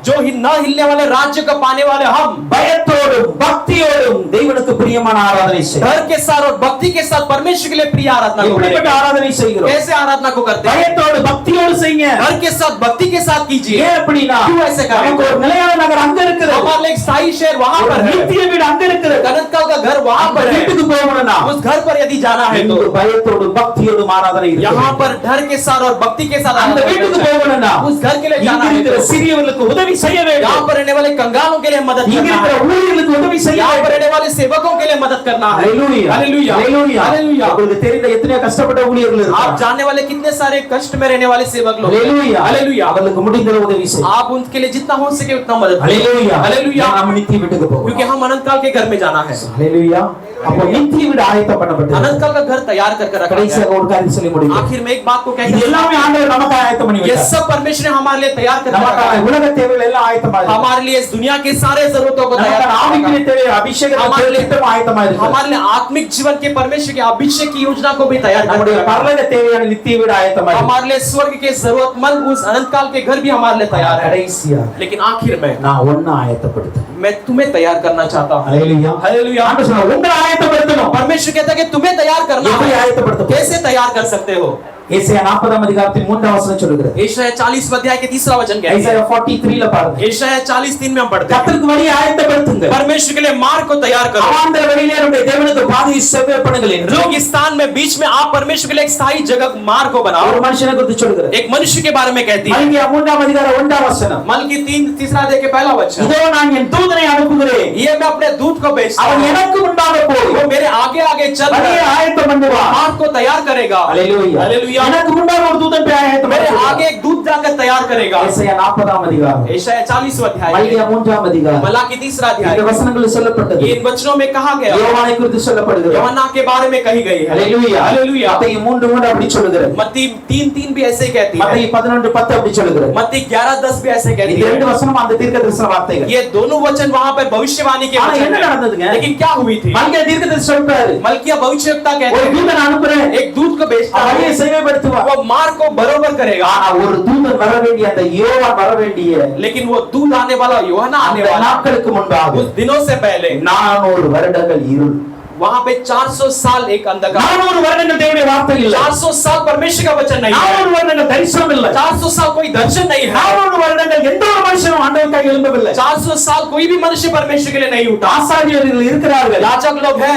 जो न हिलने वाले राज्य को पाने वाले हम பயத்தோடும் பக்தியோடும் தேவனுக்கு பிரியமான ஆராதனை செய்கிறோம் डर के साथ और भक्ति के साथ परमेश्वर के लिए प्रिय आराधना को எப்படிப்பட்ட करेंगे। ஆராதனை செய்கிறோம் कैसे आराधना को करते हैं பயத்தோடு பக்தியோடு செய்யுங்க डर के साथ भक्ति के साथ कीजिए ஏன் அப்படினா क्यों ऐसे करें நமக்கு ஒரு நிலையான நகர் அங்க இருக்குது हमारे लिए एक स्थायी शहर वहां पर है நித்திய வீடு அங்க இருக்குது कनककाल का घर वहां அந்த पर है வீட்டுக்கு போகணும்னா उस घर पर यदि जाना है तो இங்கு பயத்தோடு பக்தியோடு ஆராதனை यहाँ இருக்குது पर डर के साथ और भक्ति के साथ அந்த आराधना வீட்டுக்கு करना है। போகணும்னா उस घर के लिए जाना இங்க है இருக்கிற तो சிறியவர்களுக்கு உதவி செய்ய வேண்டும் यहाँ पर रहने वाले कंगालों के लिए मदद இங்க करना இருக்கிற है ஊழியர்களுக்கு உதவி செய்ய यहाँ पर வேண்டும் रहने वाले सेवकों के लिए मदद करना है ஹalleluya हालेलुया ஹalleluya हालेलुया உங்களுக்கு தெரிந்த எத்தனை கஷ்டப்பட்ட ஊழியர்கள் आप இருக்காங்க जानने वाले कितने सारे कष्ट में रहने वाले सेवक लोग हैं। ஹalleluya हालेलुया அவங்களுக்கு முடிந்த உதவி செய்ய आप उनके लिए जितना हो सके उतना मदद करें ஹalleluya हालेलुया நாம நித்திய வீட்டுக்கு போவோம் क्योंकि हम अनंत काल के घर में जाना है ஹalleluya அப்போ நித்திய வீடு ஆயத்தம் பண்ணப்பட்டது अनंत काल का घर तैयार कर रखा கடைசியாக है ஒரு காரியம் சொல்லி முடிக்கிறேன் आखिर में एक बात को இது कहते हैं எல்லாமே ஆண்டவர் நமக்கு ஆயத்தம் பண்ணி ये வச்சார் सब परमेश्वर ने हमारे लिए तैयार कर रखा நமக்கான है உலக தேவைகள் எல்லாம் ஆயத்தமா இருக்கு हमारे लिए इस दुनिया के सारे जरूरतों को तैयार நமக்கான कर ஆவிக்குரிய रखा है। தேவை அபிஷேகத்தின் திட்டம் ஆயத்தமா இருக்கு हमारे लिए आत्मिक जीवन के परमेश्वर के अभिषेक की योजना को भी तैयार कर நம்முடைய रखा है। பரலோக தேவையான நித்திய வீடு ஆயத்தமா இருக்கு हमारे लिए स्वर्ग के जरूरतमंद उस अनंत काल के घर भी हमारे लिए तैयार है கடைசியா लेकिन आखिर में நான் ஒண்ணு ஆயத்தப்படுத்தேன் मैं तुम्हें तैयार करना चाहता हूँ ஹalleluya हालेलुया ஆண்டவர் சொன்னார் உங்களை ஆயத்தப்படுத்தணும் परमेश्वर कहता है कि तुम्हें तैयार करना எப்படி है ஆயத்தப்படுத்தணும் कैसे तैयार कर सकते हो ஏசாயா 40 அதிகாரத்தின் 3 வசனம் சொல்கிறது यशायाह 40 अध्याय के 3 वचन कहता है ஏசாயா 43 ல பாருங்க यशायाह 40:3 में हम पढ़ते हैं கர்த்தருக்கு வழியை ஆயத்தப்படுத்துங்க परमेश्वर के लिए मार्ग को तैयार करो அவாந்தர வெளியிலே நம்முடைய தேவனுக்கு பாதையை செவ்வாய் பண்ணுங்கள் என்று रेगिस्तान में बीच में आप परमेश्वर के लिए एक स्थायी जगह मार्ग को बनाओ ஒரு மனுஷனை குறித்து சொல்கிறது एक मनुष्य के बारे में कहती है மல்கியா 3 அதிகாரம் 1 வசனம் मलकी 3 अध्याय के पहला वचन இதோ நான் என் தூதனை அனுப்புகிறேன் ये मैं अपने दूत को भेजता அவன் हूं எனக்கு முன்பாக போய் वो मेरे आगे आगे चल வழியை ஆயத்தம் பண்ணுவான் मार्ग को तैयार करेगा ஹalleluya हालेलुया எனக்கு முன்பாக ஒரு தூதன் போய் ஆயத்தம் मेरे பண்ணுவான் आगे एक दूत जाकर तैयार करेगा ஏசாயா 40 அதிகாரம் यशायाह 40 अध्याय மல்கியா 3 அதிகாரம் मलाकी 3 अध्याय இந்த வசனங்கள் சொல்லப்பட்டது इन वचनों में कहा गया யோவானை குறித்து சொல்லப்படுகிறது यूहन्ना के बारे में कही गई है ஹalleluya हालेलुया மத்தேயு 3 அப்படி சொல்லுகிறது मत्ती 3:3 भी ऐसे ही कहती है மத்தேயு 11:10 அப்படி சொல்லுகிறது मत्ती 11:10 भी ऐसे कहती இந்த है ரெண்டு வசனம் அந்த தீர்க்கதரிசன வார்த்தைகள் ये दोनों वचन वहां पर भविष्यवाणी के ஆனா वचन என்ன हैं। நடந்ததுங்க लेकिन क्या हुई थी மல்கியா தீர்க்கதரிசி சொல்றாரு मलकिया भविष्यवक्ता कहते ஒரு हैं தூதன் அனுப்புறேன் एक दूत को भेजता அவன் வழியை है செவ்வாய்ப்படுத்துவான் वो मार्ग को बरोबर करेगा ஆனா ஒரு தூதன் வர வேண்டிய அந்த யோவான் வர வேண்டிய लेकिन वो दूत आने वाला यूहन्ना आने அந்த वाला நாட்களுக்கு முன்பாக उस दिनों से पहले 400 வருடங்கள் இருள் वहां पे 400 साल एक अंधकार 400 வருடங்கள் தேவனுடைய வார்த்தை இல்ல 400 साल परमेश्वर का वचन नहीं है 400 வருடங்கள் தரிசனம் இல்ல 400 साल कोई दर्शन नहीं है 400 வருடங்கள் எந்த ஒரு மனுஷனும் ஆண்டவருக்காக எழும்பவில்லை 400 साल कोई भी मनुष्य परमेश्वर के लिए नहीं उठा ஆசாரியர்கள் இருக்கிறார்கள் याजक लोग हैं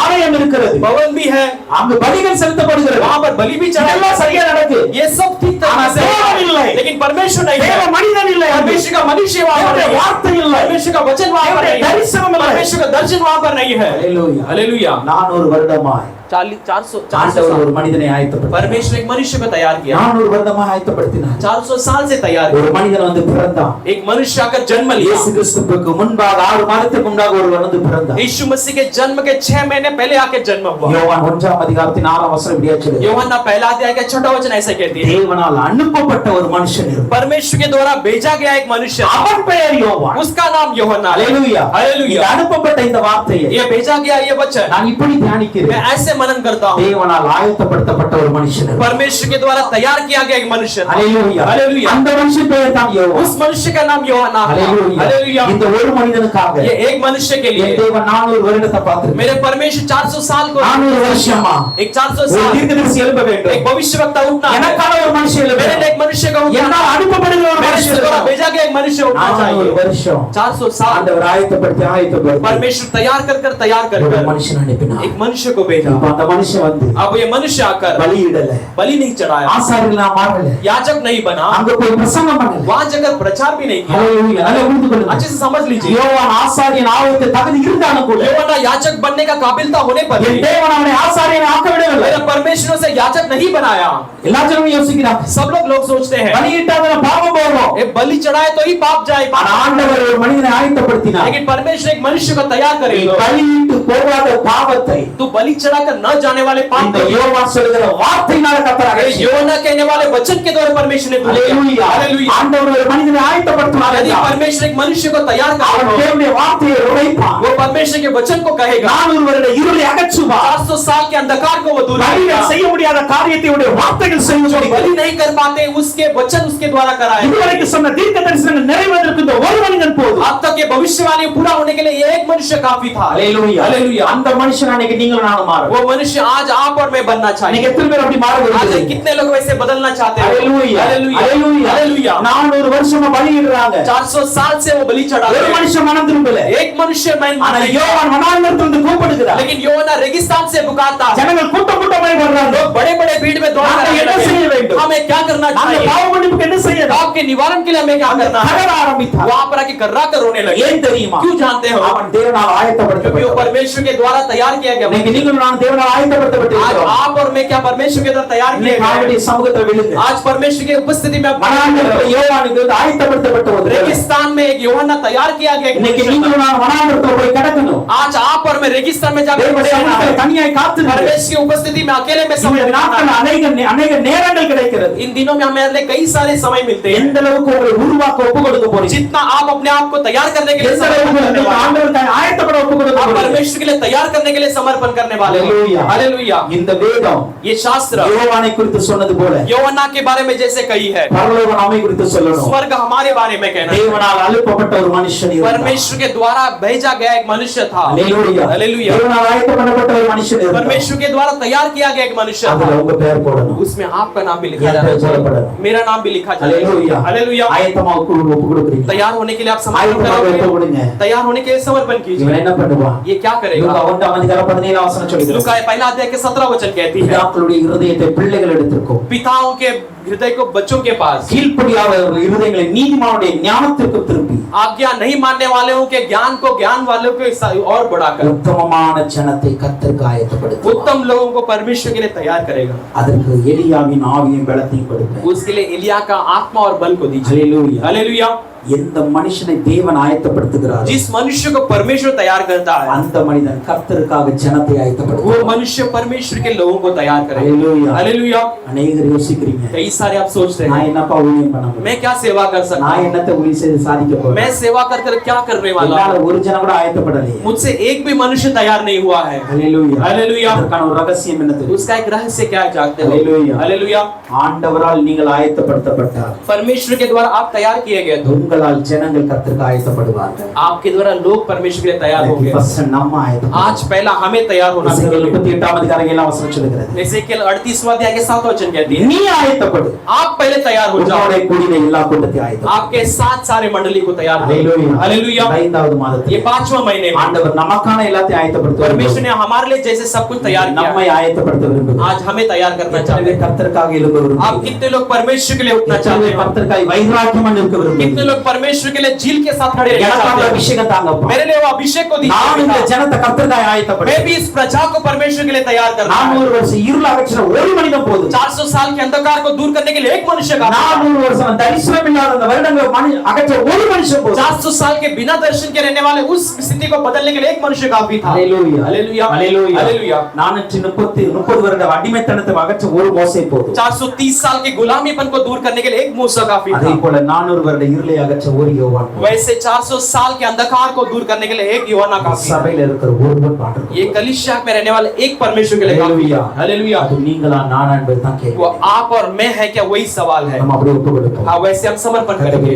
ஆலயம் இருக்கிறது भवन भी है அங்கு பலிகள் செலுத்தப்படுகிறது वहां पर बलि भी चढ़ाई இதெல்லாம் சரியா நடக்கு ये सब ठीक तरीके से தேவன் இல்லை. लेकिन परमेश्वर नहीं தேவ है மனிதன் இல்லை परमेश्वर का मनुष्य वहां पर தேவனுடைய नहीं है வார்த்தை இல்லை परमेश्वर का वचन वहां पर नहीं है தரிசனம் இல்லை. परमेश्वर का दर्शन वहां पर नहीं है ஹalleluya हालेलुया 400 வருடமாய் 400 ஆண்டவர் ஒரு மனிதனை ஆயத்தப்படுத்தினார் परमेश्वर एक मनुष्य को तैयार किया 400 வருடமாய் ஆயத்தப்படுத்தினார் 400 साल से तैयार ஒரு மனிதன் வந்து பிறந்தான் एक मनुष्य आकर जन्म लिया இயேசு கிறிஸ்துவுக்கு முன்பாக 6 மாதத்துக்கு முன்பாக ஒருவன் வந்து பிறந்தான் यीशु मसीह के जन्म के 6 महीने पहले आके जन्म हुआ யோவான் 1 அதிகாரத்தின் 6 வசனம் இப்படியே சொல்லுது यूहन्ना पहला अध्याय का 6वां वचन ऐसे कहती है தேவனால் அனுப்பப்பட்ட ஒரு மனுஷன் இருந்தான் परमेश्वर के द्वारा भेजा गया एक मनुष्य था। அவன் பெயர் யோவான் उसका नाम यूहन्ना है। ஹalleluya हालेलुया இந்த அனுப்பப்பட்ட இந்த வார்த்தையை ये भेजा गया ये वचन நான் இப்படி मैं தியானிக்கிறேன் ऐसे मनन करता हूँ தேவனால் ஆயத்தப்படுத்தப்பட்ட ஒரு மனுஷன் இருந்தான் परमेश्वर के द्वारा तैयार किया गया एक मनुष्य था। ஹalleluya हालेलुया அந்த மனுஷன் பெயர் தான் யோவான் उस मनुष्य का नाम यूहन्ना था। ஹalleluya हालेलुया இந்த ஒரு மனிதனுக்காக ये एक मनुष्य के என் लिए தேவன் 400 வருடத்தை பார்த்திருக்கிறார் मेरे परमेश्वर 400 साल को 400 வருஷமா एक 400 ஒரு साल தீர்க்கதரிசி எழுப்ப வேண்டும் एक भविष्यवक्ता उठना है। எனக்கான ஒரு மனுஷன் எழுப்ப मेरे लिए एक मनुष्य का उठना என்னால் அனுப்பப்படுகிற ஒரு मेरे மனுஷன் द्वारा எழுப்ப भेजा गया एक मनुष्य उठना 400 चाहिए வருஷம் 400 साल ஆண்டவர் ஆயத்தப்படுத்தி परमेश्वर तैयार कर तैयार ஒரு कर மனுஷன் அனுப்பினார் एक मनुष्य को भेजा இப்ப அந்த மனுஷன் வந்து अब ये मनुष्य आकर பலியிடல बलि नहीं चढ़ाया ஆசாரியனா மாறல याजक नहीं बना அங்க போய் பிரசங்கம் பண்ணல वहां जाकर प्रचार भी नहीं किया ஹalleluya நல்லா புரிந்து கொள்ளுங்க अच्छे से समझ लीजिए யோவான் ஆசாரியன் ஆவதற்கு தகுதி இருந்தாலும் கூட यूहन्ना याजक बनने का काबिलता होने पर என் भी தேவன் அவனை ஆசாரியன் ஆக்க விடவில்லை मेरा परमेश्वर से याजक नहीं बनाया எல்லா ஜனமும் யோசிக்கிறாங்க सब लोग सोचते हैं பலியிட்டாதான் பாவம் போகும் ये बलि चढ़ाए तो वही पाप जाए ஆனா ஆண்டவர் ஒரு மனிதனை ஆயத்தப்படுத்தினார். लेकिन परमेश्वर एक मनुष्य को तैयार நீ करेगा பலியிட்டு போகாத பாவத்தை तू बलि चढ़ाकर न जाने वाले पाप இந்த को யோவான் சொல்லுகிற வார்த்தையினால கர்த்தர் அகற்றி योना कहने वाले वचन के द्वारा परमेश्वर ने दूर किया। ஹalleluya. हालेलुया। ஆண்டவர் ஒரு மனிதனை ஆயத்தப்படுத்தினார். यदि परमेश्वर एक मनुष्य को तैयार அவன் करेगा தேவனுடைய வார்த்தையை உரைப்பான். वो परमेश्वर के वचन को कहेगा 400 வருட இருளை அகற்றுவார். 400 साल के अंधकार को वो दूर பலிகள் करेगा। செய்ய முடியாத காரியத்தை உடைய வார்த்தைகள் செய்ய जो முடியும். बलि नहीं कर पाते उसके वचन उसके द्वारा कराए। இதுவரைக்கும் சொன்ன தீர்க்க தரிசனங்கள் நிறைவேறுவதற்கு இந்த ஒரு மனிதன் போதும். अब तक ये भविष्यवाणी पूरा होने के लिए एक मनुष्य काफी था। ஹalleluya. हालेलुया। அந்த மனுஷன் அன்னைக்கு நீங்களும் நானும் மாறணும். वो मनुष्य आज आप और मैं बनना चाहिए। நீங்க எத்தனை பேர் அப்படி மாற आज விரும்புறீங்க? कितने लोग वैसे बदलना चाहते हैं? ஹalleluya. हालेलुया। ஹalleluya. हालेलुया। 400 வருஷமா பலியிடுறாங்க. 400 साल से वो बलि चढ़ा ஒரு रहे हैं। மனுஷன் மனம் திரும்பல. एक मनुष्य मन ஆனா नहीं गया। யோவான் வனாந்தரத்திலிருந்து கூப்பிடுகிறார். लेकिन योना रेगिस्तान से पुकारता है। ஜனங்கள் கூட்டம் கூட்டமாய் வர்றாங்க. लोग बड़े-बड़े भीड़ में दौड़ நாம रहे என்ன செய்ய हैं। வேண்டும்? हमें क्या करना நாம चाहिए? பாவ மன்னிப்புக்கு என்ன செய்யணும்? पाप के निवारण के लिए हमें क्या करना है? தகர ஆரம்பித்தார். वहां पर आके कर्रा कर रोने लगे। ஏன் தெரியுமா? क्यों जानते हो? அவன் தேவனால் क्योंकि वो ஆயத்தப்படுத்தப்பட்டவன். परमेश्वर के द्वारा तैयार किया गया। இன்னைக்கு நீங்களும் நான் தேவனால் आज ஆயத்தப்படுத்தப்பட்டிருக்கிறோம். आप और मैं क्या परमेश्वर के द्वारा तैयार किए இன்னைக்கு गए அவருடைய हैं? சமூகத்தில் விழுங்க. आज परमेश्वर की उपस्थिति में வனாந்தரத்தில் யோவானுக்கு வந்து ஆயத்தப்படுத்தப்பட்ட ஒரு தேவன். रेगिस्तान में एक यूहन्ना तैयार किया गया एक இன்னைக்கு मनुष्य நீங்களும் था। நான் வனாந்தரத்தில் போய் கிடக்கணும். आज आप और मैं रेगिस्तान में जाकर தேவ खड़े रहना சமூகத்தில் है। தனியாய் காத்துருங்க. परमेश्वर की उपस्थिति में अकेले में समय இந்த बिताना நாட்கள் है। அநேக நேரங்கள் கிடைக்கிறது. इन दिनों में हमें कई सारे समय मिलते हैं। எந்த அளவுக்கு உங்களை உருவாக்க ஒப்பு கொடுக்க போறீங்க? जितना आप अपने आप को तैयार करने के लिए எந்த समर्पण அளவுக்கு करने உங்களுக்கு वाले हैं। ஆண்டவருக்காக ஆயத்தப்பட ஒப்பு கொடுக்க आप போறீங்க? परमेश्वर के लिए तैयार करने के लिए समर्पण करने वाले हैं। हालेलुया। हालेलुया। இந்த வேதம் ये शास्त्र யோவானை குறித்து சொன்னது போல யோவன்னா के बारे में जैसे कही है, பரலோக நம்மை குறித்து சொல்லணும். स्वर्ग हमारे बारे में कहना है। தேவனால் அனுப்பப்பட்ட ஒரு மனுஷன் இருந்தார். परमेश्वर के द्वारा भेजा गया एक मनुष्य था। ஹalleluya. हालेलुया। தேவனால் ஆயத்தப்பட்ட ஒரு மனுஷன் இருந்தார். परमेश्वर के द्वारा तैयार किया गया एक मनुष्य அதுல था। உங்க பெயர் போடணும். उसमें आपका नाम भी लिखा ये जाना पेड़ चाहिए। पड़ेगा। मेरा नाम भी लिखा जाना ஹalleluya. चाहिए। हालेलुया। ஆயத்தமா ஒப்பு கொடுக்கிறீங்க. तैयार होने के लिए आप समर्पण ஆயத்தமா ஒப்பு करोगे। கொடுங்க. तैयार होने के लिए समर्पण இவன் कीजिए। என்ன பண்ணுவான்? ये क्या करेगा? லூக்கா 1:17 வசனம் சொல்லுகிறது. लूका पहला अध्याय के 17 वचन कहती है, பிதாக்களுடைய இருதயத்தை பிள்ளைகள் எடுத்திருக்கும். पिताओं के हृदय को बच्चों के पास, கீழ்ப்படியாதவர்கள் இருதயங்களை நீதிமானுடைய ஞானத்திற்கு திருப்பி आज्ञा नहीं मानने वालों के ज्ञान को ज्ञान वालों के और बढ़ाकर உத்தமமான ஜனத்தை கர்த்தருக்கு ஆயத்தப்படுத்துவார். उत्तम लोगों को परमेश्वर के लिए तैयार करेगा। அதற்கு எலியாவின் ஆவியும் பலத்தையும் கொடுப்பார். उसके लिए एलिया का आत्मा और बल को दीजिए। ஹalleluya. हालेलुया। எந்த மனுஷனை தேவன் ஆயத்தப்படுத்துகிறார் जिस मनुष्य को परमेश्वर तैयार करता है, அந்த மனிதன் கர்த்தருக்காக ஜனத்தை वो ஆயத்தப்படுத்துவார். मनुष्य परमेश्वर के लोगों को तैयार करेगा। ஹalleluya. हालेलुया। அநேகர் யோசிக்கிறீங்க, कई सारे आप सोच रहे நான் हैं, என்னப்பா ஊழியம் பண்ண முடியும்? मैं क्या सेवा कर सकता நான் हूँ? என்னத்தை ஊழியம் செய்து சாதிக்க போறேன்? मैं सेवा कर कर क्या करने वाला என்னால हूँ? ஒரு ஜனம் கூட ஆயத்தப்படலையே. मुझसे एक भी मनुष्य तैयार नहीं हुआ है। ஹalleluya. हालेलुया। அதற்கான ஒரு ரகசியம் என்ன தெரியும்? उसका एक रहस्य क्या जानते हो? हालेलुया। हालेलुया। ஆண்டவரால் நீங்கள் ஆயத்தப்படுத்தப்பட்டார். परमेश्वर के द्वारा आप तैयार किए गए तो உங்களால் ஜனங்கள் கர்த்தருக்கு ஆயத்தப்படுவார்கள். आपके द्वारा लोग परमेश्वर के लिए तैयार होंगे। ஃபர்ஸ்ட் நம்ம ஆயத்தப்படணும். आज पहला हमें तैयार होना எசேக்கியேல் चाहिए। 38 அதிகாரம் 7 வசனம் சொல்லுகிறது. एसेकियेल 38वां अध्याय के 7 वचन कहती है, நீ ஆயத்தப்படு. आप पहले तैयार हो जाओ, உன்னோட கூடின எல்லா கூட்டத்தையும் ஆயத்தப்படு. आपके साथ सारे मंडली को तैयार करो। ஹalleluya. हालेलुया। 5வது மாதத்தில் ये 5वां महीने में ஆண்டவர் நமக்கான எல்லாத்தையும் ஆயத்தப்படுத்துவார். परमेश्वर ने हमारे लिए जैसे सब कुछ तैयार किया, நம்மை ஆயத்தப்படுத்த விரும்புகிறார். आज हमें तैयार करना எத்தனை चाहते பேர் हैं। கர்த்தருக்காக எழும்ப आप விரும்புகிறீர்கள்? कितने लोग परमेश्वर के लिए उठना எத்தனை चाहते பேர் हैं? கர்த்தருக்காக வைராக்கியமா நிற்க कितने விரும்புகிறீர்கள்? लोग परमेश्वर के लिए झील के साथ खड़े रहना எனக்காக चाहते हैं? அபிஷேகம் தாங்கப்பா. मेरे लिए वो अभिषेक को நான் இந்த दीजिए। ஜனத்தை கர்த்தருக்காக ஆயத்தப்படு. मैं भी इस प्रजा को परमेश्वर के लिए तैयार करना है। 400 வருஷம் இருள் அகற்றின ஒரு மனிதன் போதும். 400 साल के अंधकार को दूर करने के लिए एक मनुष्य का 400 வருஷம் தரிசனம் இல்லாத அந்த வருடங்களை அகற்ற ஒரு மனுஷன் போதும். 400 साल के बिना दर्शन के रहने वाले उस स्थिति को बदलने के लिए एक मनुष्य काफी था। ஹalleluya. हालेलुया। ஹalleluya. हालेलुया। 430 வருட அடிமைத்தனத்தை அகற்ற ஒரு மோசே போதும். 430 साल के गुलामीपन को दूर करने के लिए एक मूसा काफी அதே था। போல 400 வருட இருளை அகற்ற ஒரு யோவான் போதும். वैसे 400 साल के अंधकार को दूर करने के लिए एक यूहन्ना काफी है। சபையில இருக்கிற ஒருவர் பாட்டு ये कलीसिया में रहने वाले एक परमेश्वर के लिए काफी है। हालेलुया. हालेलुया। அது நீங்களா நானா என்பது தான் वो கேள்வி. आप और मैं है क्या, वही सवाल है। நம்ம அப்படியே ஒப்பு கொடுப்போம். हाँ, वैसे हम समर्पण करेंगे,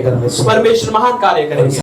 परमेश्वर महान कार्य करेंगे।